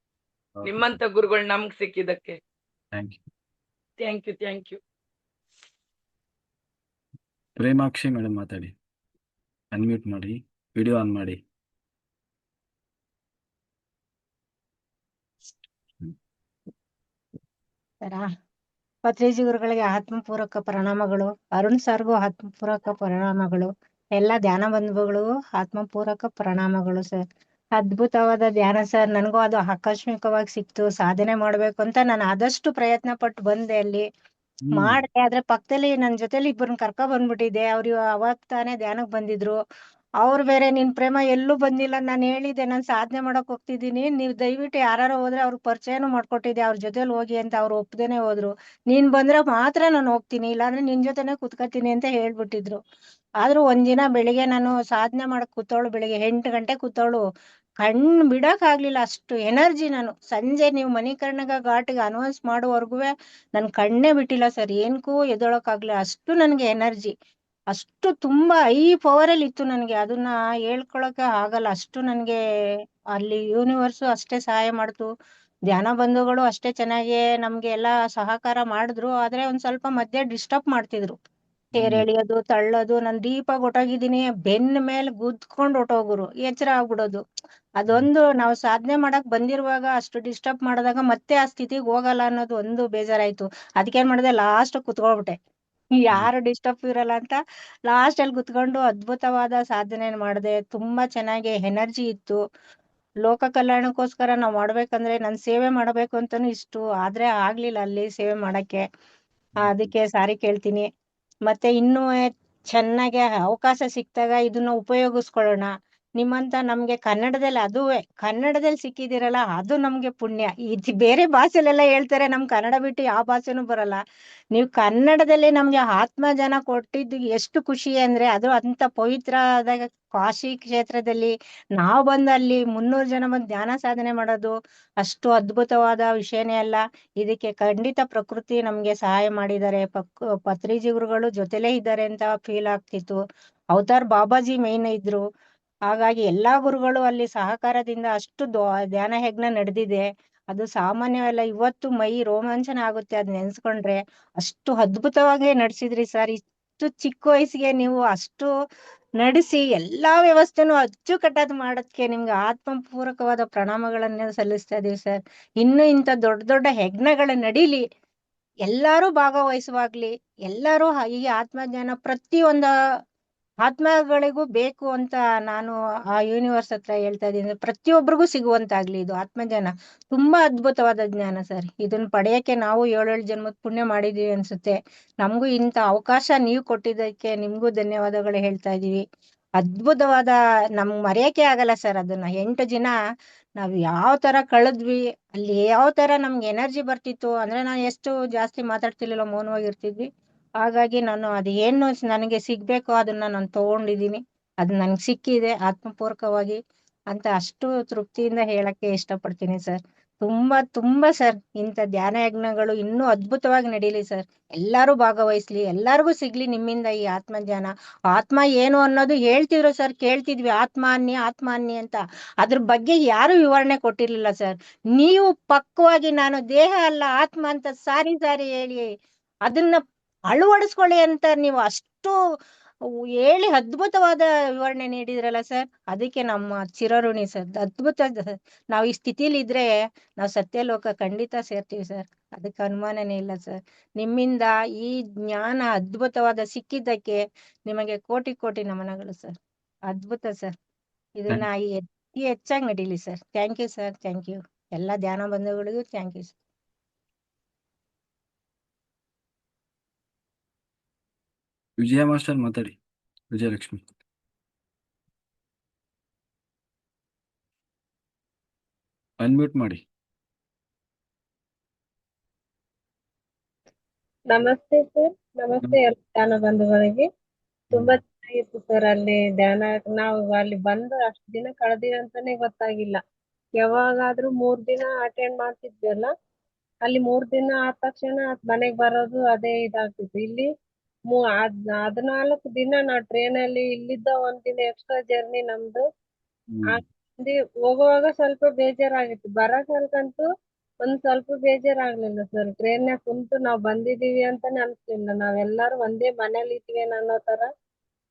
ನಿಮ್ಮಂತ ಗುರುಗಳು ನಮ್ಗೆ ಸಿಕ್ಕಿದ್ದಕ್ಕೆ. Thank you. Thank you thank you. Premakshi madam ಮಾತಾಡಿ, ಅನ್ಮ್ಯೂಟ್ ಮಾಡಿ, ವಿಡಿಯೋ ಆನ್ ಮಾಡಿ. ಪತ್ರಿಜಿ ಗುರುಗಳಿಗೆ ಆತ್ಮಪೂರ್ವಕ ಪ್ರಣಾಮಗಳು. ಅರುಣ್ ಸರ್ಗೂ ಆತ್ಮಪೂರ್ವಕ ಪ್ರಣಾಮಗಳು. ಎಲ್ಲ ಧ್ಯಾನ ಬಂಧುಗಳಿಗೂ ಆತ್ಮಪೂರ್ವಕ ಪ್ರಣಾಮಗಳು ಸರ್. ಅದ್ಭುತವಾದ ಧ್ಯಾನ ಸರ್. ನನಗೂ ಅದು ಆಕಸ್ಮಿಕವಾಗಿ ಸಿಕ್ತು. ಸಾಧನೆ ಮಾಡ್ಬೇಕು ಅಂತ ನಾನು ಆದಷ್ಟು ಪ್ರಯತ್ನ ಪಟ್ಟು ಬಂದೆ, ಅಲ್ಲಿ ಮಾಡಿದೆ. ಆದ್ರೆ ಪಕ್ಕದಲ್ಲಿ ನನ್ ಜೊತೆಲಿ ಇಬ್ಬರನ್ನ ಕರ್ಕೊ ಬಂದ್ಬಿಟ್ಟಿದ್ದೆ. ಅವ್ರು ಅವಾಗ ತಾನೇ ಧ್ಯಾನಕ್ ಬಂದಿದ್ರು. ಅವ್ರು ಬೇರೆ ನಿನ್ ಪ್ರೇಮ ಎಲ್ಲೂ ಬಂದಿಲ್ಲ. ನಾನು ಹೇಳಿದೆ ನಾನು ಸಾಧನೆ ಮಾಡಕ್ ಹೋಗ್ತಿದ್ದೀನಿ, ನೀವ್ ದಯವಿಟ್ಟು ಯಾರು ಹೋದ್ರೆ ಅವ್ರಿಗೆ ಪರಿಚಯನೂ ಮಾಡ್ಕೊಟ್ಟಿದ್ದೆ, ಅವ್ರ ಜೊತೆಲಿ ಹೋಗಿ ಅಂತ. ಅವ್ರು ಒಪ್ದೇನೆ ಹೋದ್ರು. ನೀನ್ ಬಂದ್ರೆ ಮಾತ್ರ ನಾನು ಹೋಗ್ತೀನಿ, ಇಲ್ಲಾಂದ್ರೆ ನಿನ್ ಜೊತೆನೆ ಕುತ್ಕೋತೀನಿ ಅಂತ ಹೇಳ್ಬಿಟ್ಟಿದ್ರು. ಆದ್ರೂ ಒಂದಿನ ಬೆಳಿಗ್ಗೆ ನಾನು ಸಾಧನೆ ಮಾಡಕ್ ಕೂತವಳು, ಬೆಳಿಗ್ಗೆ 8 ಗಂಟೆ ಕೂತವಳು. ಕಣ್ಣು ಬಿಡಕ್ ಆಗ್ಲಿಲ್ಲ, ಅಷ್ಟು ಎನರ್ಜಿ. ನಾನು ಸಂಜೆ ನೀವು ಮಣಿಕರ್ಣಿಕಾ ಘಾಟ್ಗೆ ಅನೌನ್ಸ್ ಮಾಡುವವರೆಗೂ ನನ್ ಕಣ್ಣೇ ಬಿಟ್ಟಿಲ್ಲ ಸರ್. ಏನ್ಕೂ ಎದ್ದೊಳಕ್ ಆಗ್ಲಿಲ್ಲ, ಅಷ್ಟು ನನ್ಗೆ ಎನರ್ಜಿ. ಅಷ್ಟು ತುಂಬಾ ಪವರ್ ಅಲ್ಲಿ ಇತ್ತು ನನಗೆ. ಅದನ್ನ ಹೇಳ್ಕೊಳಕ್ಕೆ ಆಗಲ್ಲ, ಅಷ್ಟು ನನ್ಗೆ ಅಲ್ಲಿ ಯೂನಿವರ್ಸ್ ಅಷ್ಟೇ ಸಹಾಯ ಮಾಡ್ತು. ಧ್ಯಾನ ಬಂಧುಗಳು ಅಷ್ಟೇ ಚೆನ್ನಾಗಿ ನಮ್ಗೆ ಎಲ್ಲಾ ಸಹಕಾರ ಮಾಡಿದ್ರು. ಆದ್ರೆ ಒಂದ್ ಸ್ವಲ್ಪ ಮಧ್ಯೆ ಡಿಸ್ಟರ್ಬ್ ಮಾಡ್ತಿದ್ರು. ತೇರ್ ಎಳಿಯೋದು, ತಳ್ಳೋದು. ನಾನ್ ಡೀಪಾಗಿ ಹೊಟ್ಟೋಗಿದ್ದೀನಿ, ಬೆನ್ನ ಮೇಲೆ ಗುದ್ಕೊಂಡ್ ಹೊಟ್ಟೋಗುರು, ಎಚ್ಚರ ಆಗ್ಬಿಡೋದು. ಅದೊಂದು ನಾವು ಸಾಧನೆ ಮಾಡಕ್ ಬಂದಿರುವಾಗ ಅಷ್ಟು ಡಿಸ್ಟರ್ಬ್ ಮಾಡಿದಾಗ ಮತ್ತೆ ಆ ಸ್ಥಿತಿಗೆ ಹೋಗಲ್ಲ ಅನ್ನೋದು ಒಂದು ಬೇಜಾರಾಯ್ತು. ಅದಕ್ಕೇನ್ ಮಾಡಿದೆ, ಲಾಸ್ಟ್ ಕುತ್ಕೊಬಿಟ್ಟೆ, ಯಾರು ಡಿಸ್ಟರ್ಬ್ ಇರಲ್ಲ ಅಂತ. ಲಾಸ್ಟ್ ಅಲ್ಲಿ ಕುತ್ಕೊಂಡು ಅದ್ಭುತವಾದ ಸಾಧನೆ ಮಾಡಿದೆ. ತುಂಬಾ ಚೆನ್ನಾಗಿ ಎನರ್ಜಿ ಇತ್ತು. ಲೋಕ ಕಲ್ಯಾಣಕ್ಕೋಸ್ಕರ ನಾವ್ ಮಾಡ್ಬೇಕಂದ್ರೆ ನನ್ ಸೇವೆ ಮಾಡ್ಬೇಕು ಅಂತಾನು ಇಷ್ಟು, ಆದ್ರೆ ಆಗ್ಲಿಲ್ಲ ಅಲ್ಲಿ ಸೇವೆ ಮಾಡಕ್ಕೆ. ಅದಕ್ಕೆ ಸಾರಿ ಕೇಳ್ತೀನಿ. ಮತ್ತೆ ಇನ್ನೂ ಚೆನ್ನಾಗಿ ಅವಕಾಶ ಸಿಕ್ತಾಗ ಇದನ್ನ ಉಪಯೋಗಿಸ್ಕೊಳ್ಳೋಣ. ನಿಮ್ಮಂತ ನಮ್ಗೆ ಕನ್ನಡದಲ್ಲಿ ಸಿಕ್ಕಿದಿರಲ್ಲ, ಅದು ನಮ್ಗೆ ಪುಣ್ಯ. ಬೇರೆ ಭಾಷೆಲೆಲ್ಲ ಹೇಳ್ತಾರೆ ನಮ್ ಕನ್ನಡ ಬಿಟ್ಟು ಯಾವ ಭಾಷೆನೂ ಬರಲ್ಲ. ನೀವು ಕನ್ನಡದಲ್ಲಿ ನಮ್ಗೆ ಆತ್ಮ ಜನ ಕೊಟ್ಟಿದ್ದು ಎಷ್ಟು ಖುಷಿ ಅಂದ್ರೆ, ಅದು ಅಂತ ಪವಿತ್ರವಾದ ಕಾಶಿ ಕ್ಷೇತ್ರದಲ್ಲಿ ನಾವ್ ಬಂದು ಅಲ್ಲಿ 300 ಜನ ಬಂದು ಧ್ಯಾನ ಸಾಧನೆ ಮಾಡೋದು ಅಷ್ಟು ಅದ್ಭುತವಾದ ವಿಷಯನೇ ಅಲ್ಲ. ಇದಕ್ಕೆ ಖಂಡಿತ ಪ್ರಕೃತಿ ನಮ್ಗೆ ಸಹಾಯ ಮಾಡಿದ್ದಾರೆ. ಪತ್ರಿಜಿ ಗುರುಗಳು ಜೊತೆಲೇ ಇದ್ದಾರೆ ಅಂತ ಫೀಲ್ ಆಗ್ತಿತ್ತು. ಅವತಾರ್ ಬಾಬಾಜಿ ಮೇನ್ ಇದ್ರು. ಹಾಗಾಗಿ ಎಲ್ಲಾ ಗುರುಗಳು ಅಲ್ಲಿ ಸಹಕಾರದಿಂದ ಅಷ್ಟು ಧ್ಯಾನ ಯಜ್ಞ ನಡೆದಿದೆ. ಅದು ಸಾಮಾನ್ಯವಲ್ಲ. ಇವತ್ತು ಮೈ ರೋಮಾಂಚನ ಆಗುತ್ತೆ ಅದ್ ನೆನ್ಸ್ಕೊಂಡ್ರೆ. ಅಷ್ಟು ಅದ್ಭುತವಾಗಿ ನಡೆಸಿದ್ರಿ ಸರ್. ಇಷ್ಟು ಚಿಕ್ಕ ವಯಸ್ಸಿಗೆ ನೀವು ಅಷ್ಟು ನಡೆಸಿ ಎಲ್ಲಾ ವ್ಯವಸ್ಥೆನೂ ಅಚ್ಚುಕಟ್ಟಾಗಿ ಮಾಡೋದಕ್ಕೆ ನಿಮ್ಗೆ ಆತ್ಮಪೂರ್ವಕವಾದ ಪ್ರಣಾಮಗಳನ್ನ ಸಲ್ಲಿಸ್ತಾ ಇದೀವಿ ಸರ್. ಇನ್ನು ಇಂಥ ದೊಡ್ಡ ದೊಡ್ಡ ಯಜ್ಞಗಳ ನಡೀಲಿ, ಎಲ್ಲಾರು ಭಾಗವಹಿಸುವಾಗ್ಲಿ, ಎಲ್ಲಾರು ಈ ಆತ್ಮಜ್ಞಾನ ಪ್ರತಿಯೊಂದ ಆತ್ಮಗಳಿಗೂ ಬೇಕು ಅಂತ ನಾನು ಆ ಯೂನಿವರ್ಸ್ ಹತ್ರ ಹೇಳ್ತಾ ಇದ್ದೀನಿ. ಪ್ರತಿಯೊಬ್ಬರಿಗೂ ಸಿಗುವಂತಾಗ್ಲಿ ಇದು ಆತ್ಮಜ್ಞಾನ. ತುಂಬಾ ಅದ್ಭುತವಾದ ಜ್ಞಾನ ಸರ್. ಇದನ್ನ ಪಡೆಯಕ್ಕೆ ನಾವು 7 ಜನ್ಮದ ಪುಣ್ಯ ಮಾಡಿದೀವಿ ಅನ್ಸುತ್ತೆ. ನಮಗೂ ಇಂಥ ಅವಕಾಶ ನೀವು ಕೊಟ್ಟಿದ್ದಕ್ಕೆ ನಿಮ್ಗೂ ಧನ್ಯವಾದಗಳು ಹೇಳ್ತಾ ಇದೀವಿ. ಅದ್ಭುತವಾದ, ನಮ್ಗ್ ಮರೆಯಕ್ಕೆ ಆಗಲ್ಲ ಸರ್ ಅದನ್ನ. 8 ದಿನ ನಾವ್ ಯಾವ ತರ ಕಳೆದ್ವಿ, ಅಲ್ಲಿ ಯಾವ ತರ ನಮ್ಗೆ ಎನರ್ಜಿ ಬರ್ತಿತ್ತು ಅಂದ್ರೆ, ನಾನು ಎಷ್ಟು ಜಾಸ್ತಿ ಮಾತಾಡ್ತಿರ್ಲಿಲ್ಲ, ಮೌನವಾಗಿರ್ತಿದ್ವಿ. ಹಾಗಾಗಿ ನಾನು ಅದೇನು ನನಗೆ ಸಿಗ್ಬೇಕೋ ಅದನ್ನ ನಾನು ತಗೊಂಡಿದೀನಿ. ಅದು ನನ್ಗೆ ಸಿಕ್ಕಿದೆ ಆತ್ಮಪೂರ್ವಕವಾಗಿ ಅಂತ ಅಷ್ಟು ತೃಪ್ತಿಯಿಂದ ಹೇಳಕ್ಕೆ ಇಷ್ಟಪಡ್ತೀನಿ ಸರ್. ತುಂಬಾ ಸರ್, ಇಂಥ ಧ್ಯಾನ ಯಜ್ಞಗಳು ಇನ್ನೂ ಅದ್ಭುತವಾಗಿ ನಡೀಲಿ ಸರ್. ಎಲ್ಲಾರು ಭಾಗವಹಿಸ್ಲಿ, ಎಲ್ಲಾರ್ಗೂ ಸಿಗ್ಲಿ ನಿಮ್ಮಿಂದ ಈ ಆತ್ಮಜ್ಞಾನ. ಆತ್ಮ ಏನು ಅನ್ನೋದು ಹೇಳ್ತಿದ್ರು ಸರ್, ಕೇಳ್ತಿದ್ವಿ ಆತ್ಮ ಅನ್ನಿ ಅಂತ. ಅದ್ರ ಬಗ್ಗೆ ಯಾರು ವಿವರಣೆ ಕೊಟ್ಟಿರ್ಲಿಲ್ಲ ಸರ್. ನೀವು ಪಕ್ವವಾಗಿ ನಾನು ದೇಹ ಅಲ್ಲ ಆತ್ಮ ಅಂತ ಸಾರಿ ಹೇಳಿ ಅದನ್ನ ಅಳವಡಿಸ್ಕೊಳ್ಳಿ ಅಂತ ನೀವು ಅಷ್ಟು ಹೇಳಿ ಅದ್ಭುತವಾದ ವಿವರಣೆ ನೀಡಿದ್ರಲ್ಲ ಸರ್. ಅದಕ್ಕೆ ನಮ್ಮ ಚಿರಋಣಿ ಸರ್. ಅದ್ಭುತ ನಾವ್ ಈ ಸ್ಥಿತಿಲಿ ಇದ್ರೆ ನಾವು ಸತ್ಯಲೋಕ ಖಂಡಿತ ಸೇರ್ತೀವಿ ಸರ್, ಅದಕ್ಕೆ ಅನುಮಾನನೇ ಇಲ್ಲ ಸರ್. ನಿಮ್ಮಿಂದ ಈ ಜ್ಞಾನ ಅದ್ಭುತವಾದ ಸಿಕ್ಕಿದ್ದಕ್ಕೆ ನಿಮಗೆ ಕೋಟಿ ಕೋಟಿ ನಮನಗಳು ಸರ್. ಅದ್ಭುತ ಸರ್. ಇದನ್ನ ಹೆಚ್ಚಾಗಿ ನಡೀಲಿ sir. Thank you sir, thank you. ಎಲ್ಲ ಧ್ಯಾನ ಬಂಧುಗಳಿಗೂ thank you sir. Vijaya master ಮಾತಾಡಿ. ವಿಜಯಲಕ್ಷ್ಮಿ ಅನ್ಮ್ಯೂಟ್ ಮಾಡಿ. ನಮಸ್ತೆ ಸರ್. ನಮಸ್ತೆ ಎಲ್ಲ ಧ್ಯಾನ ಬಂಧುಗಳಿಗೆ. ತುಂಬಾ ಚೆನ್ನಾಗಿತ್ತು ಸರ್ ಅಲ್ಲಿ ಧ್ಯಾನ. ನಾವು ಅಲ್ಲಿ ಬಂದು ಅಷ್ಟು ದಿನ ಕಳೆದಿವಿ ಅಂತಾನೆ ಗೊತ್ತಾಗಿಲ್ಲ. ಯಾವಾಗಾದ್ರೂ 3 ದಿನ ಅಟೆಂಡ್ ಮಾಡ್ತಿದ್ವಲ್ಲ, ಅಲ್ಲಿ 3 ದಿನ ಆದ ತಕ್ಷಣ ಮನೆಗ್ ಬರೋದು ಅದೇ ಇದಾಗ್ತಿತ್ತು. ಇಲ್ಲಿ 14 ದಿನ ನಾವು ಟ್ರೈನಲ್ಲಿ ಇಲ್ಲಿದ್ದ 1 ದಿನ ಎಕ್ಸ್ಟ್ರಾ ಜರ್ನಿ ನಮ್ದು. ಆ ಹೋಗುವಾಗ ಸ್ವಲ್ಪ ಬೇಜಾರಾಗಿತ್ತು, ಬರಕಂತೂ ಒಂದ್ ಸ್ವಲ್ಪ ಬೇಜಾರಾಗ್ಲಿಲ್ಲ ಸರ್. ಟ್ರೈನ್ಯಾಗ ಕುಂತು ನಾವ್ ಬಂದಿದೀವಿ ಅಂತಾನೆ ಅನ್ಸ್ಲಿಲ್ಲ. ನಾವೆಲ್ಲರೂ ಒಂದೇ ಮನೇಲಿ ಇದ್ವಿ ಅನ್ನೋ ತರ.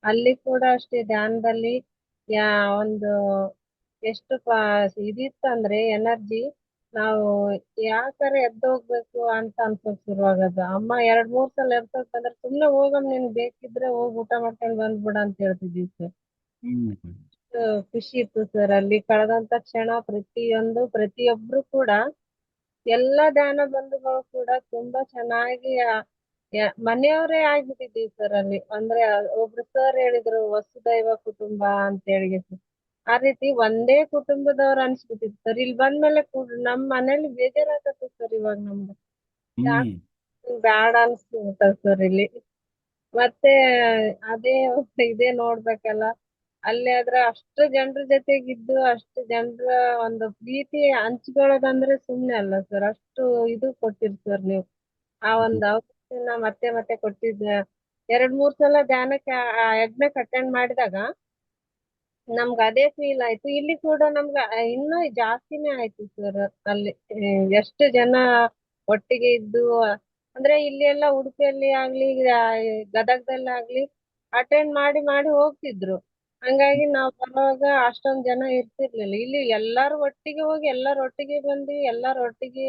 ಅಲ್ಲಿ ಕೂಡ ಅಷ್ಟೇ ಧ್ಯಾನದಲ್ಲಿ ಒಂದು ಎಷ್ಟು ಇದಿತ್ತಂದ್ರೆ ಎನರ್ಜಿ, ನಾವು ಯಾಕರೆ ಎದ್ದೋಗ್ಬೇಕು ಅಂತ ಅನ್ಸೋಕ್ ಶುರುವಾಗದ. ಅಮ್ಮ 2-3 ಸಲ ಎದ್ದೋಗ್ತಂದ್ರೆ ಸುಮ್ನೆ ಹೋಗಮ್ಮ, ನಿನ್ ಬೇಕಿದ್ರೆ ಹೋಗ್ ಊಟ ಮಾಡ್ಕೊಂಡ್ ಬಂದ್ಬಿಡ ಅಂತ ಹೇಳ್ತಿದ್ವಿ ಸರ್. ಖುಷಿ ಇತ್ತು ಸರ್ ಅಲ್ಲಿ ಕಳೆದಂತ ಕ್ಷಣ. ಪ್ರತಿಯೊಬ್ರು ಕೂಡ, ಎಲ್ಲಾ ಧ್ಯಾನ ಬಂಧುಗಳು ಕೂಡ ತುಂಬಾ ಚೆನ್ನಾಗಿ ಮನೆಯವರೇ ಆಗ್ಬಿಟ್ಟಿದೀವಿ ಸರ್ ಅಲ್ಲಿ. ಅಂದ್ರೆ ಒಬ್ರು ಸರ್ ಹೇಳಿದ್ರು ವಸುದೈವ ಕುಟುಂಬ ಅಂತ ಹೇಳಿ. ಆ ರೀತಿ ಒಂದೇ ಕುಟುಂಬದವ್ರು ಅನ್ಸ್ಬಿಟ್ಟಿದ್ ಸರ್. ಇಲ್ಲಿ ಬಂದ್ಮೇಲೆ ನಮ್ ಮನೇಲಿ ಬೇಜಾರಾಗತ್ತೆ ಸರ್ ಇವಾಗ ನಮ್ಗೆ. ಯಾಕ್ ಬ್ಯಾಡ ಅನ್ಸ್ಬಿಟ್ಟದ ಸರ್ ಇಲ್ಲಿ. ಮತ್ತೆ ಅದೇ ಇದೇ ನೋಡ್ಬೇಕಲ್ಲ. ಅಲ್ಲಿ ಆದ್ರೆ ಅಷ್ಟು ಜನರ ಜೊತೆಗಿದ್ದು ಅಷ್ಟು ಜನರ ಒಂದು ಪ್ರೀತಿ ಹಂಚ್ಕೊಳ್ಳೋದಂದ್ರೆ ಸುಮ್ನೆ ಅಲ್ಲ ಸರ್. ಅಷ್ಟು ಇದು ಕೊಟ್ಟಿರ್ ಸರ್ ನೀವು. ಆ ಒಂದು ಅವಕಾಶನ ಮತ್ತೆ ಮತ್ತೆ ಕೊಟ್ಟಿದ್ದ. 2-3 ಸಲ ಧ್ಯಾನಕ್ಕೆ ಯಜ್ಞಕ್ಕೆ ಅಟೆಂಡ್ ಮಾಡಿದಾಗ ನಮ್ಗೆ ಅದೇ ಫೀಲ್ ಆಯ್ತು. ಇಲ್ಲಿ ಕೂಡ ನಮ್ಗೆ ಇನ್ನೂ ಜಾಸ್ತಿನೇ ಆಯ್ತು ಸರ್. ಅಲ್ಲಿ ಎಷ್ಟು ಜನ ಒಟ್ಟಿಗೆ ಇದ್ದು, ಅಂದ್ರೆ ಇಲ್ಲಿ ಎಲ್ಲ ಉಡುಪಿಯಲ್ಲಿ ಆಗ್ಲಿ ಗದಗದಲ್ಲಿ ಆಗ್ಲಿ ಅಟೆಂಡ್ ಮಾಡಿ ಮಾಡಿ ಹೋಗ್ತಿದ್ರು. ಹಂಗಾಗಿ ನಾವ್ ಬರುವಾಗ ಅಷ್ಟೊಂದ್ ಜನ ಇರ್ತಿರ್ಲಿಲ್ಲ. ಇಲ್ಲಿ ಎಲ್ಲಾರು ಒಟ್ಟಿಗೆ ಹೋಗಿ ಎಲ್ಲಾರು ಒಟ್ಟಿಗೆ ಬಂದ್ವಿ, ಎಲ್ಲಾರು ಒಟ್ಟಿಗೆ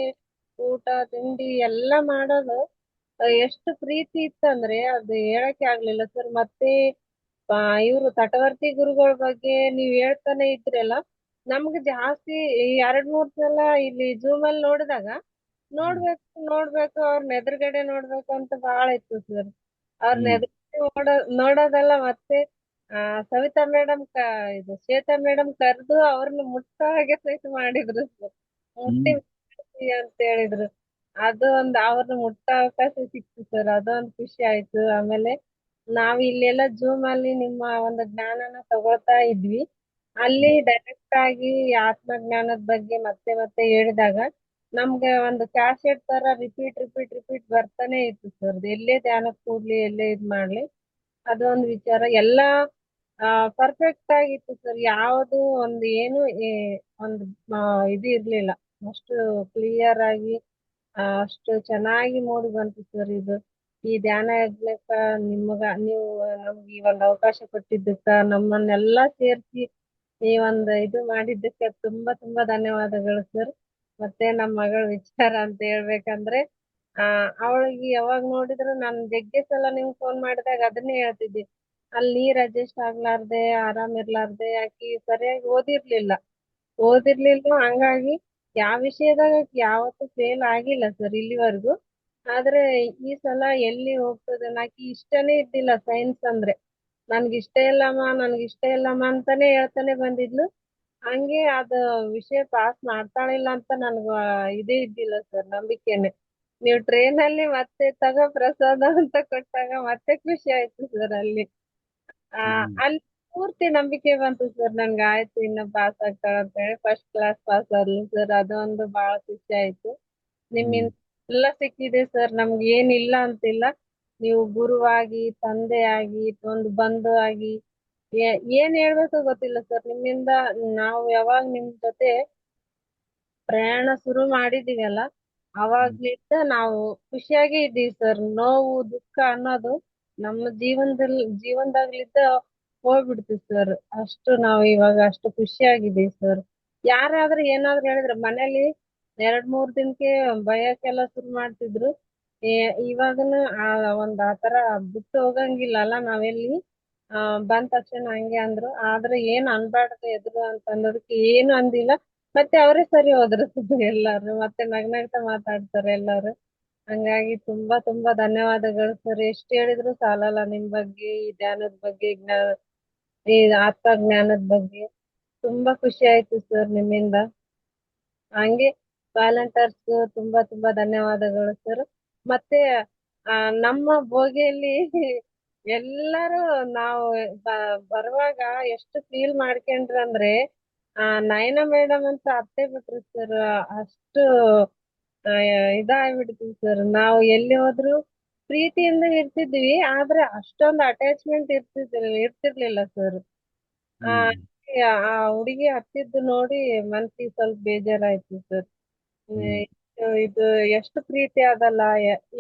ಊಟ ತಿಂಡಿ ಎಲ್ಲಾ ಮಾಡೋದು. ಎಷ್ಟು ಪ್ರೀತಿ ಇತ್ತಂದ್ರೆ ಅದು ಹೇಳಕ್ಕೆ ಆಗ್ಲಿಲ್ಲ ಸರ್. ಮತ್ತೆ ಇವ್ರು ತಟವರ್ತಿ ಗುರುಗಳ ಬಗ್ಗೆ ನೀವ್ ಹೇಳ್ತಾನೆ ಇದ್ರಲ್ಲ, ನಮ್ಗೆ ಜಾಸ್ತಿ 2-3 ಸಲ ಇಲ್ಲಿ ಜೂಮ್ ಅಲ್ಲಿ ನೋಡಿದಾಗ ನೋಡ್ಬೇಕು ಅವ್ರನ್ನ ಎದುರುಗಡೆ ನೋಡ್ಬೇಕು ಅಂತ ಬಹಳ ಇತ್ತು ಸರ್. ಅವ್ರನ್ನ ಎದುರುಗಡೆ ನೋಡೋದಲ್ಲ, ಮತ್ತೆ ಸವಿತಾ ಮೇಡಮ್ ಇದು ಶ್ವೇತಾ ಮೇಡಮ್ ಕರೆದು ಅವ್ರನ್ನ ಮುಟ್ಟೋ ಹಾಗೆ ಸಹಿತ ಮಾಡಿದ್ರು ಸರ್. ಮುಟ್ಟಿ ಅಂತ ಹೇಳಿದ್ರು. ಅದು ಒಂದು ಅವ್ರನ್ನ ಮುಟ್ಟೋ ಅವಕಾಶ ಸಿಕ್ತು ಸರ್. ಅದೊಂದು ಖುಷಿ ಆಯ್ತು. ಆಮೇಲೆ ನಾವ್ ಇಲ್ಲೆಲ್ಲ ಜೂಮ್ ಅಲ್ಲಿ ನಿಮ್ಮ ಒಂದು ಜ್ಞಾನನ ತಗೊಳ್ತಾ ಇದ್ವಿ. ಅಲ್ಲಿ ಡೈರೆಕ್ಟ್ ಆಗಿ ಆತ್ಮಜ್ಞಾನದ ಬಗ್ಗೆ ಮತ್ತೆ ಮತ್ತೆ ಹೇಳಿದಾಗ ನಮ್ಗೆ ಒಂದು ಕ್ಯಾಸೆಟ್ ತರ ರಿಪೀಟ್ ಬರ್ತಾನೆ ಇತ್ತು ಸರ್. ಎಲ್ಲೇ ಧ್ಯಾನಕ್ ಕೂಡ್ಲಿ, ಎಲ್ಲೇ ಇದ್ ಮಾಡ್ಲಿ, ಅದೊಂದು ವಿಚಾರ ಎಲ್ಲಾ ಪರ್ಫೆಕ್ಟ್ ಆಗಿತ್ತು ಸರ್. ಯಾವುದು ಒಂದು ಏನು ಒಂದು ಇದು ಇರ್ಲಿಲ್ಲ. ಅಷ್ಟು ಕ್ಲಿಯರ್ ಆಗಿ ಅಷ್ಟು ಚೆನ್ನಾಗಿ ಮೂಡಿ ಬಂತು ಸರ್ ಇದು. ಈ ಧ್ಯಾನ ಯಜ್ಞಕ್ಕ ನೀವು ನಮ್ಗೆ ಈ ಒಂದು ಅವಕಾಶ ಕೊಟ್ಟಿದ್ದಕ್ಕ, ನಮ್ಮನ್ನೆಲ್ಲಾ ಸೇರ್ಸಿ ಈ ಒಂದು ಇದು ಮಾಡಿದ್ದಕ್ಕೆ ತುಂಬಾ ತುಂಬಾ ಧನ್ಯವಾದಗಳು ಸರ್. ಮತ್ತೆ ನಮ್ಮ ಮಗಳ ವಿಚಾರ ಅಂತ ಹೇಳ್ಬೇಕಂದ್ರೆ, ಅವಳಿಗೆ ಯಾವಾಗ ನೋಡಿದ್ರು ನಾನ್ ಜಗ್ಗಿ ಸಲ ನಿಮ್ಗೆ ಫೋನ್ ಮಾಡಿದಾಗ ಅದನ್ನೇ ಹೇಳ್ತಿದ್ದೆ. ಅಲ್ಲಿ ನೀರ್ ಅಡ್ಜಸ್ಟ್ ಆಗ್ಲಾರ್ದೆ, ಆರಾಮ್ ಇರ್ಲಾರ್ದೆ ಆಕಿ ಸರಿಯಾಗಿ ಓದಿರ್ಲಿಲ್ಲ. ಹಂಗಾಗಿ ಯಾವ ವಿಷಯದಾಗ ಯಾವತ್ತೂ ಫೇಲ್ ಆಗಿಲ್ಲ ಸರ್ ಇಲ್ಲಿವರೆಗೂ. ಆದ್ರೆ ಈ ಸಲ ಎಲ್ಲಿ ಹೋಗ್ತದೆ, ಆಕಿ ಇಷ್ಟನೇ ಇದ್ದಿಲ್ಲ ಸೈನ್ಸ್ ಅಂದ್ರೆ. ನನ್ಗಿಷ್ಟ ಇಲ್ಲಮ್ಮ ಅಂತಾನೆ ಹೇಳ್ತಾನೆ ಬಂದಿದ್ಲು. ಹಂಗೆ ಅದ ವಿಷಯ ಪಾಸ್ ಮಾಡ್ತಾಳಿಲ್ಲ ಅಂತ ನನ್ಗ ಇದೇ ಇದ್ದಿಲ್ಲ ಸರ್, ನಂಬಿಕೆನೆ. ನೀವು ಟ್ರೈನ್ ಅಲ್ಲಿ ಮತ್ತೆ ತಗೋ ಪ್ರಸಾದ ಅಂತ ಕೊಟ್ಟಾಗ ಮತ್ತೆ ಖುಷಿ ಆಯ್ತು ಸರ್ ಅಲ್ಲಿ. ಅಲ್ಲಿ ಪೂರ್ತಿ ನಂಬಿಕೆ ಬಂತು ಸರ್ ನನ್ಗೆ. ಆಯ್ತು ಇನ್ನು ಪಾಸ್ ಆಗ್ತಾಳ ಅಂತ ಹೇಳಿ ಫಸ್ಟ್ ಕ್ಲಾಸ್ ಪಾಸ್ ಆದ್ಲು ಸರ್. ಅದೊಂದು ಬಹಳ ಖುಷಿ ಆಯ್ತು. ನಿಮ್ಮಿಂದ ಎಲ್ಲ ಸಿಕ್ಕಿದೆ ಸರ್, ನಮ್ಗೆ ಏನಿಲ್ಲ ಅಂತಿಲ್ಲ. ನೀವು ಗುರುವಾಗಿ, ತಂದೆಯಾಗಿ, ಒಂದು ಬಂಧು ಆಗಿ, ಏನ್ ಹೇಳ್ಬೇಕೋ ಗೊತ್ತಿಲ್ಲ ಸರ್. ನಿಮ್ಮಿಂದ ನಾವು ಯಾವಾಗ ನಿಮ್ ಜೊತೆ ಪ್ರಯಾಣ ಶುರು ಮಾಡಿದೀವಲ್ಲ, ಅವಾಗ್ಲಿಂದ ನಾವು ಖುಷಿಯಾಗಿ ಇದ್ದೀವಿ ಸರ್. ನೋವು ದುಃಖ ಅನ್ನೋದು ನಮ್ಮ ಜೀವನದಾಗ್ಲಿದ್ದ ಹೋಗ್ಬಿಡ್ತು ಸರ್. ಅಷ್ಟು ನಾವು ಇವಾಗ ಅಷ್ಟು ಖುಷಿಯಾಗಿದ್ದೀವಿ ಸರ್. ಯಾರಾದ್ರೂ ಏನಾದ್ರು ಹೇಳಿದ್ರೆ ಮನೇಲಿ 2-3 ದಿನಕ್ಕೆ ಭಯಕ್ಕೆಲ್ಲ ಶುರು ಮಾಡ್ತಿದ್ರು. ಇವಾಗನು ಒಂದ್ ಆತರ ಬಿಟ್ಟು ಹೋಗಂಗಿಲ್ಲ ಅಲ್ಲ ನಾವೆಲ್ಲಿ. ಬಂದ ತಕ್ಷಣ ಹಂಗೆ ಅಂದ್ರು. ಆದ್ರೆ ಏನ್ ಅನ್ಬಾರ್ದು ಎದುರು ಅಂತ ಅನ್ನೋದಕ್ಕೆ ಏನು ಅಂದಿಲ್ಲ. ಮತ್ತೆ ಅವರೇ ಸರಿ ಹೋದ್ರು ಎಲ್ಲಾರು. ಮತ್ತೆ ನಗ್ನಗ್ತಾ ಮಾತಾಡ್ತಾರೆ ಎಲ್ಲಾರು. ಹಂಗಾಗಿ ತುಂಬಾ ತುಂಬಾ ಧನ್ಯವಾದಗಳು ಸರ್. ಎಷ್ಟ್ ಹೇಳಿದ್ರು ಸಾಲಲ್ಲ ನಿಮ್ ಬಗ್ಗೆ, ಈ ಧ್ಯಾನದ ಬಗ್ಗೆ, ಈ ಆತ್ಮಜ್ಞಾನದ ಬಗ್ಗೆ. ತುಂಬಾ ಖುಷಿ ಆಯ್ತು ಸರ್ ನಿಮ್ಮಿಂದ. ಹಂಗೆ ವಾಲಂಟಿಯರ್ಸ್ ತುಂಬಾ ತುಂಬಾ ಧನ್ಯವಾದಗಳು ಸರ್. ಮತ್ತೆ ನಮ್ಮ ಬೋಗಿಯಲ್ಲಿ ಎಲ್ಲರೂ ನಾವು ಬರುವಾಗ ಎಷ್ಟು ಫೀಲ್ ಮಾಡ್ಕೊಂಡ್ರಂದ್ರೆ, ನಯನ ಮೇಡಮ್ ಅಂತ ಅತ್ತೆ ಬಿಟ್ರಿ ಸರ್. ಅಷ್ಟು ಆ, ಇದಾಗ್ಬಿಡ್ತೀವಿ ಸರ್. ನಾವು ಎಲ್ಲಿ ಹೋದ್ರು ಪ್ರೀತಿಯಿಂದ ಇರ್ತಿದ್ವಿ, ಆದ್ರೆ ಅಷ್ಟೊಂದು ಅಟ್ಯಾಚ್ಮೆಂಟ್ ಇರ್ತಿರ್ಲಿಲ್ಲ ಸರ್. ಆ ಆ ಹುಡುಗಿ ಹತ್ತಿದ್ದು ನೋಡಿ ಮನ್ಸಿಗೆ ಸ್ವಲ್ಪ ಬೇಜಾರಾಯ್ತು ಸರ್. ಇದು ಎಷ್ಟು ಪ್ರೀತಿ ಅದಲ್ಲ.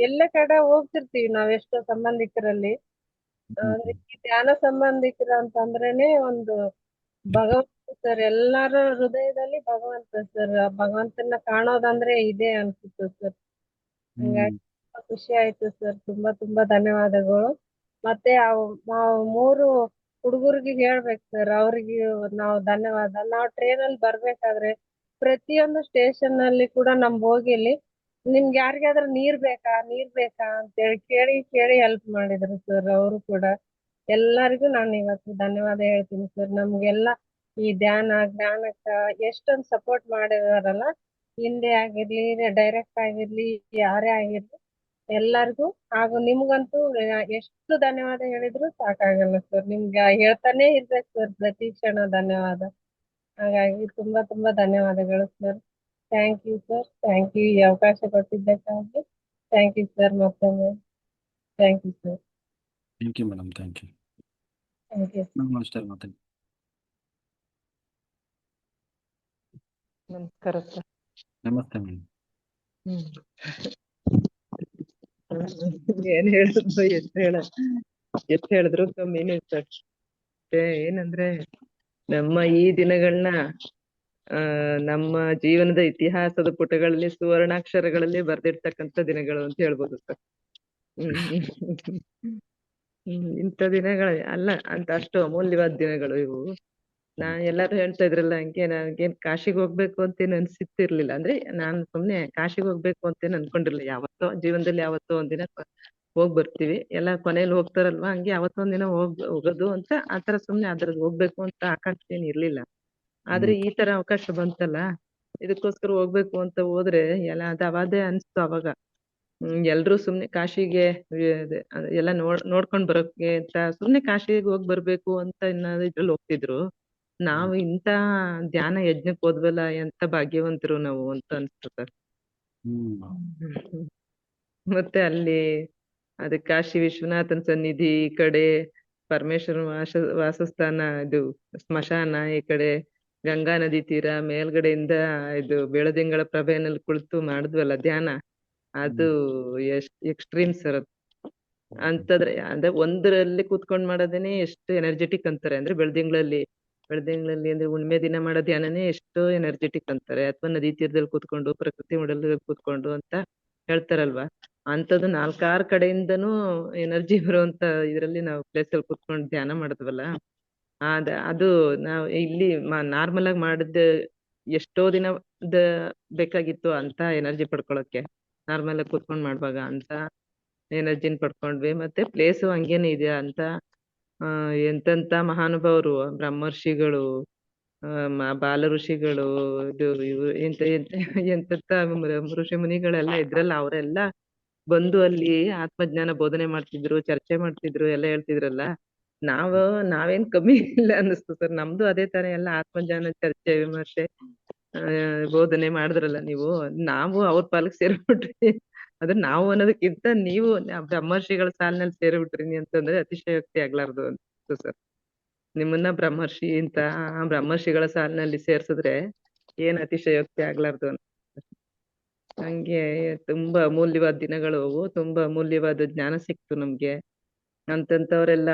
ಎಲ್ಲ ಕಡೆ ಹೋಗ್ತಿರ್ತೀವಿ ನಾವ್ ಎಷ್ಟೋ ಸಂಬಂಧಿಕರಲ್ಲಿ. ಅಂದ್ರೆ ಈ ಧ್ಯಾನ ಸಂಬಂಧಿಕರು ಅಂತಂದ್ರೇನೆ ಒಂದು ಭಗವಂತ ಸರ್. ಎಲ್ಲರ ಹೃದಯದಲ್ಲಿ ಭಗವಂತ ಸರ್. ಆ ಭಗವಂತನ ಕಾಣೋದಂದ್ರೆ ಇದೇ ಅನ್ಸುತ್ತೆ ಸರ್. ಹಂಗಾಗಿ ತುಂಬಾ ಖುಷಿ ಆಯ್ತು ಸರ್. ತುಂಬಾ ತುಂಬಾ ಧನ್ಯವಾದಗಳು. ಮತ್ತೆ ಆ 3 ಹುಡುಗರಿಗೆ ಹೇಳ್ಬೇಕು ಸರ್, ಅವ್ರಿಗೆ ನಾವು ಧನ್ಯವಾದ. ನಾವು ಟ್ರೈನಲ್ಲಿ ಬರ್ಬೇಕಾದ್ರೆ ಪ್ರತಿಯೊಂದು ಸ್ಟೇಷನ್ ಅಲ್ಲಿ ಕೂಡ ನಮ್ ಬೋಗಿಲಿ ನಿಮ್ಗೆ ಯಾರಿಗಾದ್ರೂ ನೀರ್ ಬೇಕಾ ಅಂತೇಳಿ ಕೇಳಿ ಕೇಳಿ ಹೆಲ್ಪ್ ಮಾಡಿದ್ರು ಸರ್. ಅವರು ಕೂಡ ಎಲ್ಲರಿಗೂ ನಾನು ಇವತ್ತು ಧನ್ಯವಾದ ಹೇಳ್ತೀನಿ ಸರ್. ನಮ್ಗೆಲ್ಲ ಈ ಧ್ಯಾನ ಜ್ಞಾನಕ್ಕ ಎಷ್ಟೊಂದು ಸಪೋರ್ಟ್ ಮಾಡಿದಾರಲ್ಲ, ಹಿಂದೆ ಆಗಿರ್ಲಿ ಡೈರೆಕ್ಟ್ ಆಗಿರ್ಲಿ ಯಾರೇ ಆಗಿರ್ಲಿ ಎಲ್ಲರಿಗೂ. ಹಾಗೂ ನಿಮ್ಗಂತೂ ಎಷ್ಟು ಧನ್ಯವಾದ ಹೇಳಿದ್ರು ಸಾಕಾಗಲ್ಲ ಸರ್. ನಿಮ್ಗೆ ಹೇಳ್ತಾನೆ ಇರ್ಬೇಕು ಸರ್ ಪ್ರತಿ ಕ್ಷಣ ಧನ್ಯವಾದ. ಹಾಗಾಗಿ ತುಂಬಾ ತುಂಬಾ ಧನ್ಯವಾದಗಳು sir. Thank you sir. Thank you ಈ ಅವಕಾಶ ಕೊಟ್ಟಿದ್ದಕ್ಕಾಗಿ. ಥ್ಯಾಂಕ್ ಯು ಸರ್ ಮತ್ತೊಮ್ಮೆ. Thank you sir. Thank you madam, thank you. Thank you. ನಮಸ್ತೆ ಮತ್ತೆ. ನಮಸ್ಕಾರ ಸರ್. ನಮಸ್ತೆ ಮೇಡಮ್. ಏನ್ ಹೇಳಿದ್ರು ಎಷ್ಟು ಹೇಳಿದ್ರು ಕಮ್ಮಿನೇ ಸರ್. ಏನಂದ್ರೆ ನಮ್ಮ ಈ ದಿನಗಳನ್ನ ನಮ್ಮ ಜೀವನದ ಇತಿಹಾಸದ ಪುಟಗಳಲ್ಲಿ ಸುವರ್ಣಾಕ್ಷರಗಳಲ್ಲಿ ಬರ್ದಿರ್ತಕ್ಕಂಥ ದಿನಗಳು ಅಂತ ಹೇಳ್ಬೋದು ಸರ್. ಇಂಥ ದಿನಗಳು ಅಲ್ಲ ಅಂತ ಅಷ್ಟು ಅಮೂಲ್ಯವಾದ ದಿನಗಳು ಇವು. ಎಲ್ಲಾರು ಹೇಳ್ತಾ ಇದ್ರಲ್ಲ, ಹಂಗೆ ನನಗೇನ್ ಕಾಶಿಗೆ ಹೋಗ್ಬೇಕು ಅಂತೇನು ಅನ್ಸಿತ್ತಿರ್ಲಿಲ್ಲ. ಅಂದ್ರೆ ನಾನ್ ಸುಮ್ನೆ ಕಾಶಿಗೆ ಹೋಗ್ಬೇಕು ಅಂತೇನು ಅನ್ಕೊಂಡಿರ್ಲಿಲ್ಲ. ಯಾವತ್ತೋ ಜೀವನದಲ್ಲಿ ಯಾವತ್ತೋ ಒಂದಿನ ಹೋಗ್ ಬರ್ತೀವಿ, ಎಲ್ಲ ಕೊನೆಯಲ್ಲಿ ಹೋಗ್ತಾರಲ್ವಾ, ಹಂಗೆ ಯಾವತ್ತೊಂದಿನ ಹೋಗೋದು ಅಂತ ಆತರ ಸುಮ್ನೆ ಅದ್ರದ್ದು ಹೋಗ್ಬೇಕು ಅಂತ ಆಕಾಂಕ್ಷೆ ಏನ್ ಇರ್ಲಿಲ್ಲ. ಆದ್ರೆ ಈ ತರ ಅವಕಾಶ ಬಂತಲ್ಲ, ಇದಕ್ಕೋಸ್ಕರ ಹೋಗ್ಬೇಕು ಅಂತ ಹೋದ್ರೆ ಅದು ಅವಾದೇ ಅನ್ಸ್ತು ಅವಾಗ. ಎಲ್ರೂ ಸುಮ್ನೆ ಕಾಶಿಗೆ ಎಲ್ಲ ನೋಡ್ಕೊಂಡ್ ಬರೋಕೆ ಅಂತ ಸುಮ್ನೆ ಕಾಶಿಗೆ ಹೋಗ್ ಬರ್ಬೇಕು ಅಂತ ಇದ್ರಲ್ಲಿ ಹೋಗ್ತಿದ್ರು. ನಾವು ಇಂತ ಧ್ಯಾನ ಯಜ್ಞಕ್ಕೆ ಹೋದ್ವಲ್ಲ, ಎಂತ ಭಾಗ್ಯವಂತರು ನಾವು ಅಂತ ಅನ್ಸ್ತು ಸರ್. ಮತ್ತೆ ಅಲ್ಲಿ ಅದು ಕಾಶಿ ವಿಶ್ವನಾಥನ್ ಸನ್ನಿಧಿ, ಈ ಕಡೆ ಪರಮೇಶ್ವರ ವಾಸಸ್ಥಾನ, ಇದು ಸ್ಮಶಾನ, ಈ ಕಡೆ ಗಂಗಾ ನದಿ ತೀರ, ಮೇಲ್ಗಡೆಯಿಂದ ಇದು ಬೆಳದಿಂಗಳ ಪ್ರಭೆನಲ್ಲಿ ಕುಳಿತು ಮಾಡಿದ್ವಲ್ಲ ಧ್ಯಾನ, ಅದು ಎಕ್ಸ್ಟ್ರೀಮ್ ಸರ್. ಅದು ಅಂತಂದ್ರೆ ಒಂದರಲ್ಲಿ ಕೂತ್ಕೊಂಡ್ ಮಾಡೋದೇನೆ ಎಷ್ಟು ಎನರ್ಜೆಟಿಕ್ ಅಂತಾರೆ. ಅಂದ್ರೆ ಬೆಳದಿಂಗಳಲ್ಲಿ ಅಂದ್ರೆ ಹುಣ್ಮೆ ದಿನ ಮಾಡೋ ಧ್ಯಾನನೇ ಎಷ್ಟೋ ಎನರ್ಜೆಟಿಕ್ ಅಂತಾರೆ. ಅಥವಾ ನದಿ ತೀರದಲ್ಲಿ ಕೂತ್ಕೊಂಡು ಪ್ರಕೃತಿ ಮಡಲಲ್ಲಿ ಕೂತ್ಕೊಂಡು ಅಂತ ಹೇಳ್ತಾರಲ್ವಾ. ಅಂತದ್ದು 4-6 ಕಡೆಯಿಂದನೂ ಎನರ್ಜಿ ಬರುವಂತ ಇದ್ರಲ್ಲಿ ನಾವು ಪ್ಲೇಸ್ ಅಲ್ಲಿ ಕೂತ್ಕೊಂಡು ಧ್ಯಾನ ಮಾಡಿದ್ವಲ್ಲ, ಅದು ನಾವು ಇಲ್ಲಿ ನಾರ್ಮಲ್ ಆಗಿ ಮಾಡಿದ ಎಷ್ಟೋ ದಿನ ಬೇಕಾಗಿತ್ತು ಅಂತ ಎನರ್ಜಿ ಪಡ್ಕೊಳಕ್ಕೆ. ನಾರ್ಮಲ್ ಆಗಿ ಕೂತ್ಕೊಂಡ್ ಮಾಡುವಾಗ ಅಂತ ಎನರ್ಜಿನ ಪಡ್ಕೊಂಡ್ವಿ. ಮತ್ತೆ ಪ್ಲೇಸು ಹಂಗೇನೆ ಇದೆ ಅಂತ. ಎಂತೆಂತ ಮಹಾನುಭಾವರು, ಬ್ರಹ್ಮರ್ಷಿಗಳು, ಬಾಲ ಋಷಿಗಳು, ಎಂತೆಂತ ಋಷಿ ಮುನಿಗಳೆಲ್ಲ ಇದ್ರಲ್ಲ, ಅವರೆಲ್ಲ ಬಂದು ಅಲ್ಲಿ ಆತ್ಮಜ್ಞಾನ ಬೋಧನೆ ಮಾಡ್ತಿದ್ರು, ಚರ್ಚೆ ಮಾಡ್ತಿದ್ರು, ಎಲ್ಲ ಹೇಳ್ತಿದ್ರಲ್ಲ. ನಾವೇನ್ ಕಮ್ಮಿ ಇಲ್ಲ ಅನ್ನಿಸ್ತು ಸರ್. ನಮ್ದು ಅದೇ ತರ ಎಲ್ಲ ಆತ್ಮಜ್ಞಾನ ಚರ್ಚೆ ಮತ್ತೆ ಬೋಧನೆ ಮಾಡಿದ್ರಲ್ಲ ನೀವು. ನಾವು ಅವ್ರ ಪಾಲಕ್ ಸೇರ್ಬಿಟ್ರಿ. ಅದ್ರ ನಾವು ಅನ್ನೋದಕ್ಕಿಂತ ನೀವು ಬ್ರಹ್ಮರ್ಷಿಗಳ ಸಾಲಿನಲ್ಲಿ ಸೇರ್ಬಿಟ್ರಿ ಅಂತಂದ್ರೆ ಅತಿಶಯೋಕ್ತಿ ಆಗ್ಲಾರ್ದು ಅನ್ಸುತ್ತೆ ಸರ್. ನಿಮ್ಮನ್ನ ಬ್ರಹ್ಮರ್ಷಿ ಅಂತ ಬ್ರಹ್ಮರ್ಷಿಗಳ ಸಾಲಿನಲ್ಲಿ ಸೇರ್ಸಿದ್ರೆ ಏನ್ ಅತಿಶಯೋಕ್ತಿ ಆಗ್ಲಾರ್ದು ಅಂತ. ಹಂಗೆ ತುಂಬಾ ಅಮೂಲ್ಯವಾದ ದಿನಗಳು ಅವು. ತುಂಬಾ ಅಮೂಲ್ಯವಾದ ಜ್ಞಾನ ಸಿಕ್ತು ನಮ್ಗೆ. ಅಂತಂತವ್ರೆಲ್ಲ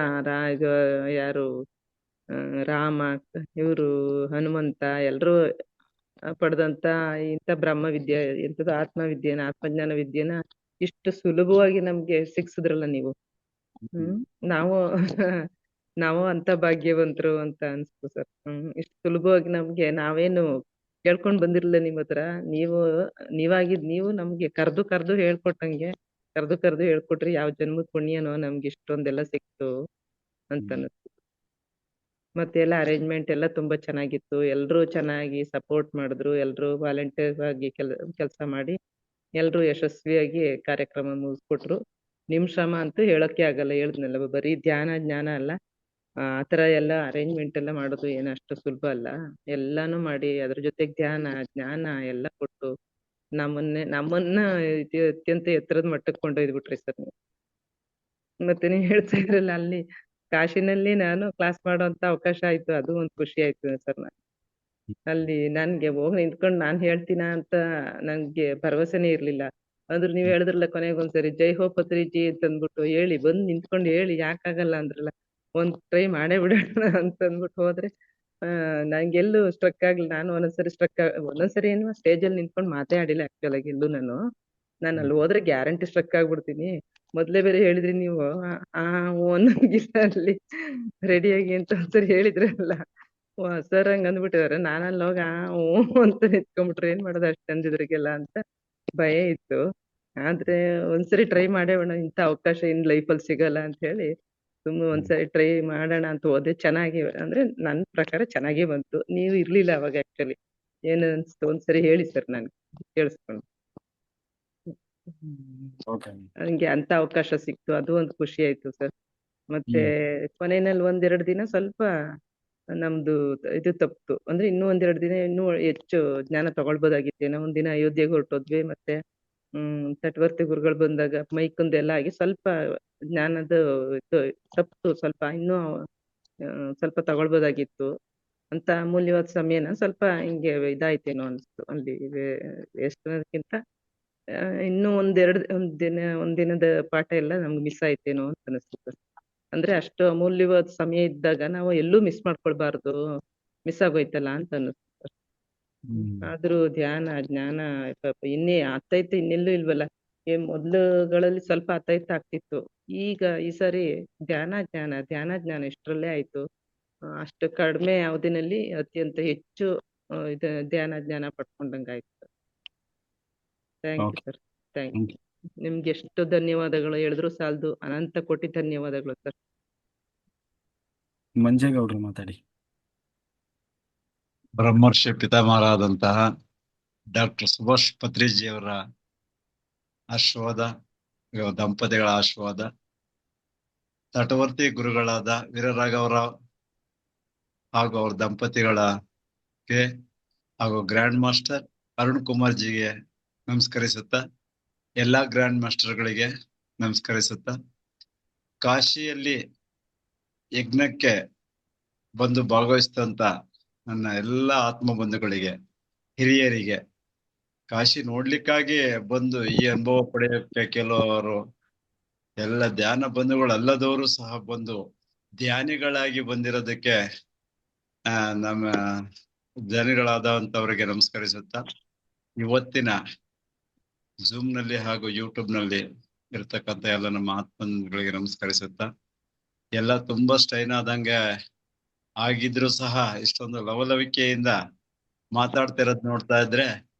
ಯಾರು ರಾಮ, ಇವ್ರು ಹನುಮಂತ, ಎಲ್ರೂ ಪಡೆದಂತ ಇಂಥ ಬ್ರಹ್ಮ ವಿದ್ಯೆ, ಎಂತದ್ದು ಆತ್ಮಜ್ಞಾನ ವಿದ್ಯೆನ ಇಷ್ಟು ಸುಲಭವಾಗಿ ನಮ್ಗೆ ಸಿಕ್ಸಿದ್ರಲ್ಲ ನೀವು. ನಾವು ಅಂತ ಭಾಗ್ಯವಂತರು ಅಂತ ಅನ್ಸ್ತು ಸರ್. ಇಷ್ಟು ಸುಲಭವಾಗಿ ನಮ್ಗೆ ನಾವೇನು ಕೇಳ್ಕೊಂಡ್ ಬಂದಿರ್ಲಿಲ್ಲ ನಿಮ್ ಹತ್ರ. ನೀವು ನಮ್ಗೆ ಕರ್ದು ಹೇಳ್ಕೊಟ್ಟಂಗೆ ಕರ್ದು ಹೇಳ್ಕೊಟ್ರಿ. ಯಾವ ಜನ್ಮದ ಪುಣ್ಯನೋ ನಮ್ಗೆ ಇಷ್ಟೊಂದೆಲ್ಲ ಸಿಕ್ತು ಅಂತ ಅನ್ಸ್ತು. ಮತ್ತೆ ಎಲ್ಲ ಅರೇಂಜ್ಮೆಂಟ್ ಎಲ್ಲ ತುಂಬಾ ಚೆನ್ನಾಗಿತ್ತು. ಎಲ್ರೂ ಚೆನ್ನಾಗಿ ಸಪೋರ್ಟ್ ಮಾಡಿದ್ರು. ಎಲ್ರೂ ವಾಲಂಟಿಯರ್ ಆಗಿ ಕೆಲಸ ಮಾಡಿ ಎಲ್ರೂ ಯಶಸ್ವಿಯಾಗಿ ಕಾರ್ಯಕ್ರಮ ಮುಗಿಸ್ಕೊಟ್ರು. ನಿಮ್ ಶ್ರಮ ಅಂತೂ ಹೇಳೋಕೆ ಆಗಲ್ಲ. ಹೇಳಿದ್ನಲ್ಲ, ಬರೀ ಧ್ಯಾನ ಜ್ಞಾನ ಅಲ್ಲ, ಆತರ ಎಲ್ಲ ಅರೇಂಜ್ಮೆಂಟ್ ಎಲ್ಲ ಮಾಡೋದು ಏನು ಅಷ್ಟು ಸುಲಭ ಅಲ್ಲ. ಎಲ್ಲಾನು ಮಾಡಿ ಅದ್ರ ಜೊತೆಗೆ ಧ್ಯಾನ, ಜ್ಞಾನ ಎಲ್ಲ ಕೊಟ್ಟು ನಮ್ಮನ್ನ ಅತ್ಯಂತ ಎತ್ತರದ ಮಟ್ಟಕ್ಕೆ ಕೊಂಡೊಯ್ದ್ಬಿಟ್ರಿ ಸರ್ ನೀವು. ಮತ್ತೆ ನೀವ್ ಹೇಳ್ತಾ ಇದ್ರಲ್ಲ ಅಲ್ಲಿ ಕಾಶಿನಲ್ಲಿ ನಾನು ಕ್ಲಾಸ್ ಮಾಡೋಂತ ಅವಕಾಶ ಆಯ್ತು, ಅದು ಒಂದು ಖುಷಿ ಆಯ್ತು ಸರ್. ಅಲ್ಲಿ ನನ್ಗೆ ಹೋಗಿ ನಿಂತ್ಕೊಂಡು ನಾನ್ ಹೇಳ್ತೀನ ಅಂತ ನಂಗೆ ಭರವಸೆನೇ ಇರ್ಲಿಲ್ಲ. ಆದ್ರೆ ನೀವ್ ಹೇಳಿದ್ರಲ್ಲ ಕೊನೆಗೊಂದ್ಸರಿ ಜೈ ಹೋ ಪತ್ರಿಜಿ ಅಂತ ಅಂದ್ಬಿಟ್ಟು ಹೇಳಿ ಬಂದ್ ನಿಂತ್ಕೊಂಡು ಹೇಳಿ ಯಾಕಾಗಲ್ಲ ಅಂದ್ರಲ್ಲ, ಒಂದ್ ಟ್ರೈ ಮಾಡೇ ಬಿಡೋಣ ಅಂತ ಅಂದ್ಬಿಟ್ಟು ಹೋದ್ರೆ ನಂಗೆಲ್ಲೂ ಸ್ಟ್ರಕ್ ಆಗ್ಲಿಲ್ಲ. ನಾನು ಒಂದೊಂದ್ಸರಿ ಏನು ಸ್ಟೇಜ್ ಅಲ್ಲಿ ನಿಂತ್ಕೊಂಡು ಮಾತೇ ಆಡಿಲ್ಲ ಆಕ್ಚುಲ್ ಆಗಿ ಎಲ್ಲೂ ನಾನು ಅಲ್ಲಿ ಹೋದ್ರೆ ಗ್ಯಾರಂಟಿ ಸ್ಟ್ರಕ್ ಆಗ್ಬಿಡ್ತೀನಿ. ಮೊದ್ಲೇ ಬೇರೆ ಹೇಳಿದ್ರಿ ನೀವು ಒಂದೊಂದಿಲ್ಲ ಅಲ್ಲಿ ರೆಡಿಯಾಗಿ ಅಂತ ಒಂದ್ಸರಿ ಹೇಳಿದ್ರಲ್ಲ, ಸರ್ ಹಂಗ ಅಂದ್ಬಿಟ್ಟಿದಾರೆ. ನಾನಲ್ಲಿ ಹೋಗ ಅಂತ ನಿಂತ್ಕೊಂಡ್ಬಿಟ್ರೆ ಏನ್ ಮಾಡೋದು ಅಷ್ಟ್ ಚಂದಿದ್ರಿಗೆಲ್ಲ ಅಂತ ಭಯ ಇತ್ತು. ಆದ್ರೆ ಒಂದ್ಸರಿ ಟ್ರೈ ಮಾಡೇವಣ, ಇಂಥ ಅವಕಾಶ ಇನ್ ಲೈಫಲ್ಲಿ ಸಿಗಲ್ಲ ಅಂತ ಹೇಳಿ ಒಂದ್ಸರಿ ಟ್ರೈ ಮಾಡೋಣ ಅಂತ ಹೋದೆ. ಚೆನ್ನಾಗಿ ಅಂದ್ರೆ ನನ್ ಪ್ರಕಾರ ಚೆನ್ನಾಗೇ ಬಂತು. ನೀವು ಇರ್ಲಿಲ್ಲ ಅವಾಗ ಆಕ್ಚುಲಿ. ಏನ್ ಅನ್ಸ್ತು ಒಂದ್ಸರಿ ಹೇಳಿ ಸರ್ ನನ್ಗೆ ಕೇಳಿಸ್ಕೊಂಡು. ಹಂಗೆ ಅಂತ ಅವಕಾಶ ಸಿಕ್ತು, ಅದು ಒಂದು ಖುಷಿ ಆಯ್ತು ಸರ್. ಮತ್ತೆ ಕೊನೆಯಲ್ಲಿ 1-2 ದಿನ ಸ್ವಲ್ಪ ನಮ್ದು ಇದು ತಪ್ತು. ಅಂದ್ರೆ ಇನ್ನೂ 1-2 ದಿನ ಇನ್ನೂ ಹೆಚ್ಚು ಜ್ಞಾನ ತಗೊಳ್ಬೋದಾಗಿತ್ತೇನೋ. ಒಂದಿನ ಅಯೋಧ್ಯೆಗೆ ಹೊರಟೋದ್ವಿ. ಮತ್ತೆ ತಟವರ್ತಿ ಗುರುಗಳು ಬಂದಾಗ ಮೈಕುಂದೆಲ್ಲ ಆಗಿ ಸ್ವಲ್ಪ ಜ್ಞಾನದ ಇದು ತಪ್ತು. ಸ್ವಲ್ಪ ಇನ್ನೂ ಸ್ವಲ್ಪ ತಗೊಳ್ಬೋದಾಗಿತ್ತು ಅಂತ ಅಮೂಲ್ಯವಾದ ಸಮಯನ ಸ್ವಲ್ಪ ಹಿಂಗೆ ಇದಾಯ್ತೇನೋ ಅನ್ಸ್ತು. ಅಲ್ಲಿ ವೇಸ್ಟ್ ಅನ್ನೋದಕ್ಕಿಂತ ಇನ್ನೂ ಒಂದಿನದ ಪಾಠ ಎಲ್ಲ ನಮ್ಗೆ ಮಿಸ್ ಆಯ್ತೇನೋ ಅಂತ ಅನಿಸ್ತು. ಅಂದ್ರೆ ಅಷ್ಟು ಅಮೂಲ್ಯವಾದ ಸಮಯ ಇದ್ದಾಗ ನಾವು ಎಲ್ಲೂ ಮಿಸ್ ಮಾಡ್ಕೊಳ್ಬಾರ್ದು, ಮಿಸ್ ಆಗೋಯ್ತಲ್ಲ ಅಂತ ಅನ್ನಿಸ್ತು. ಆದ್ರೂ ಧ್ಯಾನ ಜ್ಞಾನ ಇನ್ನೇ ಆಗ್ತೈತೆ, ಇನ್ನೆಲ್ಲೂ ಇಲ್ವಲ್ಲ. ಮೊದ್ಲುಗಳಲ್ಲಿ ಸ್ವಲ್ಪ ಆಗ್ತಿತ್ತು. ಈಗ ಈ ಸಾರಿ ಧ್ಯಾನ ಇಷ್ಟರಲ್ಲೇ ಆಯ್ತು. ಅಷ್ಟು ಕಡಿಮೆ ಅವಧಿನಲ್ಲಿ ಅತ್ಯಂತ ಹೆಚ್ಚು ಧ್ಯಾನ ಪಡ್ಕೊಂಡಂಗಾಯ್ತು. Thank you sir, thank you. ನಿಮ್ಗೆ ಎಷ್ಟು ಧನ್ಯವಾದಗಳು ಹೇಳಿದ್ರು ಸಾಲದು. ಅನಂತ ಕೋಟಿ ಧನ್ಯವಾದಗಳು ಸರ್. ಮಂಜೇಗೌಡ್ರು ಮಾತಾಡಿ. ಬ್ರಹ್ಮರ್ಷಿ ಪಿತಾಮಹರಾದಂತಹ ಡಾಕ್ಟರ್ ಸುಭಾಷ್ ಪತ್ರಿಜಿಯವರ ಆಶೀರ್ವಾದ, ದಂಪತಿಗಳ ಆಶೀರ್ವಾದ, ತಟವರ್ತಿ ಗುರುಗಳಾದ ವೀರರಾಘವರಾವ್ ಹಾಗೂ ಅವ್ರ ದಂಪತಿಗಳಿಗೆ ಹಾಗೂ ಗ್ರ್ಯಾಂಡ್ ಮಾಸ್ಟರ್ ಅರುಣ್ ಕುಮಾರ್ ಜಿಗೆ ನಮಸ್ಕರಿಸುತ್ತಾ, ಎಲ್ಲಾ ಗ್ರ್ಯಾಂಡ್ ಮಾಸ್ಟರ್ಗಳಿಗೆ ನಮಸ್ಕರಿಸುತ್ತಾ, ಕಾಶಿಯಲ್ಲಿ ಯಜ್ಞಕ್ಕೆ ಬಂದು ಭಾಗವಹಿಸಿದಂತ ನನ್ನ ಎಲ್ಲ ಆತ್ಮ ಬಂಧುಗಳಿಗೆ, ಹಿರಿಯರಿಗೆ, ಕಾಶಿ ನೋಡ್ಲಿಕ್ಕಾಗಿ ಬಂದು ಈ ಅನುಭವ ಪಡೆಯೋಕೆ ಕೆಲವರು ಎಲ್ಲ ಧ್ಯಾನ ಬಂಧುಗಳು ಅಲ್ಲದವರು ಸಹ ಬಂದು ಧ್ಯಾನಿಗಳಾಗಿ ಬಂದಿರೋದಕ್ಕೆ ನಮ್ಮ ಧ್ಯಾನಿಗಳಾದಂತವರಿಗೆ ನಮಸ್ಕರಿಸುತ್ತಾ, ಇವತ್ತಿನ ಝೂಮ್ ನಲ್ಲಿ ಹಾಗೂ ಯೂಟ್ಯೂಬ್ ನಲ್ಲಿ ಇರ್ತಕ್ಕಂಥ ಎಲ್ಲ ನಮ್ಮ ಆತ್ಮಗಳಿಗೆ ನಮಸ್ಕರಿಸುತ್ತಾ, ಎಲ್ಲ ತುಂಬಾ ಸ್ಟ್ರೈನ್ ಆದಂಗೆ ಆಗಿದ್ರು ಸಹ ಇಷ್ಟೊಂದು ಲವಲವಿಕೆಯಿಂದ ಮಾತಾಡ್ತಿರೋದ್ ನೋಡ್ತಾ ಇದ್ರೆ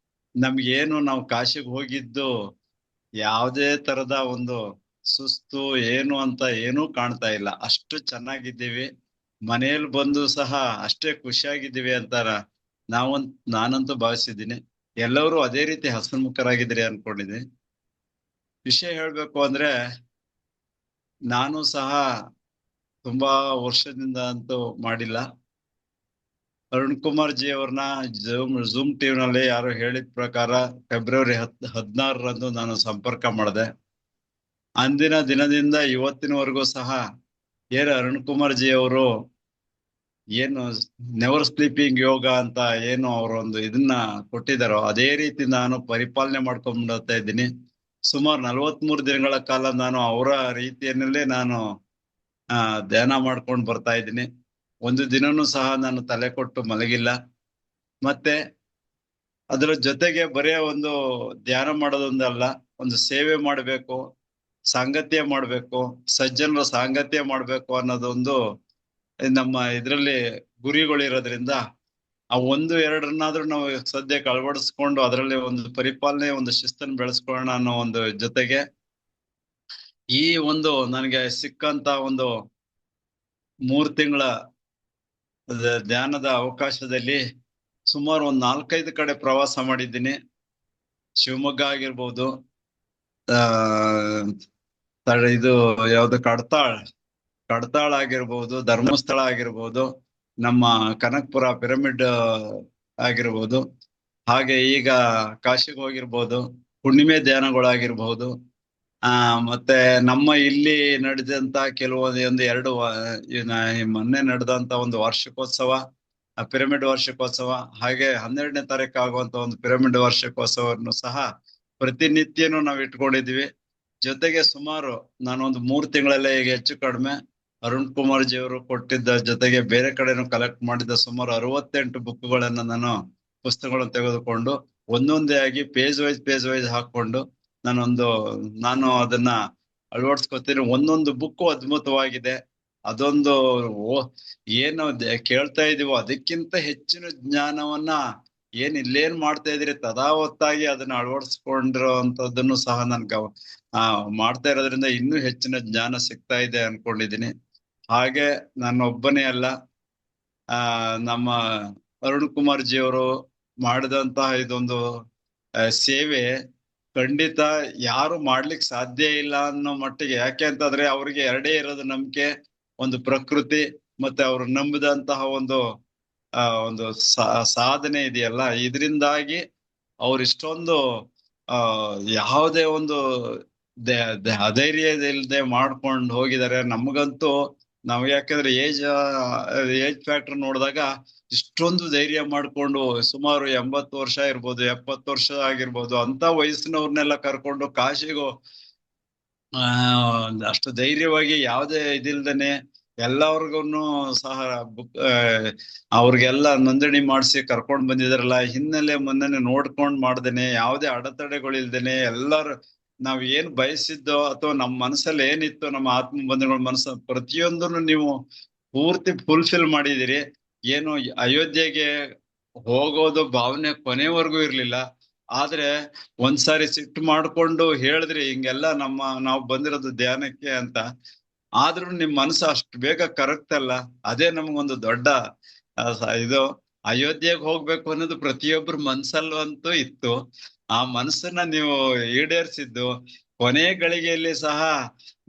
ನಮ್ಗೇನು ನಾವು ಕಾಶಿಗೆ ಹೋಗಿದ್ದು ಯಾವುದೇ ತರದ ಒಂದು ಸುಸ್ತು ಏನು ಅಂತ ಏನೂ ಕಾಣ್ತಾ ಇಲ್ಲ. ಅಷ್ಟು ಚೆನ್ನಾಗಿದ್ದೀವಿ. ಮನೆಯಲ್ಲಿ ಬಂದು ಸಹ ಅಷ್ಟೇ ಖುಷಿಯಾಗಿದ್ದೀವಿ ಅಂತ ನಾನಂತೂ ಭಾವಿಸಿದ್ದೀನಿ. ಎಲ್ಲರೂ ಅದೇ ರೀತಿ ಹಸನ್ಮುಖರಾಗಿದ್ದೀರಿ ಅನ್ಕೊಂಡಿದ್ದೀನಿ. ವಿಷಯ ಹೇಳ್ಬೇಕು ಅಂದ್ರೆ ನಾನು ಸಹ ತುಂಬಾ ವರ್ಷದಿಂದ ಅಂತೂ ಮಾಡಿಲ್ಲ. ಅರುಣ್ ಕುಮಾರ್ ಜಿ ಅವ್ರನ್ನ ಝೂಮ್ ಟಿವಿ ನಲ್ಲಿ ಯಾರು ಹೇಳಿದ ಪ್ರಕಾರ ಫೆಬ್ರವರಿ 16ರಂದು ನಾನು ಸಂಪರ್ಕ ಮಾಡಿದೆ. ಅಂದಿನ ದಿನದಿಂದ ಇವತ್ತಿನವರೆಗೂ ಸಹ ಏನು ಅರುಣ್ ಕುಮಾರ್ ಜಿ ಅವರು ಏನು ನೆವರ್ ಸ್ಲೀಪಿಂಗ್ ಯೋಗ ಅಂತ ಏನು ಅವರೊಂದು ಇದನ್ನ ಕೊಟ್ಟಿದ್ದಾರೋ ಅದೇ ರೀತಿ ನಾನು ಪರಿಪಾಲನೆ ಮಾಡ್ಕೊಂಡ್ಬರ್ತಾ ಇದ್ದೀನಿ. ಸುಮಾರು 43 ದಿನಗಳ ಕಾಲ ನಾನು ಅವರ ರೀತಿಯನ್ನಲ್ಲೇ ನಾನು ಧ್ಯಾನ ಮಾಡ್ಕೊಂಡು ಬರ್ತಾ ಇದ್ದೀನಿ. ಒಂದು ದಿನನೂ ಸಹ ನಾನು ತಲೆ ಕೊಟ್ಟು ಮಲಗಿಲ್ಲ. ಮತ್ತೆ ಅದರ ಜೊತೆಗೆ ಬರೀ ಒಂದು ಧ್ಯಾನ ಮಾಡೋದೊಂದಲ್ಲ, ಒಂದು ಸೇವೆ ಮಾಡ್ಬೇಕು, ಸಾಂಗತ್ಯ ಮಾಡ್ಬೇಕು, ಸಜ್ಜನರ ಸಾಂಗತ್ಯ ಮಾಡ್ಬೇಕು ಅನ್ನೋದೊಂದು ನಮ್ಮ ಇದರಲ್ಲಿ ಗುರಿಗಳಿರೋದ್ರಿಂದ ಆ 1-2ರನ್ನಾದ್ರೂ ನಾವು ಸದ್ಯಕ್ಕೆ ಅಳವಡಿಸ್ಕೊಂಡು ಅದರಲ್ಲಿ ಒಂದು ಪರಿಪಾಲನೆ, ಒಂದು ಶಿಸ್ತನ್ನು ಬೆಳೆಸ್ಕೊಳ್ಳೋಣ ಅನ್ನೋ ಒಂದು ಜೊತೆಗೆ ಈ ಒಂದು ನನಗೆ ಸಿಕ್ಕಂತ ಒಂದು 3 ತಿಂಗಳ ಧ್ಯಾನದ ಅವಕಾಶದಲ್ಲಿ ಸುಮಾರು ಒಂದು 4-5 ಕಡೆ ಪ್ರವಾಸ ಮಾಡಿದ್ದೀನಿ. ಶಿವಮೊಗ್ಗ ಆಗಿರ್ಬೋದು, ಇದು ಯಾವ್ದು ಕಡ್ತಾಳ್, ಕಡ್ತಾಳ ಆಗಿರ್ಬೋದು, ಧರ್ಮಸ್ಥಳ ಆಗಿರ್ಬೋದು, ನಮ್ಮ ಕನಕಪುರ ಪಿರಮಿಡ್ ಆಗಿರ್ಬೋದು, ಹಾಗೆ ಈಗ ಕಾಶಿಗೆ ಹೋಗಿರ್ಬೋದು, ಹುಣ್ಣಿಮೆ ಧ್ಯಾನಗಳಾಗಿರ್ಬಹುದು. ಮತ್ತೆ ನಮ್ಮ ಇಲ್ಲಿ ನಡೆದಂತ ಕೆಲವೊಂದು ಎರಡು ಮೊನ್ನೆ ನಡೆದಂತ ಒಂದು ವಾರ್ಷಿಕೋತ್ಸವ, ಪಿರಮಿಡ್ ವಾರ್ಷಿಕೋತ್ಸವ, ಹಾಗೆ 12ನೇ ತಾರೀಕು ಆಗುವಂತ ಒಂದು ಪಿರಮಿಡ್ ವಾರ್ಷಿಕೋತ್ಸವವನ್ನು ಸಹ ಪ್ರತಿನಿತ್ಯನೂ ನಾವು ಇಟ್ಕೊಂಡಿದ್ವಿ. ಜೊತೆಗೆ ಸುಮಾರು ನಾನೊಂದು 3 ತಿಂಗಳಲ್ಲೇ ಈಗ ಹೆಚ್ಚು ಕಡಿಮೆ ಅರುಣ್ ಕುಮಾರ್ ಜಿ ಅವರು ಕೊಟ್ಟಿದ್ದ ಜೊತೆಗೆ ಬೇರೆ ಕಡೆನೂ ಕಲೆಕ್ಟ್ ಮಾಡಿದ ಸುಮಾರು 68 ಬುಕ್ಗಳನ್ನ ಪುಸ್ತಕಗಳನ್ನು ತೆಗೆದುಕೊಂಡು ಒಂದೊಂದೇ ಆಗಿ ಪೇಜ್ ವೈಸ್ ಹಾಕೊಂಡು ನಾನು ಅದನ್ನ ಅಳವಡಿಸ್ಕೊತೀನಿ. ಒಂದೊಂದು ಬುಕ್ ಅದ್ಭುತವಾಗಿದೆ. ಅದೊಂದು ಏನು ಕೇಳ್ತಾ ಇದೀವೋ ಅದಕ್ಕಿಂತ ಹೆಚ್ಚಿನ ಜ್ಞಾನವನ್ನ ಇಲ್ಲೇನ್ ಮಾಡ್ತಾ ಇದ್ರಿ ತದಾವತ್ತಾಗಿ ಅದನ್ನ ಅಳವಡಿಸ್ಕೊಂಡಿರೋ ಅಂತದನ್ನು ಸಹ ನನ್ಗೆ ಮಾಡ್ತಾ ಇರೋದ್ರಿಂದ ಇನ್ನೂ ಹೆಚ್ಚಿನ ಜ್ಞಾನ ಸಿಗ್ತಾ ಇದೆ ಅನ್ಕೊಂಡಿದೀನಿ. ಹಾಗೆ ನಾನೊಬ್ಬನೇ ಅಲ್ಲ, ನಮ್ಮ ಅರುಣ್ ಕುಮಾರ್ ಜಿ ಅವರು ಮಾಡಿದಂತಹ ಇದೊಂದು ಸೇವೆ ಖಂಡಿತ ಯಾರು ಮಾಡ್ಲಿಕ್ಕೆ ಸಾಧ್ಯ ಇಲ್ಲ ಅನ್ನೋ ಮಟ್ಟಿಗೆ. ಯಾಕೆ ಅಂತಂದ್ರೆ ಅವ್ರಿಗೆ ಎರಡೇ ಇರೋದು ನಂಬಿಕೆ, ಒಂದು ಪ್ರಕೃತಿ ಮತ್ತೆ ಅವ್ರು ನಂಬಿದಂತಹ ಒಂದು ಸಾಧನೆ ಇದೆಯಲ್ಲ, ಇದರಿಂದಾಗಿ ಅವ್ರು ಇಷ್ಟೊಂದು ಯಾವುದೇ ಒಂದು ಅಧೈರ್ಯ ಇಲ್ಲದೆ ಮಾಡ್ಕೊಂಡು ಹೋಗಿದ್ದಾರೆ. ನಮಗಂತೂ ಯಾಕಂದ್ರೆ ಏಜ್ ಫ್ಯಾಕ್ಟರ್ ನೋಡಿದಾಗ ಇಷ್ಟೊಂದು ಧೈರ್ಯ ಮಾಡ್ಕೊಂಡು ಸುಮಾರು 80 ವರ್ಷ ಇರ್ಬೋದು, 70 ವರ್ಷ ಆಗಿರ್ಬೋದು ಅಂತ ವಯಸ್ಸಿನವ್ರನ್ನೆಲ್ಲ ಕರ್ಕೊಂಡು ಕಾಶಿಗೂ ಅಷ್ಟು ಧೈರ್ಯವಾಗಿ ಯಾವುದೇ ಇದಿಲ್ದೇನೆ ಎಲ್ಲವ್ರಿಗೂ ಸಹ ಅವ್ರಿಗೆಲ್ಲ ನೋಂದಣಿ ಮಾಡಿಸಿ ಕರ್ಕೊಂಡ್ ಬಂದಿದಾರಲ್ಲ, ಹಿನ್ನೆಲೆ ಮೊನ್ನೆ ನೋಡ್ಕೊಂಡ್ ಮಾಡ್ದೇನೆ ಯಾವುದೇ ಅಡೆತಡೆಗಳಿಲ್ದೇನೆ ಎಲ್ಲರೂ ನಾವ್ ಏನ್ ಬಯಸಿದ್ದೋ ಅಥವಾ ನಮ್ಮ ಮನಸ್ಸಲ್ಲಿ ಏನಿತ್ತು, ನಮ್ಮ ಆತ್ಮ ಬಂಧುಗಳ ಮನಸ್ಸ ಪ್ರತಿಯೊಂದನ್ನು ನೀವು ಪೂರ್ತಿ ಫುಲ್ಫಿಲ್ ಮಾಡಿದಿರಿ. ಏನು ಅಯೋಧ್ಯೆಗೆ ಹೋಗೋದು ಭಾವನೆ ಕೊನೆವರೆಗೂ ಇರ್ಲಿಲ್ಲ. ಆದ್ರೆ ಒಂದ್ಸಾರಿ ಸಿಟ್ಟು ಮಾಡ್ಕೊಂಡು ಹೇಳಿದ್ರಿ ಹಿಂಗೆಲ್ಲ ನಾವು ಬಂದಿರೋದು ಧ್ಯಾನಕ್ಕೆ ಅಂತ. ಆದ್ರೂ ನಿಮ್ ಮನಸ್ಸು ಅಷ್ಟು ಬೇಗ ಕರಗ್ತಲ್ಲ, ಅದೇ ನಮ್ಗೊಂದು ದೊಡ್ಡ ಇದು. ಅಯೋಧ್ಯೆಗೆ ಹೋಗ್ಬೇಕು ಅನ್ನೋದು ಪ್ರತಿಯೊಬ್ಬರ ಮನ್ಸಲ್ಲೂ ಅಂತೂ ಇತ್ತು. ಆ ಮನಸ್ಸನ್ನ ನೀವು ಈಡೇರಿಸಿದ್ದು ಕೊನೆ ಗಳಿಗೆಯಲ್ಲಿ ಸಹ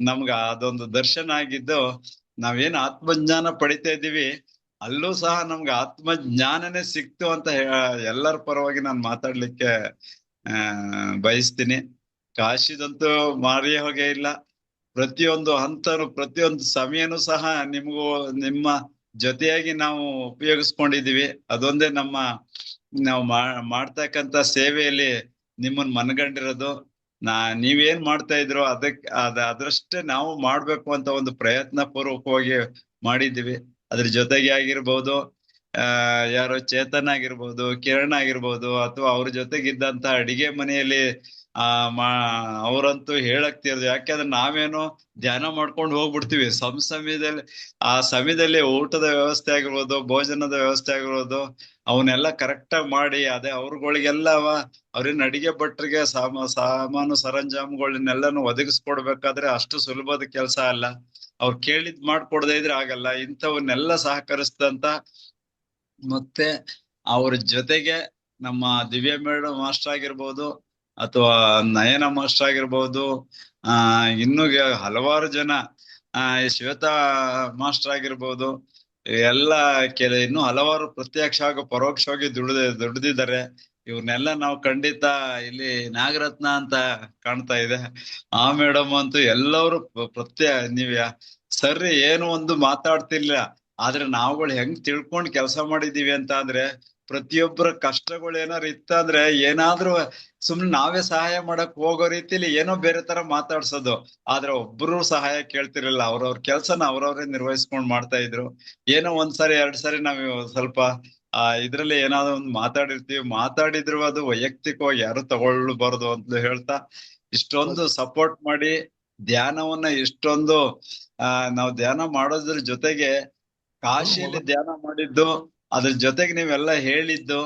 ನಮ್ಗ ಅದೊಂದು ದರ್ಶನ ಆಗಿದ್ದು. ನಾವೇನ್ ಆತ್ಮಜ್ಞಾನ ಪಡಿತಾ ಇದ್ದೀವಿ, ಅಲ್ಲೂ ಸಹ ನಮ್ಗೆ ಆತ್ಮಜ್ಞಾನನೇ ಸಿಕ್ತು ಅಂತ ಎಲ್ಲರ ಪರವಾಗಿ ನಾನು ಮಾತಾಡ್ಲಿಕ್ಕೆ ಬಯಸ್ತೀನಿ. ಕಾಶಿದಂತೂ ಮಾರಿಯೇ ಹೋಗೇ ಇಲ್ಲ. ಪ್ರತಿಯೊಂದು ಹಂತನು ಪ್ರತಿಯೊಂದು ಸಮಯನೂ ಸಹ ನಿಮ್ಮ ಜೊತೆಯಾಗಿ ನಾವು ಉಪಯೋಗಿಸ್ಕೊಂಡಿದೀವಿ. ಅದೊಂದೇ ನಾವು ಮಾಡ್ತಕ್ಕಂತ ಸೇವೆಯಲ್ಲಿ ನಿಮ್ಮನ್ನ ಮನಗಂಡಿರೋದು. ನೀವೇನ್ ಮಾಡ್ತಾ ಇದ್ರು ಅದರಷ್ಟೇ ನಾವು ಮಾಡ್ಬೇಕು ಅಂತ ಒಂದು ಪ್ರಯತ್ನ ಪೂರ್ವಕವಾಗಿ ಮಾಡಿದ್ದೀವಿ. ಅದ್ರ ಜೊತೆಗೆ ಆಗಿರ್ಬೋದು, ಯಾರೋ ಚೇತನ್ ಆಗಿರ್ಬೋದು, ಕಿರಣ್ ಆಗಿರ್ಬೋದು, ಅಥವಾ ಅವ್ರ ಜೊತೆಗಿದ್ದಂತ ಅಡಿಗೆ ಮನೆಯಲ್ಲಿ ಅವ್ರಂತೂ ಹೇಳಕ್ತಿರೋದು. ಯಾಕೆಂದ್ರೆ ನಾವೇನೋ ಧ್ಯಾನ ಮಾಡ್ಕೊಂಡು ಹೋಗ್ಬಿಡ್ತೀವಿ. ಸಮಯದಲ್ಲಿ ಆ ಸಮಯದಲ್ಲಿ ಊಟದ ವ್ಯವಸ್ಥೆ ಆಗಿರ್ಬೋದು, ಭೋಜನದ ವ್ಯವಸ್ಥೆ ಆಗಿರ್ಬೋದು, ಅವನ್ನೆಲ್ಲ ಕರೆಕ್ಟ್ ಆಗಿ ಮಾಡಿ ಅದೇ ಅವ್ರಗಳಿಗೆಲ್ಲ ಅವ್ರೇನ್ ಅಡಿಗೆ ಭಟ್ರಿಗೆ ಸಾಮಾನು ಸರಂಜಾಮುಗಳನ್ನೆಲ್ಲಾನು ಒದಗಿಸ್ಕೊಡ್ಬೇಕಾದ್ರೆ ಅಷ್ಟು ಸುಲಭದ ಕೆಲಸ ಅಲ್ಲ. ಅವ್ರು ಕೇಳಿದ್ ಮಾಡ್ಕೊಡದೇ ಇದ್ರೆ ಆಗಲ್ಲ. ಇಂಥವನ್ನೆಲ್ಲ ಸಹಕರಿಸಿದಂತ ಮತ್ತೆ ಅವ್ರ ಜೊತೆಗೆ ನಮ್ಮ ದಿವ್ಯಾ ಮೇಡಮ್ ಮಾಸ್ಟರ್ ಆಗಿರ್ಬೋದು, ಅಥವಾ ನಯನ ಮಾಸ್ಟರ್ ಆಗಿರ್ಬೋದು, ಇನ್ನು ಹಲವಾರು ಜನ, ಶ್ವೇತಾ ಮಾಸ್ಟರ್ ಆಗಿರ್ಬೋದು, ಎಲ್ಲ ಇನ್ನೂ ಹಲವಾರು ಪ್ರತ್ಯಕ್ಷ ಹಾಗೂ ಪರೋಕ್ಷವಾಗಿ ದುಡಿದಿದ್ದಾರೆ. ಇವ್ರನ್ನೆಲ್ಲ ನಾವು ಖಂಡಿತ ಇಲ್ಲಿ ನಾಗರತ್ನ ಅಂತ ಕಾಣ್ತಾ ಇದೆ. ಆ ಮೇಡಮ್ ಅಂತೂ ಎಲ್ಲರೂ ಸರಿ ಏನು ಒಂದು ಮಾತಾಡ್ತಿಲ್ಲ, ಆದ್ರೆ ನಾವುಗಳು ಹೆಂಗ್ ತಿಳ್ಕೊಂಡ್ ಕೆಲಸ ಮಾಡಿದೀವಿ ಅಂತ ಅಂದ್ರೆ, ಪ್ರತಿಯೊಬ್ಬರ ಕಷ್ಟಗಳು ಏನಾರು ಇತ್ತಂದ್ರೆ ಏನಾದ್ರೂ ಸುಮ್ನೆ ನಾವೇ ಸಹಾಯ ಮಾಡಕ್ ಹೋಗೋ ರೀತಿಲಿ ಏನೋ ಬೇರೆ ತರ ಮಾತಾಡ್ಸೋದು. ಆದ್ರೆ ಒಬ್ರು ಸಹಾಯ ಕೇಳ್ತಿರ್ಲಿಲ್ಲ. ಅವ್ರವ್ರ ಕೆಲ್ಸನ ಅವ್ರವ್ರೇ ನಿರ್ವಹಿಸ್ಕೊಂಡ್ ಮಾಡ್ತಾ ಇದ್ರು. ಏನೋ ಒಂದ್ಸರಿ 2 ಸರಿ ನಾವು ಸ್ವಲ್ಪ ಇದ್ರಲ್ಲಿ ಏನಾದ್ರು ಒಂದು ಮಾತಾಡಿದ್ರು ಅದು ವೈಯಕ್ತಿಕವಾಗಿ ಯಾರು ತಗೊಳ್ಬಾರ್ದು ಅಂತ ಹೇಳ್ತಾ, ಇಷ್ಟೊಂದು ಸಪೋರ್ಟ್ ಮಾಡಿ ಧ್ಯಾನವನ್ನ ಇಷ್ಟೊಂದು ನಾವು ಧ್ಯಾನ ಮಾಡೋದ್ರ ಜೊತೆಗೆ ಕಾಶಿಯಲ್ಲಿ ಧ್ಯಾನ ಮಾಡಿದ್ದು, ಅದ್ರ ಜೊತೆಗೆ ನೀವೆಲ್ಲ ಹೇಳಿದ್ದು,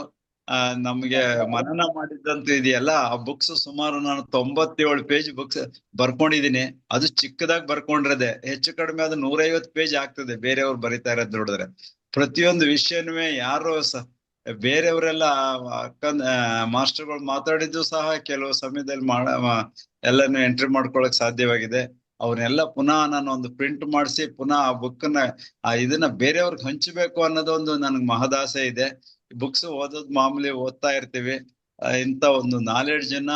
ನಮ್ಗೆ ಮನನ ಮಾಡಿದ್ದಂತೂ ಇದೆಯಲ್ಲ, ಆ ಬುಕ್ಸ್ ಸುಮಾರು ನಾನು 97 ಪೇಜ್ ಬುಕ್ಸ್ ಬರ್ಕೊಂಡಿದೀನಿ. ಅದು ಚಿಕ್ಕದಾಗಿ ಬರ್ಕೊಂಡಿರದೆ, ಹೆಚ್ಚು ಕಡಿಮೆ ಅದು 150 ಪೇಜ್ ಆಗ್ತದೆ ಬೇರೆಯವ್ರು ಬರಿತಾ ಇರೋದ್ ನೋಡಿದ್ರೆ. ಪ್ರತಿಯೊಂದು ವಿಷಯನೂ ಯಾರು ಬೇರೆಯವರೆಲ್ಲ ಮಾಸ್ಟರ್ಗಳು ಮಾತಾಡಿದ್ದು ಸಹ ಕೆಲವು ಸಮಯದಲ್ಲಿ ಎಲ್ಲಾನು ಎಂಟ್ರಿ ಮಾಡ್ಕೊಳಕ್ ಸಾಧ್ಯವಾಗಿದೆ. ಅವ್ರನ್ನೆಲ್ಲ ಪುನಃ ನಾನು ಒಂದು ಪ್ರಿಂಟ್ ಮಾಡಿಸಿ ಪುನಃ ಆ ಬುಕ್ನ ಇದನ್ನ ಬೇರೆಯವ್ರಿಗೆ ಹಂಚಬೇಕು ಅನ್ನೋದೊಂದು ನನಗೆ ಮಹದಾಸೆ ಇದೆ. ಬುಕ್ಸ್ ಓದೋದ್ ಮಾಮೂಲಿ ಓದ್ತಾ ಇರ್ತೀವಿ. ಇಂಥ ಒಂದು ನಾಲೆಡ್ಜ್ ಅನ್ನ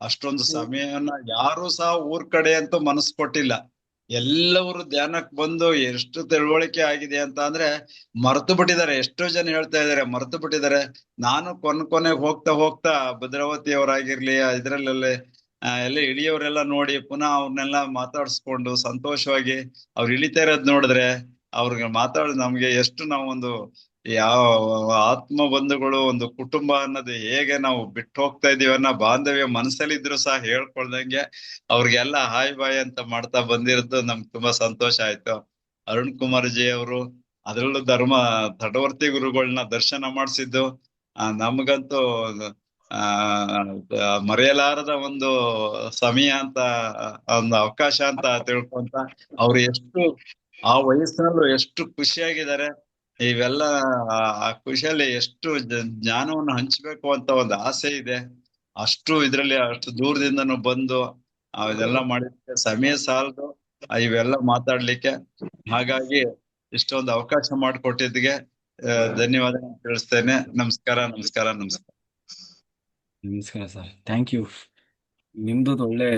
ಅಷ್ಟೊಂದು ಸಮಯವನ್ನ ಯಾರು ಸಹ ಊರ್ ಕಡೆ ಅಂತೂ ಮನಸ್ಸು ಕೊಟ್ಟಿಲ್ಲ. ಎಲ್ಲವರು ಧ್ಯಾನಕ್ಕೆ ಬಂದು ಎಷ್ಟು ತಿಳುವಳಿಕೆ ಆಗಿದೆ ಅಂತ ಅಂದ್ರೆ ಮರ್ತು ಬಿಟ್ಟಿದ್ದಾರೆ. ಎಷ್ಟೋ ಜನ ಹೇಳ್ತಾ ಇದಾರೆ ಮರ್ತು ಬಿಟ್ಟಿದ್ದಾರೆ. ನಾನು ಕೊನೆಗೆ ಹೋಗ್ತಾ ಭದ್ರಾವತಿ ಅವರಾಗಿರ್ಲಿ ಇದ್ರಲ್ಲೆಲ್ಲ ಎಲ್ಲ ಇಳಿಯವರೆಲ್ಲ ನೋಡಿ ಪುನಃ ಅವ್ರನ್ನೆಲ್ಲ ಮಾತಾಡ್ಸ್ಕೊಂಡು ಸಂತೋಷವಾಗಿ ಅವ್ರು ಇಳಿತಾ ಇರೋದ್ ನೋಡಿದ್ರೆ ಅವ್ರಿಗೆ ನಮ್ಗೆ ಎಷ್ಟು ನಾವೊಂದು ಯಾವ ಆತ್ಮ ಬಂಧುಗಳು ಒಂದು ಕುಟುಂಬ ಅನ್ನೋದು ಹೇಗೆ ನಾವು ಬಿಟ್ಟು ಹೋಗ್ತಾ ಇದೀವಿ ಅನ್ನೋ ಬಾಂಧವ್ಯ ಮನಸ್ಸಲ್ಲಿದ್ರು ಸಹ ಹೇಳ್ಕೊಳ್ದಂಗೆ ಅವ್ರಿಗೆಲ್ಲ ಹಾಯ್ ಬಾಯ್ ಅಂತ ಮಾಡ್ತಾ ಬಂದಿರೋದು ನಮ್ಗೆ ತುಂಬಾ ಸಂತೋಷ ಆಯ್ತು. ಅರುಣ್ ಕುಮಾರ್ ಜಿ ಅವರು ಅದ್ರಲ್ಲೂ ತಟವರ್ತಿ ಗುರುಗಳನ್ನ ದರ್ಶನ ಮಾಡಿಸಿದ್ದು ನಮ್ಗಂತೂ ಮರೆಯಲಾರದ ಒಂದು ಸಮಯ ಅಂತ ಒಂದು ಅವಕಾಶ ಅಂತ ತಿಳ್ಕೊಂತ ಅವ್ರು ಎಷ್ಟು ಆ ವಯಸ್ಸಿನಲ್ಲೂ ಎಷ್ಟು ಖುಷಿಯಾಗಿದ್ದಾರೆ. ಇವೆಲ್ಲ ಆ ಖುಷಿಯಲ್ಲಿ ಎಷ್ಟು ಜ್ಞಾನವನ್ನು ಹಂಚ್ಬೇಕು ಅಂತ ಒಂದು ಆಸೆ ಇದೆ. ಅಷ್ಟು ಇದ್ರಲ್ಲಿ ಅಷ್ಟು ದೂರದಿಂದನೂ ಬಂದು ಇದೆಲ್ಲ ಮಾಡಿದ್ರೆ ಸಮಯ ಸಾಲದು ಇವೆಲ್ಲ ಮಾತಾಡ್ಲಿಕ್ಕೆ. ಹಾಗಾಗಿ ಇಷ್ಟೊಂದು ಅವಕಾಶ ಮಾಡಿಕೊಟ್ಟಿದ್ಗೆ ಧನ್ಯವಾದ ತಿಳಿಸ್ತೇನೆ. ನಮಸ್ಕಾರ ನಮಸ್ಕಾರ ನಮಸ್ಕಾರ. ನಮಸ್ಕಾರ ಸರ್, ಥ್ಯಾಂಕ್ ಯು. ನಿಮ್ದು ಒಳ್ಳೆ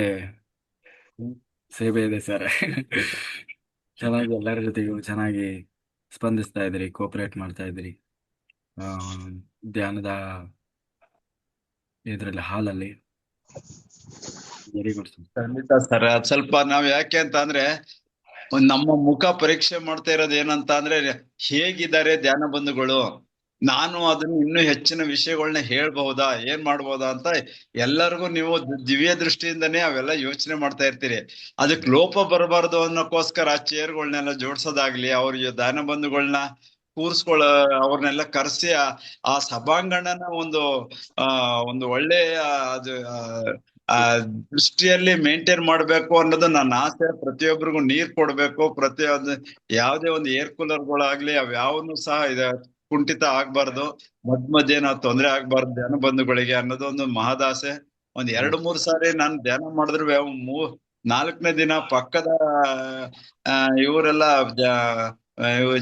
ಸೇವೆ ಇದೆ ಸರ್. ಚೆನ್ನಾಗಿ ಎಲ್ಲರ ಜೊತೆಗೂ ಚೆನ್ನಾಗಿ ಸ್ಪಂದಿಸ್ತಾ ಇದ್ರಿ, ಕೋಪರೇಟ್ ಮಾಡ್ತಾ ಇದ್ರಿ ಧ್ಯಾನದ ಇದರಲ್ಲಿ ಹಾಲಲ್ಲಿ. Very good sir. ಖಂಡಿತ ಸರ್. ಅದ್ ಸ್ವಲ್ಪ ನಾವ್ ಯಾಕೆ ಅಂತ ಅಂದ್ರೆ ನಮ್ಮ ಮುಖ ಪರೀಕ್ಷೆ ಮಾಡ್ತಾ ಇರೋದು ಏನಂತ ಅಂದ್ರೆ ಹೇಗಿದ್ದಾರೆ ಧ್ಯಾನ ಬಂಧುಗಳು, ನಾನು ಅದನ್ನ ಇನ್ನೂ ಹೆಚ್ಚಿನ ವಿಷಯಗಳನ್ನ ಹೇಳ್ಬಹುದಾ, ಏನ್ ಮಾಡ್ಬೋದಾ ಅಂತ ಎಲ್ಲರಿಗೂ ನೀವು ದಿವ್ಯ ದೃಷ್ಟಿಯಿಂದನೇ ಅವೆಲ್ಲ ಯೋಚನೆ ಮಾಡ್ತಾ ಇರ್ತೀರಿ. ಅದಕ್ಕೆ ಲೋಪ ಬರಬಾರ್ದು ಅನ್ನೋಕ್ಕೋಸ್ಕರ ಆ ಚೇರ್ಗಳನ್ನೆಲ್ಲ ಜೋಡ್ಸೋದಾಗ್ಲಿ, ಅವ್ರ ಧ್ಯಾನ ಬಂಧುಗಳನ್ನ ಅವ್ರನ್ನೆಲ್ಲ ಕರೆಸಿ ಆ ಸಭಾಂಗಣನ ಒಂದು ಒಳ್ಳೆಯ ಅದು ದೃಷ್ಟಿಯಲ್ಲಿ ಮೇಂಟೈನ್ ಮಾಡ್ಬೇಕು ಅನ್ನೋದು ನನ್ನ ಆಸೆ. ಪ್ರತಿಯೊಬ್ಬರಿಗೂ ನೀರ್ ಕೊಡ್ಬೇಕು, ಪ್ರತಿಯೊಂದು ಯಾವ್ದೇ ಒಂದು ಏರ್ ಕೂಲರ್ಗಳಾಗ್ಲಿ ಅವ್ಯಾವನು ಸಹ ಕುಂಠಿತ ಆಗ್ಬಾರ್ದು, ಮಧ್ಯೆ ನಾವು ತೊಂದರೆ ಆಗ್ಬಾರ್ದು ಧ್ಯಾನ ಬಂಧುಗಳಿಗೆ ಅನ್ನೋದು ಒಂದು ಮಹದಾಸೆ. ಒಂದ್ 2-3 ಸಾರಿ ನಾನು ಧ್ಯಾನ ಮಾಡಿದ್ರು 4ನೇ ದಿನ ಪಕ್ಕದ ಇವರೆಲ್ಲ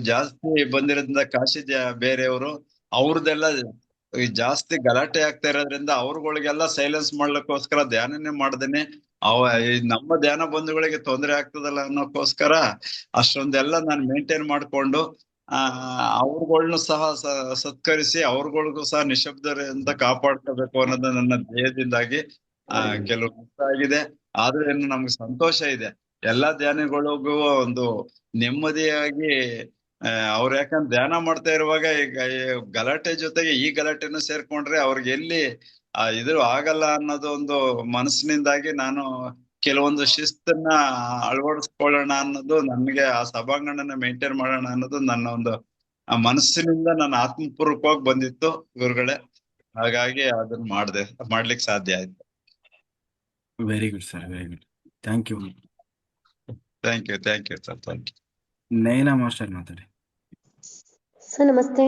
ಜಾಸ್ತಿ ಬಂದಿರೋದ್ರಿಂದ ಕಾಶಿ ಬೇರೆಯವರು ಅವ್ರದ್ದೆಲ್ಲ ಜಾಸ್ತಿ ಗಲಾಟೆ ಆಗ್ತಾ ಇರೋದ್ರಿಂದ ಅವ್ರಗಳಿಗೆಲ್ಲ ಸೈಲೆನ್ಸ್ ಮಾಡ್ಲಿಕ್ಕೋಸ್ಕರ ಧ್ಯಾನನೇ ಮಾಡ್ದೇನೆ ನಮ್ಮ ಧ್ಯಾನ ಬಂಧುಗಳಿಗೆ ತೊಂದರೆ ಆಗ್ತದಲ್ಲ ಅನ್ನೋಕ್ಕೋಸ್ಕರ ಅಷ್ಟೊಂದೆಲ್ಲ ನಾನು ಮೇಂಟೈನ್ ಮಾಡ್ಕೊಂಡು ಅವ್ರಗಳ್ನು ಸಹ ಸತ್ಕರಿಸಿ ಅವ್ರಗಳಿಗೂ ಸಹ ನಿಶಬ್ದರಿಂದ ಕಾಪಾಡ್ಕೋಬೇಕು ಅನ್ನೋದು ನನ್ನ ಧ್ಯೇಯದಿಂದಾಗಿ ಕೆಲವು ಕಷ್ಟ ಆಗಿದೆ. ಆದ್ರೂ ಏನು ನಮ್ಗೆ ಸಂತೋಷ ಇದೆ. ಎಲ್ಲಾ ಧ್ಯಾನಿಗಳಿಗೂ ಒಂದು ನೆಮ್ಮದಿಯಾಗಿ ಅವ್ರು ಯಾಕಂದ್ರೆ ಧ್ಯಾನ ಮಾಡ್ತಾ ಇರುವಾಗ ಈಗ ಗಲಾಟೆ ಜೊತೆಗೆ ಈ ಗಲಾಟೆನೂ ಸೇರ್ಕೊಂಡ್ರೆ ಅವ್ರಿಗೆ ಎಲ್ಲಿ ಇದ್ರು ಆಗಲ್ಲ ಅನ್ನೋದು ಒಂದು ಮನಸ್ಸಿನಿಂದಾಗಿ ನಾನು ಕೆಲವೊಂದು ಶಿಸ್ತನ್ನ ಅಳವಡಿಸ್ಕೊಳ್ಳೋಣ ಅನ್ನೋದು ನನಗೆ ಆ ಸಭಾಂಗಣನ ಮೇಂಟೈನ್ ಮಾಡೋಣ ಅನ್ನೋದು ನನ್ನ ಒಂದು ಮನಸ್ಸಿನಿಂದ ನನ್ನ ಆತ್ಮಪೂರ್ವಕವಾಗಿ ಬಂದಿತ್ತು ಗುರುಗಳೇ. ಹಾಗಾಗಿ ಅದನ್ನ ಮಾಡ್ಲಿಕ್ಕೆ ಸಾಧ್ಯ ಆಯ್ತು. Very good sir, very good. Thank you. Thank you sir, thank you. Nayana master ಮಾತಾಡಿ ಸರ್. ನಮಸ್ತೆ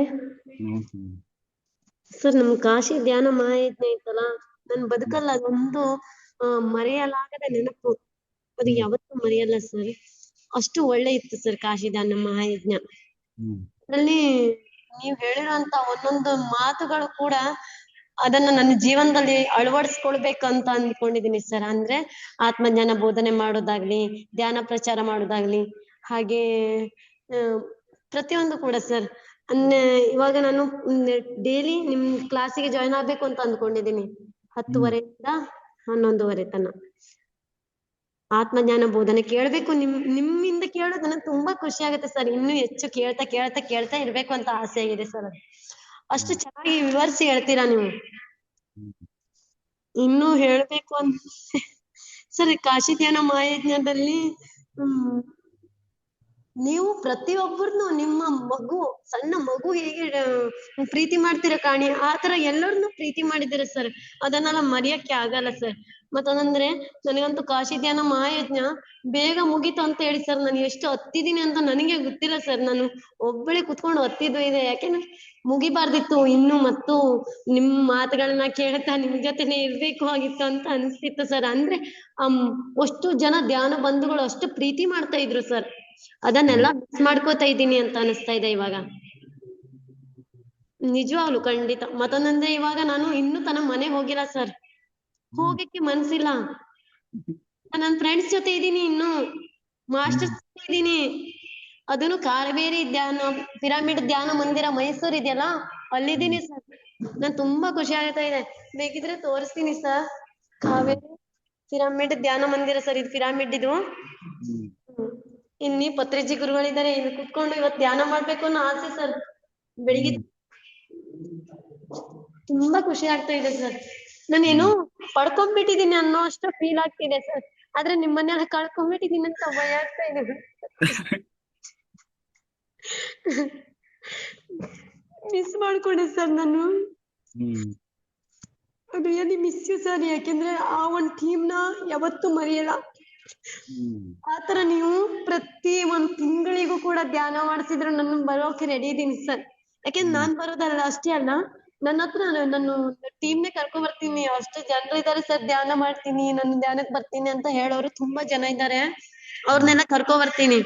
ಸರ್. ನಮ್ ಕಾಶಿ ಧ್ಯಾನ ಮಹಾಯಜ್ಞ ಇತ್ತಲ್ಲ, ನನ್ ಬದುಕಲ್ಲ ಅದೊಂದು ಮರೆಯಲಾಗದ ನೆನಪು. ಅದು ಯಾವತ್ತೂ ಮರೆಯಲ್ಲ ಸರ್. ಅಷ್ಟು ಒಳ್ಳೆ ಇತ್ತು ಸರ್ ಕಾಶಿ ಧ್ಯಾನ ಮಹಾಯಜ್ಞ. ಅದ್ರಲ್ಲಿ ನೀವ್ ಹೇಳಿರೋಂತ ಒಂದೊಂದು ಮಾತುಗಳು ಕೂಡ ಅದನ್ನ ನನ್ನ ಜೀವನದಲ್ಲಿ ಅಳವಡಿಸ್ಕೊಳ್ಬೇಕಂತ ಅಂದ್ಕೊಂಡಿದೀನಿ ಸರ್. ಅಂದ್ರೆ ಆತ್ಮಜ್ಞಾನ ಬೋಧನೆ ಮಾಡೋದಾಗ್ಲಿ, ಧ್ಯಾನ ಪ್ರಚಾರ ಮಾಡೋದಾಗ್ಲಿ, ಹಾಗೆ ಪ್ರತಿಯೊಂದು ಕೂಡ ಸರ್. ಇವಾಗ ನಾನು ಡೈಲಿ ನಿಮ್ ಕ್ಲಾಸಿಗೆ ಜಾಯ್ನ್ ಆಗ್ಬೇಕು ಅಂತ ಅಂದ್ಕೊಂಡಿದೀನಿ. 10:30 ಇಂದ 11:30 ತನಕ ಆತ್ಮಜ್ಞಾನ ಬೋಧನೆ ಕೇಳ್ಬೇಕು. ನಿಮ್ಮಿಂದ ಕೇಳೋದು ನನಗೆ ತುಂಬಾ ಖುಷಿ ಆಗುತ್ತೆ ಸರ್. ಇನ್ನೂ ಹೆಚ್ಚು ಕೇಳ್ತಾ ಇರ್ಬೇಕು ಅಂತ ಆಸೆ ಆಗಿದೆ ಸರ್. ಅಷ್ಟು ಚೆನ್ನಾಗಿ ವಿವರಿಸಿ ಹೇಳ್ತೀರಾ ನೀವು. ಇನ್ನೂ ಹೇಳ್ಬೇಕು ಅಂತ ಸರ್. ಕಾಶಿ ಧ್ಯಾನ ಮಹಾಯಜ್ಞದಲ್ಲಿ ನೀವು ಪ್ರತಿಯೊಬ್ಬರನ್ನು ನಿಮ್ಮ ಮಗು ಸಣ್ಣ ಮಗು ಹೇಗೆ ಪ್ರೀತಿ ಮಾಡ್ತೀರ ಕಾಣಿ ಆ ತರ ಎಲ್ಲರನ್ನು ಪ್ರೀತಿ ಮಾಡಿದ್ದೀರ ಸರ್. ಅದನ್ನೆಲ್ಲ ಮರೆಯಕ್ಕೆ ಆಗಲ್ಲ ಸರ್. ಮತ್ತದಂದ್ರೆ ನನಗಂತೂ ಕಾಶಿ ಧ್ಯಾನ ಮಹಾಯಜ್ಞ ಬೇಗ ಮುಗೀತು ಅಂತ ಹೇಳಿ ಸರ್. ನಾನು ಎಷ್ಟು ಹತ್ತಿದೀನಿ ಅಂತ ನನಗೆ ಗೊತ್ತಿಲ್ಲ ಸರ್. ನಾನು ಒಬ್ಬಳೆ ಕುತ್ಕೊಂಡು ಹತ್ತಿದ್ದು ಇದೆ. ಯಾಕೆಂದ್ರೆ ಮುಗಿಬಾರ್ದಿತ್ತು ಇನ್ನು ಮತ್ತು ನಿಮ್ ಮಾತುಗಳನ್ನ ಕೇಳ್ತಾ ನಿಮ್ ಜೊತೆನೆ ಇರ್ಬೇಕು ಆಗಿತ್ತು ಅಂತ ಅನಿಸ್ತಿತ್ತು ಸರ್. ಅಂದ್ರೆ ಅಷ್ಟು ಜನ ಧ್ಯಾನ ಬಂಧುಗಳು ಅಷ್ಟು ಪ್ರೀತಿ ಮಾಡ್ತಾ ಇದ್ರು ಸರ್. ಅದನ್ನೆಲ್ಲ ಮಿಸ್ ಮಾಡ್ಕೋತಾ ಇದ್ದೀನಿ ಅಂತ ಅನಿಸ್ತಾ ಇದೆ ಇವಾಗ. ನಿಜವಾಗ್ಲು ಖಂಡಿತ. ಮತ್ತೊಂದಂದ್ರೆ ಇವಾಗ ನಾನು ಇನ್ನೂ ತನ್ನ ಮನೆ ಹೋಗಿಲ್ಲ ಸರ್. ಹೋಗಕ್ಕೆ ಮನ್ಸಿಲ್ಲ. ನನ್ನ ಫ್ರೆಂಡ್ಸ್ ಜೊತೆ ಇದೀನಿ, ಇನ್ನು ಮಾಸ್ಟರ್ಸ್ ಇದೀನಿ. ಅದನ್ನು ಕಾರಬೇರಿ ಧ್ಯಾನ ಪಿರಮಿಡ್ ಧ್ಯಾನ ಮಂದಿರ ಮೈಸೂರ್ ಇದೆಯಲ್ಲ ಅಲ್ಲಿದ್ದೀನಿ ಸರ್. ನಾನ್ ತುಂಬಾ ಖುಷಿ ಆಗ್ತಾ ಇದೆ. ಬೇಕಿದ್ರೆ ತೋರಿಸ್ತೀನಿ ಸರ್. ಕಾವೇರಿ ಪಿರಮಿಡ್ ಧ್ಯಾನ ಮಂದಿರ ಸರ್. ಇದು ಪಿರಮಿಡ್ ಇದು. ಇನ್ನೀ ಪತ್ರಿಜಿ ಗುರುಗಳಿದ್ದಾರೆ. ಇಲ್ಲಿ ಕುತ್ಕೊಂಡು ಇವತ್ತು ಧ್ಯಾನ ಮಾಡ್ಬೇಕು ಅನ್ನೋ ಆಸೆ ಸರ್. ಬೆಳಿಗ್ಗೆ ತುಂಬಾ ಖುಷಿ ಆಗ್ತಾ ಇದೆ ಸರ್. ನಾನೇನೋ ಪಡ್ಕೊಂಡ್ಬಿಟ್ಟಿದೀನಿ ಅನ್ನೋ ಅಷ್ಟು ಫೀಲ್ ಆಗ್ತಿದೆ ಸರ್. ಆದ್ರೆ ನಿಮ್ಮನ್ನೆಲ್ಲ ಕಳ್ಕೊಂಡ್ಬಿಟ್ಟಿದೀನಿ ಅಂತ ಭಯ ಆಗ್ತಾ ಇದೆ. ಮಿಸ್ ಮಾಡ್ಕೊಂಡೆ ಸರ್ ನಾನು. Really miss you sir. ಯಾಕೆಂದ್ರೆ ಆ ಒಂದ್ ಟೀಮ್ ನ ಯಾವತ್ತೂ ಮರೆಯಲ್ಲ. ಆತರ ನೀವು ಪ್ರತಿ ಒಂದ್ ತಿಂಗಳಿಗೂ ಕೂಡ ಧ್ಯಾನ ಮಾಡಿಸಿದ್ರು ನನ್ನ ಬರೋಕೆ ರೆಡಿ ಇದೀನಿ ಸರ್. ಯಾಕೆಂದ್ರೆ ನಾನ್ ಬರೋದಲ್ಲ ಅಷ್ಟೇ ಅಲ್ಲ, ನನ್ನ ಹತ್ರ ನಾನು ಟೀಮ್ನೇ ಕರ್ಕೊಂಡ್ ಬರ್ತೀನಿ. ಅಷ್ಟು ಜನರು ಇದಾರೆ ಸರ್. ಧ್ಯಾನ ಮಾಡ್ತೀನಿ, ನನ್ನ ಧ್ಯಾನಕ್ ಬರ್ತೀನಿ ಅಂತ ಹೇಳೋರು ತುಂಬಾ ಜನ ಇದ್ದಾರೆ. ಅವ್ರನ್ನೆಲ್ಲ ಕರ್ಕೊ ಬರ್ತೀನಿ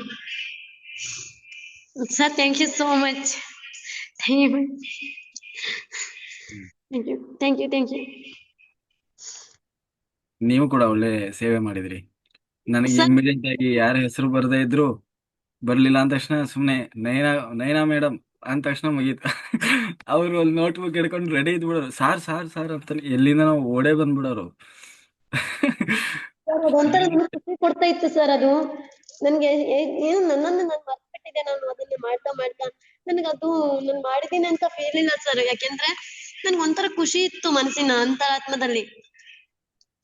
sir. Thank you so much. Thank you. ನೀವು ಕೂಡ ಒಳ್ಳೆ ಸೇವೆ ಮಾಡಿದ್ರಿ. ನನಗೆ ಇಮಿಡಿಯೇಟ್ ಆಗಿ ಯಾರ ಹೆಸರು ಬರ್ದೇ ಇದ್ರು, ಬರ್ಲಿಲ್ಲ ಅಂದ ತಕ್ಷಣ ಸುಮ್ನೆ ನಯನಾ ಮೇಡಮ್ ಅಂದ ತಕ್ಷಣ ಮುಗೀತು. ಅವ್ರು ಅಲ್ಲಿ ನೋಟ್ ಬುಕ್ ಹಿಡ್ಕೊಂಡು ರೆಡಿ ಇದ್ಬಿಡೋರು. ಸಾರ್ ಅಂತ ಎಲ್ಲಿಂದ ನಾವು ಓಡೇ ಬಂದ್ಬಿಡೋರು. ಅದೊಂಥರ ನನಗೆ ಖುಷಿ ಕೊಡ್ತಾ ಇತ್ತು ಸರ್. ಅದು ನನ್ಗೆ ಏನು ನನ್ನನ್ನು ನಾನು ಮರ್ತ್ಬಿಟ್ಟಿದ್ದೆ. ನಾನು ಅದನ್ನ ಮಾಡ್ತಾ ನನಗದು ನಾನು ಮಾಡಿದೀನಿ ಅಂತ ಫೀಲ್ ಇಲ್ಲ ಸರ್. ಯಾಕೆಂದ್ರೆ ನನ್ಗೊಂಥರ ಖುಷಿ ಇತ್ತು ಮನಸ್ಸಿನ ಅಂತರಾತ್ಮದಲ್ಲಿ.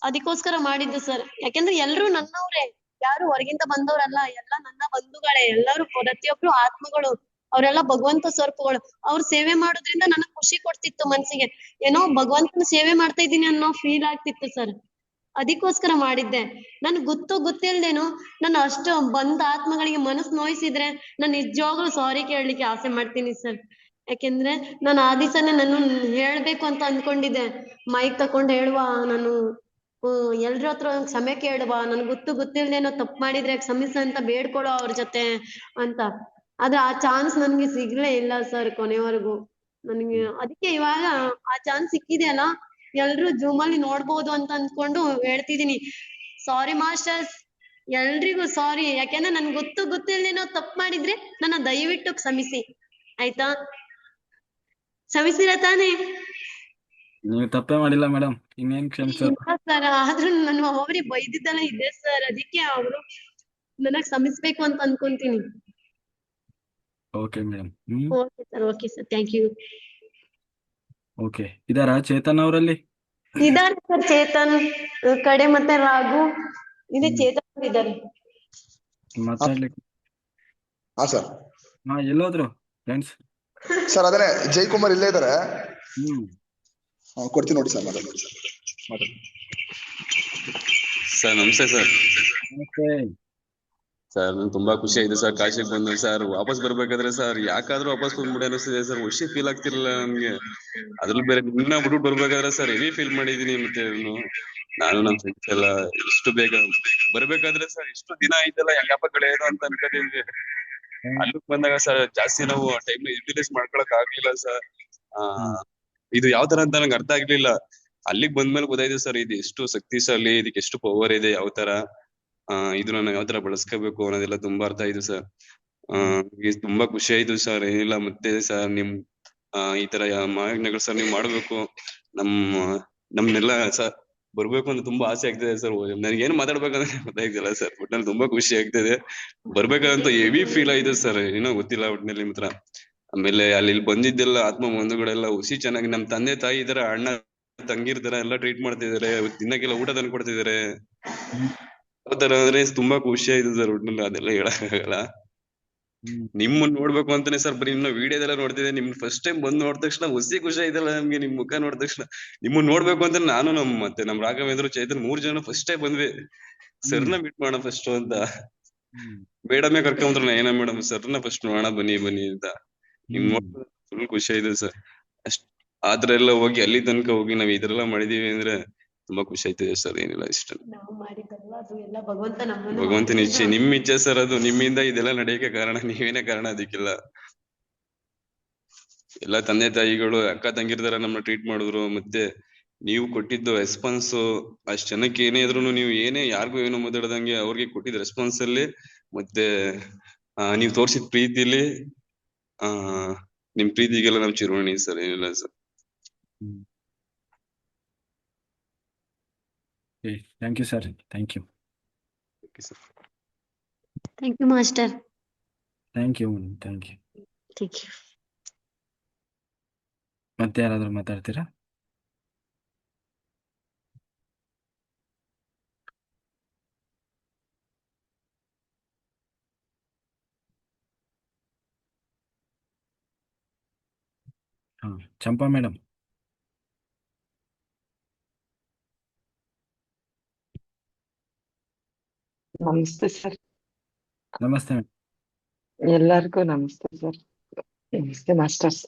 ಅದಕ್ಕೋಸ್ಕರ ಮಾಡಿದ್ದು ಸರ್. ಯಾಕೆಂದ್ರೆ ಎಲ್ರು ನನ್ನವ್ರೆ, ಯಾರು ಹೊರಗಿಂದ ಬಂದವ್ರಲ್ಲ. ಎಲ್ಲ ನನ್ನ ಬಂಧುಗಳೇ. ಎಲ್ಲರೂ ಪ್ರತಿಯೊಬ್ರು ಆತ್ಮಗಳು. ಅವರೆಲ್ಲ ಭಗವಂತ ಸ್ವರೂಪಗಳು. ಅವ್ರ ಸೇವೆ ಮಾಡೋದ್ರಿಂದ ನನಗ್ ಖುಷಿ ಕೊಡ್ತಿತ್ತು ಮನ್ಸಿಗೆ. ಏನೋ ಭಗವಂತನ ಸೇವೆ ಮಾಡ್ತಾ ಇದ್ದೀನಿ ಅನ್ನೋ ಫೀಲ್ ಆಗ್ತಿತ್ತು ಸರ್. ಅದಕ್ಕೋಸ್ಕರ ಮಾಡಿದ್ದೆ. ನನ್ ಗೊತ್ತಿಲ್ದೇನು ನಾನು ಅಷ್ಟು ಬಂದ ಆತ್ಮಗಳಿಗೆ ಮನಸ್ಸು ನೋಯಿಸಿದ್ರೆ ನಾನು ನಿಜವಾಗ್ಲೂ ಸಾರಿ ಕೇಳಲಿಕ್ಕೆ ಆಸೆ ಮಾಡ್ತೀನಿ ಸರ್. ಯಾಕೆಂದ್ರೆ ನಾನು ಆ ದಿವಸನೇ ನಾನು ಹೇಳ್ಬೇಕು ಅಂತ ಅನ್ಕೊಂಡಿದ್ದೆ. ಮೈಕ್ ತಕೊಂಡ್ ಹೇಳುವ, ನಾನು ಎಲ್ರ ಹತ್ರ ಕ್ಷಮೆ ಕೇಳುವ, ನನ್ ಗೊತ್ತಿಲ್ದೇನೋ ತಪ್ಪು ಮಾಡಿದ್ರೆ ಕ್ಷಮಿಸ ಅಂತ ಬೇಡ್ಕೊಳೋ ಅವ್ರ ಜೊತೆ ಅಂತ. ಆದ್ರೆ ಆ ಚಾನ್ಸ್ ನನ್ಗೆ ಸಿಗ್ಲೇ ಇಲ್ಲ ಸರ್ ಕೊನೆವರೆಗೂ. ನನ್ಗೆ ಅದಕ್ಕೆ ಇವಾಗ ಆ ಚಾನ್ಸ್ ಸಿಕ್ಕಿದೆ ಅಲ್ಲ, ಎಲ್ರು ಜೂಮ್ ಅಲ್ಲಿ ನೋಡ್ಬೋದು ಅಂತ ಅನ್ಕೊಂಡು ಹೇಳ್ತಿದೀನಿ. ಸಾರಿ ಮಾಸ್ಟರ್ಸ್, ಎಲ್ರಿಗೂ ಸಾರಿ. ಯಾಕೆಂದ್ರೆ ನನ್ ಗೊತ್ತಿಲ್ದೇನೋ ತಪ್ಪು ಮಾಡಿದ್ರೆ ನನ್ನ ದಯವಿಟ್ಟು ಕ್ಷಮಿಸಿ, ಆಯ್ತಾ? ಕ್ಷಮಿಸಿರ ತಾನೇ? ನೀವು ತಪ್ಪೇ ಮಾಡಿಲ್ಲ ಮೇಡಮ್, ಇನ್ನೇನ್ ಕ್ಷಮಿಸೋದು ಸರ್. ಆದ್ರೂ ನಾನು ಅವ್ರಿಗೆ ಬೈದಿದ್ದೆಲ್ಲ ಇದೆ ಸರ್. ಅದಕ್ಕೆ ಅವರು ನನಗ್ ಕ್ಷಮಿಸ್ಬೇಕು ಅಂತ ಅನ್ಕೊಂತೀನಿ. Okay madam. Okay sir. Thank you. Okay, ಇದಾರಾ ಚೇತನ್ ಅವರಲ್ಲಿ? ಇದಾರೆ ಸರ್. ಚೇತನ್ ಕಡೆ ಮತ್ತೆ ರಾಘು ಇದೆ. ಚೇತನ್ ಇದ್ದಾರೆ ಮಾತಾಡ್ಲಿಕ್ಕೆ. ಹಾ ಸರ್. ಎಲ್ಲೋದ್ರು ಫ್ರೆಂಡ್ಸ್? ಸರ್ ಅದೇ ಜೈಕುಮಾರ್ ಇಲ್ಲೇ ಇದಾರೆ. ಕೊಡ್ತೀನಿ ನೋಡಿ ಸರ್. ಮಾತಾಡಿ ಸರ್. ನಮಸ್ತೆ ಸರ್. ನಮಸ್ತೆ ಸರ್, ನನ್ಗೆ ತುಂಬಾ ಖುಷಿ ಆಯ್ತು ಸರ್ ಕಾಶಿಗೆ ಬಂದು. ಸರ್ ವಾಪಸ್ ಬರ್ಬೇಕಾದ್ರೆ ಸರ್ ಯಾಕಾದ್ರೂ ವಾಪಸ್ ಬಂದ್ಬಿಡಿ ಅನಿಸ್ತಿದೆ ಸರ್. ಖುಷಿ ಫೀಲ್ ಆಗ್ತಿರ್ಲಿಲ್ಲ ನಮ್ಗೆ. ಅದ್ರಲ್ಲಿ ಬೇರೆ ನಿನ್ನ ಬಿಟ್ಬಿಟ್ಟು ಬರ್ಬೇಕಾದ್ರೆ ಸರ್ ಹೆವಿ ಫೀಲ್ ಮಾಡಿದೀನಿ. ಮತ್ತೆ ನಾನು ನಮ್ ಫ್ರೆಂಡ್ಸ್ ಎಲ್ಲ ಎಷ್ಟು ಬೇಗ ಬರ್ಬೇಕಾದ್ರೆ ಸರ್ ಎಷ್ಟು ದಿನ ಆಯ್ತಲ್ಲ ಹೆಂಗಪ್ಪ ಕಳೆಯೋದು ಅಂತ ಅನ್ಕೊಂಡಿದ್ವಿ. ಅಲ್ಲಿಗೆ ಬಂದಾಗ ಸರ್ ಜಾಸ್ತಿ ನಾವು ಟೈಮ್ ಯುಟಿಲೈಸ್ ಮಾಡ್ಕೊಳಕ್ ಆಗ್ಲಿಲ್ಲ ಸರ್. ಇದು ಯಾವ ತರ ಅಂತ ನಂಗೆ ಅರ್ಥ ಆಗ್ಲಿಲ್ಲ. ಅಲ್ಲಿಗೆ ಬಂದ್ಮೇಲೆ ಗೊತ್ತಾಯ್ತು ಸರ್ ಇದು ಎಷ್ಟು ಶಕ್ತಿಶಾಲಿ, ಇದಕ್ಕೆ ಎಷ್ಟು ಪವರ್ ಇದೆ, ಯಾವ ತರ ಇದು ನಾನು ಯಾವ ತರ ಬಳಸ್ಕೋಬೇಕು ಅನ್ನೋದೆಲ್ಲ ತುಂಬಾ ಅರ್ಥ ಆಯ್ತು ಸರ್. ತುಂಬಾ ಖುಷಿ ಆಯ್ತು ಸರ್. ಏನಿಲ್ಲ ಮತ್ತೆ ಸರ್ ನಿಮ್ ಈ ತರ ಮಹಾಯಜ್ಞಗಳು ಸರ್ ನೀವು ಮಾಡ್ಬೇಕು. ನಮ್ನೆಲ್ಲ ಸರ್ ಬರ್ಬೇಕು ಅಂತ ತುಂಬಾ ಆಸೆ ಆಗ್ತಿದೆ ಸರ್. ನನ್ಗೇನು ಮಾತಾಡ್ಬೇಕಂದ್ರೆ ಗೊತ್ತಾಗ್ತಿಲ್ಲ ಸರ್. ಒಟ್ನಲ್ಲಿ ತುಂಬಾ ಖುಷಿ ಆಗ್ತಿದೆ. ಬರ್ಬೇಕಂತ ಹೆವಿ ಫೀಲ್ ಆಯ್ತು ಸರ್. ಏನೋ ಗೊತ್ತಿಲ್ಲ ಒಟ್ನಲ್ಲಿ ಮಾತ್ರ. ಆಮೇಲೆ ಅಲ್ಲಿ ಬಂದಿದ್ದೆಲ್ಲ ಆತ್ಮ ಬಂಧುಗಳೆಲ್ಲ ಹುಸಿ ಚೆನ್ನಾಗಿ ನಮ್ ತಂದೆ ತಾಯಿ ಇದಾರ, ಅಣ್ಣ ತಂಗಿರ್ತಾರ, ಎಲ್ಲ ಟ್ರೀಟ್ ಮಾಡ್ತಿದಾರೆ. ದಿನಕ್ಕೆಲ್ಲ ಊಟ ತಂದು ಕೊಡ್ತಿದಾರೆ. ಆತರ ಅಂದ್ರೆ ತುಂಬಾ ಖುಷಿ ಆಯ್ತು ಸರ್. ಒಟ್ನಲ್ಲಿ ಅದೆಲ್ಲ ಹೇಳಕ್ಕಾಗಲ್ಲ. ನಿಮ್ಮನ್ನ ನೋಡ್ಬೇಕು ಅಂತಾನೆ ಸರ್ ಬರೀ ಇನ್ನು ವಿಡಿಯೋದೆಲ್ಲ ನೋಡ್ತಿದ್ದೆ. ನಿಮ್ ಫಸ್ಟ್ ಟೈಮ್ ಬಂದ್ ನೋಡಿದ ತಕ್ಷಣ ಹುಸಿ ಖುಷಿ ಆಯ್ತಲ್ಲ ನಮ್ಗೆ. ನಿಮ್ ಮುಖ ನೋಡಿದ ತಕ್ಷಣ ನಿಮ್ಮನ್ನ ನೋಡ್ಬೇಕು ಅಂತ ನಾನು ಮತ್ತೆ ನಮ್ ರಾಘವೇಂದ್ರ ಚೈತನ್ 3 ಜನ ಫಸ್ಟ್ ಟೈಮ್ ಬಂದ್ವಿ. ಸರ್ನ ಮೀಟ್ ಮಾಡೋಣ ಫಸ್ಟ್ ಅಂತ. ಮೇಡಮೇ ಕರ್ಕೊಂಡ್ರು, ಏನ ಮೇಡಮ್ ಸರ್ನ ಫಸ್ಟ್ ನೋಡೋಣ ಬನ್ನಿ ಬನ್ನಿ ಅಂತ. ನಿಮ್ ಫುಲ್ ಖುಷಿ ಆಯ್ತು ಸರ್. ಅಷ್ಟ್ ಆತರ ಎಲ್ಲ ಹೋಗಿ ಅಲ್ಲಿ ತನಕ ಹೋಗಿ ನಾವ್ ಇದೆಲ್ಲ ಮಾಡಿದೀವಿ ಅಂದ್ರೆ ತುಂಬಾ ಖುಷಿ ಆಯ್ತಿದೆ ಸರ್. ಏನಿಲ್ಲ ಇಷ್ಟ ನಾವು ಮಾಡಿದ್ದಲ್ವಾ ಅದು ಎಲ್ಲ ಭಗವಂತ ನಮ್ಮನ್ನ ಭಗವಂತನ ಇಚ್ಛೆ, ನಿಮ್ ಇಚ್ಛೆ ಸರ್ ಅದು. ನಿಮ್ಮಿಂದ ಇದೆಲ್ಲ ನಡೆಯಕ್ಕೆ ಕಾರಣ ನೀವೇನೇ ಕಾರಣ ಅದಕ್ಕೆಲ್ಲ. ಎಲ್ಲ ತಂದೆ ತಾಯಿಗಳು ಅಕ್ಕ ತಂಗಿರ್ದಾರ ನಮ್ಮನ್ನ ಟ್ರೀಟ್ ಮಾಡಿದ್ರು. ಮತ್ತೆ ನೀವು ಕೊಟ್ಟಿದ್ದು ರೆಸ್ಪಾನ್ಸ್ ಅಷ್ಟ್ ಜನಕ್ಕೆ ಏನೇ ಇದ್ರು ನೀವು ಏನೇ ಯಾರಿಗೂ ಏನೋ ಮಾತಾಡ್ದಂಗೆ ಅವ್ರಿಗೆ ಕೊಟ್ಟಿದ್ದ ರೆಸ್ಪಾನ್ಸ್ ಅಲ್ಲಿ ಮತ್ತೆ ನೀವು ತೋರ್ಸಿದ ಪ್ರೀತಿಲಿ ನಿಮ್ ಪ್ರೀತಿಗೆಲ್ಲ ನಾವ್ ಚಿರೋಣಿ ಸರ್. ಏನಿಲ್ಲ sir. Thank you sir. Thank you. Thank you master. Thank you thank you. Thank you. ಮತ್ತೆ ಯಾರಾದ್ರೂ ಮಾತಾಡ್ತೀರಾ? ಹಾ, ಚಂಪಾ ಮೇಡಮ್. ನಮಸ್ತೆ ಸರ್. ನಮಸ್ತೆ. ಎಲ್ಲರಿಗೂ ನಮಸ್ತೆ ಸರ್. ನಮಸ್ತೆ ಮಾಸ್ಟರ್ಸ್.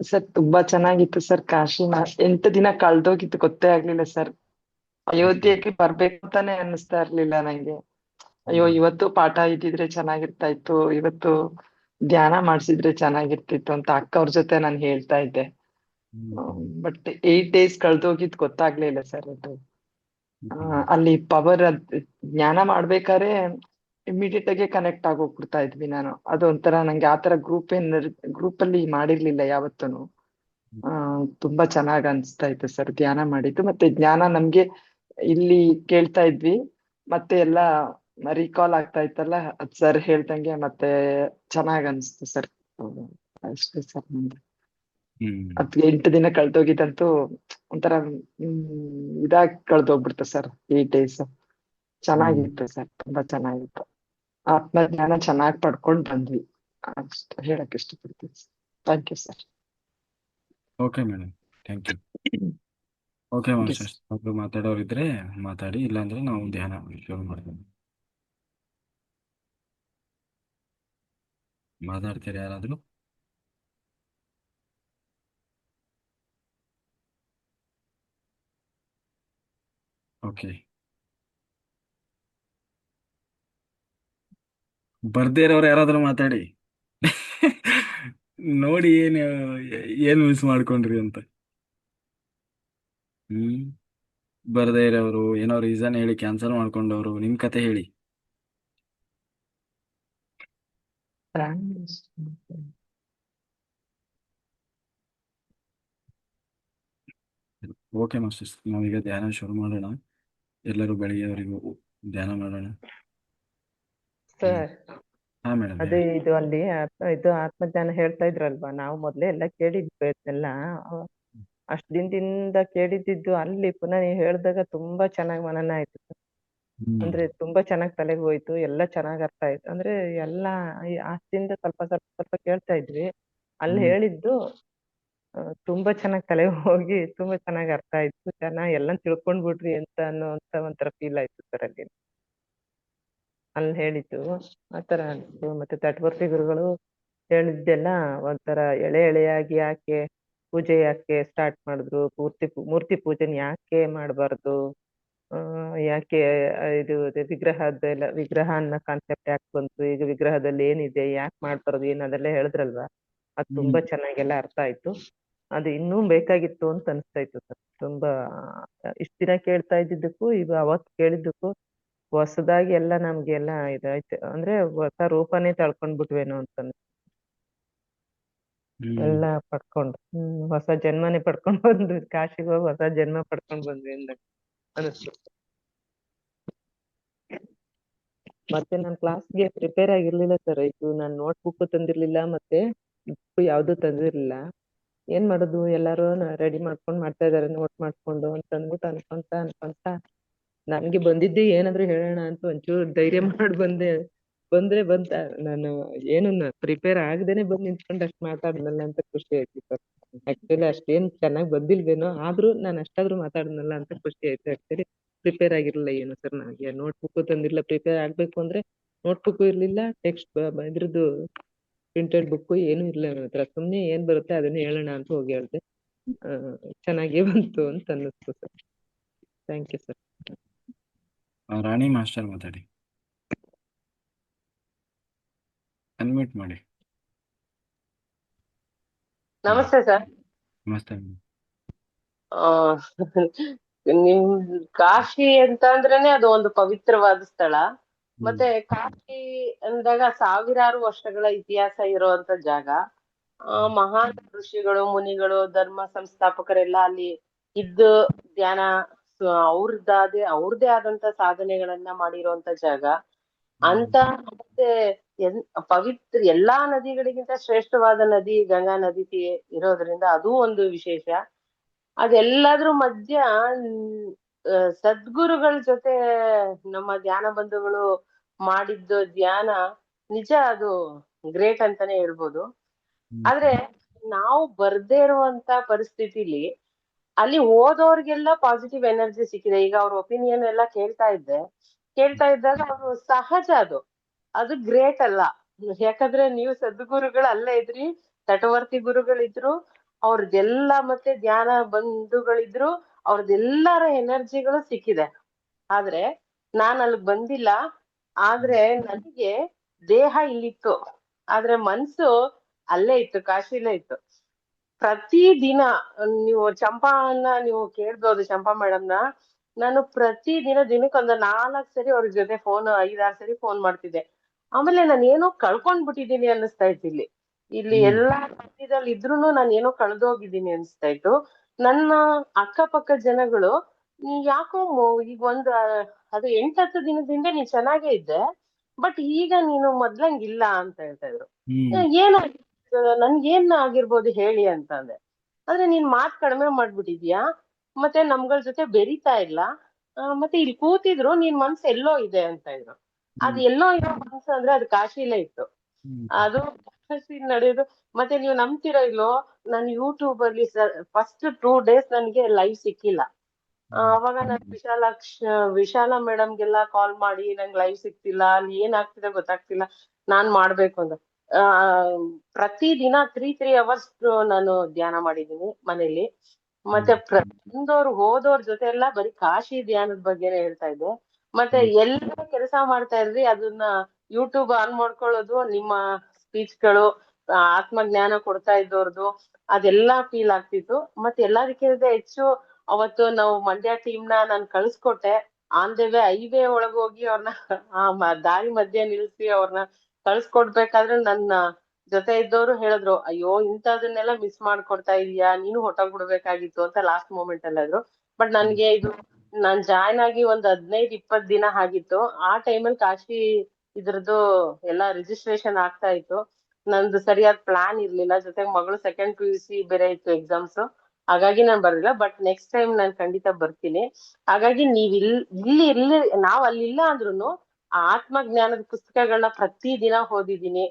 ಸರ್ ತುಂಬಾ ಚೆನ್ನಾಗಿತ್ತು ಸರ್. ಕಾಶಿ 8 ದಿನ ಕಳ್ದೋಗಿತ್ತು ಗೊತ್ತೇ ಆಗ್ಲಿಲ್ಲ ಸರ್. ಅಯೋಧ್ಯೆಗೆ ಬರ್ಬೇಕು ಅಂತಾನೆ ಅನ್ನಿಸ್ತಾ ಇರ್ಲಿಲ್ಲ ನಂಗೆ. ಅಯ್ಯೋ ಇವತ್ತು ಪಾಠ ಇದ್ದಿದ್ರೆ ಚೆನ್ನಾಗಿರ್ತಾ ಇತ್ತು, ಇವತ್ತು ಧ್ಯಾನ ಮಾಡ್ಸಿದ್ರೆ ಚೆನ್ನಾಗಿರ್ತಿತ್ತು ಅಂತ ಅಕ್ಕ ಅವ್ರ ಜೊತೆ ನಾನು ಹೇಳ್ತಾ ಇದ್ದೆ. ಬಟ್ 8 days ಕಳ್ದೋಗಿದ್ ಗೊತ್ತಾಗ್ಲಿಲ್ಲ ಸರ್. ಅದು ಅಲ್ಲಿ ಪವರ್ ಜ್ಞಾನ ಮಾಡ್ಬೇಕಾದ್ರೆ ಇಮಿಡಿಯೇಟ್ ಆಗಿ ಕನೆಕ್ಟ್ ಆಗೋಗ್ಬಿಡ್ತಾ ಇದ್ವಿ ನಾನು. ಅದೊಂಥರ ನಂಗೆ ಆತರ ಗ್ರೂಪ್ ಅಲ್ಲಿ ಮಾಡಿರ್ಲಿಲ್ಲ ಯಾವತ್ತೂನು. ತುಂಬಾ ಚೆನ್ನಾಗ್ ಅನ್ಸ್ತಾ ಇತ್ತು ಸರ್ ಧ್ಯಾನ ಮಾಡಿದ್ದು. ಮತ್ತೆ ಜ್ಞಾನ ನಮ್ಗೆ ಇಲ್ಲಿ ಕೇಳ್ತಾ ಇದ್ವಿ, ಮತ್ತೆ ಎಲ್ಲಾ ರೀಕಾಲ್ ಆಗ್ತಾ ಇತ್ತಲ್ಲ ಅದ್ ಸರ್ ಹೇಳ್ದಂಗೆ. ಮತ್ತೆ ಚೆನ್ನಾಗ್ ಅನ್ಸ್ತು ಸರ್. ಅಷ್ಟೇ ಸರ್ ನಮ್ದು. ಅದ್ 8 ದಿನ ಕಳ್ದೋಗಿದ್ದಂತೂ ಒಂಥರ ಇದಾಗಿ ಕಳ್ದೋಗ್ಬಿಡ್ತು ಸರ್. 8 days ಚೆನ್ನಾಗಿತ್ತು ಸರ್. ತುಂಬಾ ಚೆನ್ನಾಗಿತ್ತು. ಆತ್ಮಜ್ಞಾನ ಚೆನ್ನಾಗ್ ಪಡ್ಕೊಂಡ್ ಬಂದ್ವಿ ಅಷ್ಟ ಹೇಳಕ್ ಇಷ್ಟಪಡ್ತೀನಿ. Thank you sir. Okay madam, thank you. Okay masters, ಒಬ್ರು ಮಾತಾಡೋರಿದ್ರೆ ಮಾತಾಡಿ, ಇಲ್ಲಾಂದ್ರೆ ನಾವು ಧ್ಯಾನ ಶುರು ಮಾಡ್ತೀವಿ. ಮಾತಾಡ್ತೀರಾ ಯಾರಾದ್ರು? ಓಕೆ, ಬರ್ದೇ ಇರೋರು ಯಾರಾದ್ರೂ ಮಾತಾಡಿ. ನೋಡಿ ಏನ್ ಮಿಸ್ ಮಾಡ್ಕೊಂಡ್ರಿ ಅಂತ. ಬರ್ದೇ ಇರೋರು, ಏನೋ ರೀಸನ್ ಹೇಳಿ ಕ್ಯಾನ್ಸಲ್ ಮಾಡ್ಕೊಂಡವ್ರು, ನಿಮ್ ಕತೆ ಹೇಳಿ. ಓಕೆ ಮಾಸ್ಟರ್ಸ್, ನಾವೀಗ ಧ್ಯಾನ ಶುರು ಮಾಡೋಣ. ಎಲ್ಲರೂ ಬೆಳಿಗ್ಗೆವರೆಗೂ ಧ್ಯಾನ ಮಾಡೋಣ. ಸರ್ ಹಾ ಮೇಡಮ್. ಅದೇ ಇದು ಅಲ್ಲಿ ಇದು ಆತ್ಮಜ್ಞಾನ ಹೇಳ್ತಾ ಇದ್ರಲ್ವಾ, ನಾವು ಮೊದ್ಲೇ ಎಲ್ಲ ಕೇಳಿದ್ವಿ ಅದನ್ನೆಲ್ಲ. ಅಷ್ಟ್ ದಿನದಿಂದ ಕೇಳಿದ್ದು ಅಲ್ಲಿ ಪುನಃ ನೀವು ಹೇಳ್ದಾಗ ತುಂಬಾ ಚೆನ್ನಾಗ್ ಮನನ ಆಯ್ತು. ಅಂದ್ರೆ ತುಂಬಾ ಚೆನ್ನಾಗ್ ತಲೆಗೆ ಹೋಯ್ತು, ಎಲ್ಲ ಚೆನ್ನಾಗ್ ಅರ್ಥ ಆಯ್ತು. ಅಂದ್ರೆ ಎಲ್ಲಾ ಆಸ್ತಿಯಿಂದ ಸ್ವಲ್ಪ ಸ್ವಲ್ಪ ಸ್ವಲ್ಪ ಕೇಳ್ತಾ ಇದ್ವಿ, ಅಲ್ಲಿ ಹೇಳಿದ್ದು ತುಂಬಾ ಚೆನ್ನಾಗ್ ತಲೆಗೆ ಹೋಗಿ ತುಂಬಾ ಚೆನ್ನಾಗ್ ಅರ್ಥ ಆಯ್ತು. ಚೆನ್ನಾಗ್ ಎಲ್ಲ ತಿಳ್ಕೊಂಡ್ಬಿಟ್ರಿ ಅಂತ ಅನ್ನೋಂತ ಒಂಥರ ಫೀಲ್ ಆಯ್ತು ಸರ್ ಅಲ್ಲಿ ಹೇಳಿದ್ದು. ಆತರ ಅನ್ಸ್ತು. ಮತ್ತೆ ತಟವರ್ತಿ ಗುರುಗಳು ಹೇಳಿದ್ದೆಲ್ಲ ಒಂಥರ ಎಳೆಯಾಗಿ ಯಾಕೆ ಪೂಜೆ ಯಾಕೆ ಸ್ಟಾರ್ಟ್ ಮಾಡಿದ್ರು, ಮೂರ್ತಿ ಪೂಜೆನ ಯಾಕೆ ಮಾಡಬಾರ್ದು, ಯಾಕೆ ಇದು ವಿಗ್ರಹ ಅನ್ನೋ ಕಾನ್ಸೆಪ್ಟ್ ಯಾಕೆ ಬಂತು, ಈಗ ವಿಗ್ರಹದಲ್ಲಿ ಏನಿದೆ, ಯಾಕೆ ಮಾಡ್ಬಾರ್ದು, ಏನು ಅದೆಲ್ಲ ಹೇಳಿದ್ರಲ್ವಾ. ಅದು ತುಂಬಾ ಚೆನ್ನಾಗೆಲ್ಲ ಅರ್ಥ ಆಯ್ತು. ಅದು ಇನ್ನೂ ಬೇಕಾಗಿತ್ತು ಅಂತ ಅನಿಸ್ತಾ ಇತ್ತು ಸರ್. ತುಂಬಾ ಇಷ್ಟ ದಿನ ಕೇಳ್ತಾ ಇದ್ದಿದ್ದಕ್ಕೂ ಈಗ ಅವತ್ತು ಕೇಳಿದ್ದಕ್ಕೂ ಹೊಸದಾಗಿ ಎಲ್ಲ ನಮ್ಗೆಲ್ಲ ಇದಾಯ್ತು. ಅಂದ್ರೆ ಹೊಸ ರೂಪನೇ ತಳ್ಕೊಂಡ್ಬಿಟ್ವೇನೋ ಅಂತ ಎಲ್ಲ ಪಡ್ಕೊಂಡು ಹೊಸ ಜನ್ಮನೇ ಪಡ್ಕೊಂಡ್ ಬಂದ್ವಿ. ಕಾಶಿಗೆ ಹೋಗಿ ಹೊಸ ಜನ್ಮ ಪಡ್ಕೊಂಡ್ ಬಂದ್ವಿ ಅಂದಾಗ ಅನಿಸ್ತು. ಮತ್ತೆ ನಾನ್ ಕ್ಲಾಸ್ಗೆ ಪ್ರಿಪೇರ್ ಆಗಿರ್ಲಿಲ್ಲ ಸರ್. ಇದು ನಾನ್ ನೋಟ್ ಬುಕ್ ತಂದಿರ್ಲಿಲ್ಲ, ಮತ್ತೆ ಬುಕ್ ಯಾವ್ದು ತಂದಿರ್ಲಿಲ್ಲ. ಏನ್ ಮಾಡುದು, ಎಲ್ಲಾರು ರೆಡಿ ಮಾಡ್ಕೊಂಡ್ ಮಾಡ್ತಾ ಇದಾರೆ ನೋಟ್ ಮಾಡ್ಕೊಂಡು ಅಂತ ಅಂದ್ಬಿಟ್ಟು ಅನ್ಕೊಂತ ನನ್ಗೆ ಬಂದಿದ್ದೆ ಏನಾದ್ರು ಹೇಳೋಣ ಅಂತ ಒಂಚೂರು ಧೈರ್ಯ ಮಾಡಿ ಬಂದೆ. ಬಂದ್ರೆ ಬಂತ ನಾನು ಏನು ಪ್ರಿಪೇರ್ ಆಗದೇನೆ ಬಂದ್ ನಿಂತ್ಕೊಂಡು ಅಷ್ಟ್ ಮಾತಾಡ್ನಲ್ಲ ಅಂತ ಖುಷಿ ಆಯ್ತು ಸರ್. ಆಕ್ಚುಲಿ ಅಷ್ಟೇನ್ ಚೆನ್ನಾಗ್ ಬಂದಿಲ್ವೇನೋ, ಆದ್ರೂ ನಾನು ಅಷ್ಟಾದ್ರೂ ಮಾತಾಡ್ನಲ್ಲ ಅಂತ ಖುಷಿ ಆಯ್ತು. ಆಕ್ಚುಲಿ ಪ್ರಿಪೇರ್ ಆಗಿರ್ಲಿಲ್ಲ ಏನು ಸರ್, ನನಗೆ ನೋಟ್ಬುಕ್ ತಂದಿಲ್ಲ. ಪ್ರಿಪೇರ್ ಆಗ್ಬೇಕು ಅಂದ್ರೆ ನೋಟ್ಬುಕ್ ಇರ್ಲಿಲ್ಲ, ಟೆಕ್ಸ್ಟ್ ಇದ್ರದ್ದು ಪ್ರಿಂಟೆಡ್ ಬುಕ್ ಏನು ಇರ್ಲಿಲ್ಲ ನನ್ನ ಹತ್ರ. ಸುಮ್ನೆ ಏನ್ ಬರುತ್ತೆ ಅದನ್ನ ಹೇಳೋಣ ಅಂತ ಹೋಗಿ ಹೇಳ್ದೆ. ಚೆನ್ನಾಗೇ ಬಂತು ಅಂತ ಅನ್ನಿಸ್ತು sir. Thank you sir. Rani master ಮಾತಾಡಿ, ಅನ್ಮ್ಯೂಟ್ ಮಾಡಿ. ನಮಸ್ತೆ ಸರ್. ನಮಸ್ತೆ. ಆ ನಿಮ್ ಕಾಶಿ ಅಂತ ಅಂದ್ರೇನೆ ಅದು ಒಂದು ಪವಿತ್ರವಾದ ಸ್ಥಳ. ಮತ್ತೆ ಕಾಶಿ ಅಂದಾಗ ಸಾವಿರಾರು ವರ್ಷಗಳ ಇತಿಹಾಸ ಇರುವಂತ ಜಾಗ. ಮಹಾನ್ ಋಷಿಗಳು, ಮುನಿಗಳು, ಧರ್ಮ ಸಂಸ್ಥಾಪಕರೆಲ್ಲ ಅಲ್ಲಿ ಇದ್ದು ಧ್ಯಾನ ಅವ್ರದ್ದೇ ಆದಂತ ಸಾಧನೆಗಳನ್ನ ಮಾಡಿರುವಂತ ಜಾಗ ಅಂತ. ಮತ್ತೆ ಪವಿತ್ರ ಎಲ್ಲಾ ನದಿಗಳಿಗಿಂತ ಶ್ರೇಷ್ಠವಾದ ನದಿ ಗಂಗಾ ನದಿ ಇರೋದ್ರಿಂದ ಅದು ಒಂದು ವಿಶೇಷ. ಅದೆಲ್ಲದ್ರ ಮಧ್ಯ ಸದ್ಗುರುಗಳ ಜೊತೆ ನಮ್ಮ ಧ್ಯಾನ ಬಂಧುಗಳು ಮಾಡಿದ್ದು ಧ್ಯಾನ ನಿಜ ಅದು ಗ್ರೇಟ್ ಅಂತಾನೆ ಹೇಳ್ಬೋದು. ಆದ್ರೆ ನಾವು ಬರ್ದೇ ಇರುವಂತ ಪರಿಸ್ಥಿತಿಲಿ ಅಲ್ಲಿ ಹೋದವ್ರಿಗೆಲ್ಲ ಪಾಸಿಟಿವ್ ಎನರ್ಜಿ ಸಿಕ್ಕಿದೆ. ಈಗ ಅವ್ರ ಒಪಿನಿಯನ್ ಎಲ್ಲ ಕೇಳ್ತಾ ಇದ್ದಾಗ ಅವ್ರು ಸಹಜ ಅದು ಗ್ರೇಟ್ ಅಲ್ಲ. ಯಾಕಂದ್ರೆ ನೀವು ಸದ್ಗುರುಗಳು ಅಲ್ಲೇ ಇದ್ರಿ, ತಟವರ್ತಿ ಗುರುಗಳಿದ್ರು, ಅವ್ರದ್ದೆಲ್ಲ ಮತ್ತೆ ಧ್ಯಾನ ಬಂಧುಗಳಿದ್ರು, ಅವ್ರದ್ದೆಲ್ಲರ ಎನರ್ಜಿಗಳು ಸಿಕ್ಕಿದೆ. ಆದ್ರೆ ನಾನ್ ಅಲ್ಲಿಗ್ ಬಂದಿಲ್ಲ. ಆದ್ರೆ ನನಗೆ ದೇಹ ಇಲ್ಲಿತ್ತು, ಆದ್ರೆ ಮನ್ಸು ಅಲ್ಲೇ ಇತ್ತು, ಕಾಶಿಲೇ ಇತ್ತು. ಪ್ರತಿ ದಿನ ನೀವು ಚಂಪಾನ ನೀವು ಕೇಳ್ಬೋದು, ಚಂಪಾ ಮೇಡಮ್ನ. ನಾನು ಪ್ರತಿ ದಿನಕ್ಕೊಂದು 4 ಸರಿ ಅವ್ರ ಜೊತೆ 5-6 ಸರಿ ಫೋನ್ ಮಾಡ್ತಿದ್ದೆ. ಆಮೇಲೆ ನಾನು ಏನೋ ಕಳ್ಕೊಂಡ್ಬಿಟ್ಟಿದೀನಿ ಅನ್ನಿಸ್ತಾ ಇತ್ತು. ಇಲ್ಲಿ ಎಲ್ಲಾ ಮಧ್ಯದಲ್ಲಿ ಇದ್ರೂನು ನಾನು ಏನೋ ಕಳ್ದೋಗಿದ್ದೀನಿ ಅನ್ಸ್ತಾ ಇತ್ತು. ನನ್ನ ಅಕ್ಕಪಕ್ಕ ಜನಗಳು ಯಾಕೋ ಈಗ ಅದು 8-10 ದಿನದಿಂದ ನೀನ್ ಚೆನ್ನಾಗೇ ಇದ್ದೆ, ಬಟ್ ಈಗ ನೀನು ಮೊದ್ಲಂಗಿಲ್ಲ ಅಂತ ಹೇಳ್ತಾ ಇದ್ರು. ಏನು ನನ್ಗೇನ್ ಆಗಿರ್ಬೋದು ಹೇಳಿ ಅಂತ ಅಂದೆ. ಅಂದ್ರೆ ನೀನ್ ಮಾತ್ ಕಡಿಮೆ ಮಾಡ್ಬಿಟ್ಟಿದ್ಯಾ, ಮತ್ತೆ ನಮ್ಗಳ ಜೊತೆ ಬೆರೀತಾ ಇಲ್ಲ, ಮತ್ತೆ ಇಲ್ಲಿ ಕೂತಿದ್ರು ನಿನ್ ಮನ್ಸು ಎಲ್ಲೋ ಇದೆ ಅಂತ ಇದ್ರು. ಅದ್ ಎಲ್ಲೋ ಇರೋ ಮನ್ಸು ಅಂದ್ರೆ ಅದು ಕಾಶಿಲೇ ಇತ್ತು. ಅದು ಕಾಶಿ ನಡೆಯೋದು. ಮತ್ತೆ ನೀವು ನಂಬ್ತಿರೋ ಇಲ್ಲೋ, ನಾನು ಯೂಟ್ಯೂಬ್ ಅಲ್ಲಿ ಫಸ್ಟ್ 2 days ನನ್ಗೆ ಲೈವ್ ಸಿಕ್ಕಿಲ್ಲ. ಅವಾಗ ನಾನು ವಿಶಾಲ ಮೇಡಮ್ಗೆಲ್ಲ ಕಾಲ್ ಮಾಡಿ ನಂಗೆ ಲೈವ್ ಸಿಕ್ತಿಲ್ಲ, ಅಲ್ಲಿ ಏನಾಗ್ತಿದೆ ಗೊತ್ತಾಗ್ತಿಲ್ಲ, ನಾನ್ ಮಾಡ್ಬೇಕು ಅಂತ. ಪ್ರತಿ ದಿನ 3 hours ನಾನು ಧ್ಯಾನ ಮಾಡಿದೀನಿ ಮನೇಲಿ. ಮತ್ತೆ ಹೋದವ್ರ ಜೊತೆ ಎಲ್ಲ ಬರೀ ಕಾಶಿ ಧ್ಯಾನದ ಬಗ್ಗೆನೇ ಹೇಳ್ತಾ ಇದ್ದೆ. ಮತ್ತೆ ಎಲ್ಲ ಕೆಲಸ ಮಾಡ್ತಾ ಇದ್ರಿ, ಅದನ್ನ ಯೂಟ್ಯೂಬ್ ಆನ್ ಮಾಡ್ಕೊಳ್ಳೋದು, ನಿಮ್ಮ ಸ್ಪೀಚ್ಗಳು, ಆತ್ಮಜ್ಞಾನ ಕೊಡ್ತಾ ಇದ್ದವ್ರದ್ದು ಅದೆಲ್ಲಾ ಫೀಲ್ ಆಗ್ತಿತ್ತು. ಮತ್ತೆ ಎಲ್ಲದಕ್ಕಿಂತ ಹೆಚ್ಚು ಅವತ್ತು ನಾವು ಮಂಡ್ಯ ಟೀಮ್ನ ನಾನು ಕಳ್ಸ್ಕೊಟ್ಟೆ. ಆನ್ ದ ವೇ ಹೈವೇ ಒಳಗೋಗಿ ಅವ್ರನ್ನ ದಾರಿ ಮಧ್ಯೆ ನಿಲ್ಸಿ ಅವ್ರನ್ನ ಕಳ್ಸ್ಕೊಡ್ಬೇಕಾದ್ರೆ ನನ್ನ ಜೊತೆ ಇದ್ದವ್ರು ಹೇಳಿದ್ರು, ಅಯ್ಯೋ ಇಂಥದನ್ನೆಲ್ಲ ಮಿಸ್ ಮಾಡ್ಕೊಡ್ತಾ ಇದೀಯಾ, ನೀನು ಹೊಟ್ಟೋಗ್ಬಿಡ್ಬೇಕಾಗಿತ್ತು ಅಂತ ಲಾಸ್ಟ್ ಮೂಮೆಂಟ್ ಅಲ್ಲಾದ್ರು. ಬಟ್ ನನ್ಗೆ ನಾನ್ ಜಾಯ್ನ್ ಆಗಿ 15-20 ದಿನ ಆಗಿತ್ತು. ಆ ಟೈಮಲ್ಲಿ ಕಾಶಿ ಇದ್ರದ್ದು ಎಲ್ಲಾ ರಿಜಿಸ್ಟ್ರೇಷನ್ ಆಗ್ತಾ ಇತ್ತು. ನಂದು ಸರಿಯಾದ ಪ್ಲಾನ್ ಇರ್ಲಿಲ್ಲ, ಜೊತೆಗೆ ಮಗಳು 2nd PUC ಬೇರೆ ಇತ್ತು ಎಕ್ಸಾಮ್ಸ್, ಹಾಗಾಗಿ ನಾನ್ ಬರ್ಲಿಲ್ಲ. ಬಟ್ ನೆಕ್ಸ್ಟ್ ಟೈಮ್ ನಾನ್ ಖಂಡಿತ ಬರ್ತೀನಿ. ಹಾಗಾಗಿ ನೀವ್ ಇಲ್ಲಿ ನಾವ್ ಅಲ್ಲಿಲ್ಲ ಅಂದ್ರುನು ಆ ಆತ್ಮಜ್ಞಾನದ ಪುಸ್ತಕಗಳನ್ನ ಪ್ರತಿ ದಿನ ಓದಿದೀನಿ.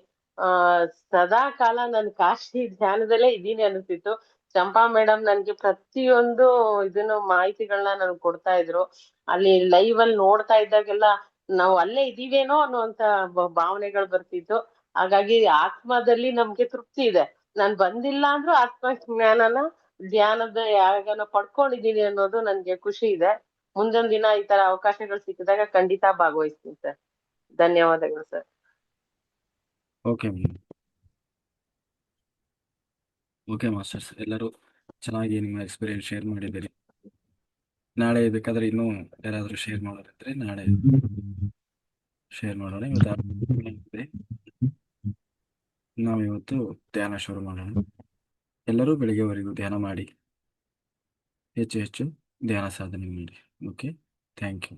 ಸದಾ ಕಾಲ ನಾನು ಕಾಶಿ ಧ್ಯಾನದಲ್ಲೇ ಇದ್ದೀನಿ ಅನಿಸ್ತಿತ್ತು. ಚಂಪಾ ಮೇಡಮ್ ನನ್ಗೆ ಪ್ರತಿಯೊಂದು ಇದನ್ನು ಮಾಹಿತಿಗಳನ್ನ ನನ್ಗೆ ಕೊಡ್ತಾ ಇದ್ರು. ಅಲ್ಲಿ ಲೈವ್ ಅಲ್ಲಿ ನೋಡ್ತಾ ಇದ್ದಾಗೆಲ್ಲ ನಾವು ಅಲ್ಲೇ ಇದೀವೇನೋ ಅನ್ನುವಂತ ಭಾವನೆಗಳು ಬರ್ತಿತ್ತು. ಹಾಗಾಗಿ ಆತ್ಮದಲ್ಲಿ ನಮ್ಗೆ ತೃಪ್ತಿ ಇದೆ. ನಾನ್ ಬಂದಿಲ್ಲ ಅಂದ್ರೂ ಆತ್ಮಜ್ಞಾನನ ಧ್ಯಾನದ ಯಾಗನ ಪಡ್ಕೊಂಡಿದೀನಿ ಅನ್ನೋದು ನನ್ಗೆ ಖುಷಿ ಇದೆ. ಮುಂದೊಂದ್ ದಿನ ಈ ತರ ಅವಕಾಶಗಳು ಸಿಕ್ಕಿದಾಗ ಖಂಡಿತ ಭಾಗವಹಿಸ್ತೀನಿ ಸರ್. ಧನ್ಯವಾದಗಳು sir. Okay madam. Okay masters, ಎಲ್ಲರೂ ಚೆನ್ನಾಗಿ ನಿಮ್ಮ ಎಕ್ಸ್ಪೀರಿಯನ್ಸ್ ಶೇರ್ ಮಾಡಿದ್ದೀರಿ. ನಾಳೆ ಬೇಕಾದ್ರೆ ಇನ್ನೂ ಯಾರಾದರೂ ಶೇರ್ ಮಾಡೋದಿದ್ರೆ ನಾಳೆ ಶೇರ್ ಮಾಡೋಣ. ಇವತ್ತು ನಾವಿವತ್ತು ಧ್ಯಾನ ಶುರು ಮಾಡೋಣ. ಎಲ್ಲರೂ ಬೆಳಿಗ್ಗೆವರೆಗೂ ಧ್ಯಾನ ಮಾಡಿ ಹೆಚ್ಚು ಹೆಚ್ಚು ಧ್ಯಾನ ಸಾಧನೆ ಮಾಡಿ. Okay, thank you.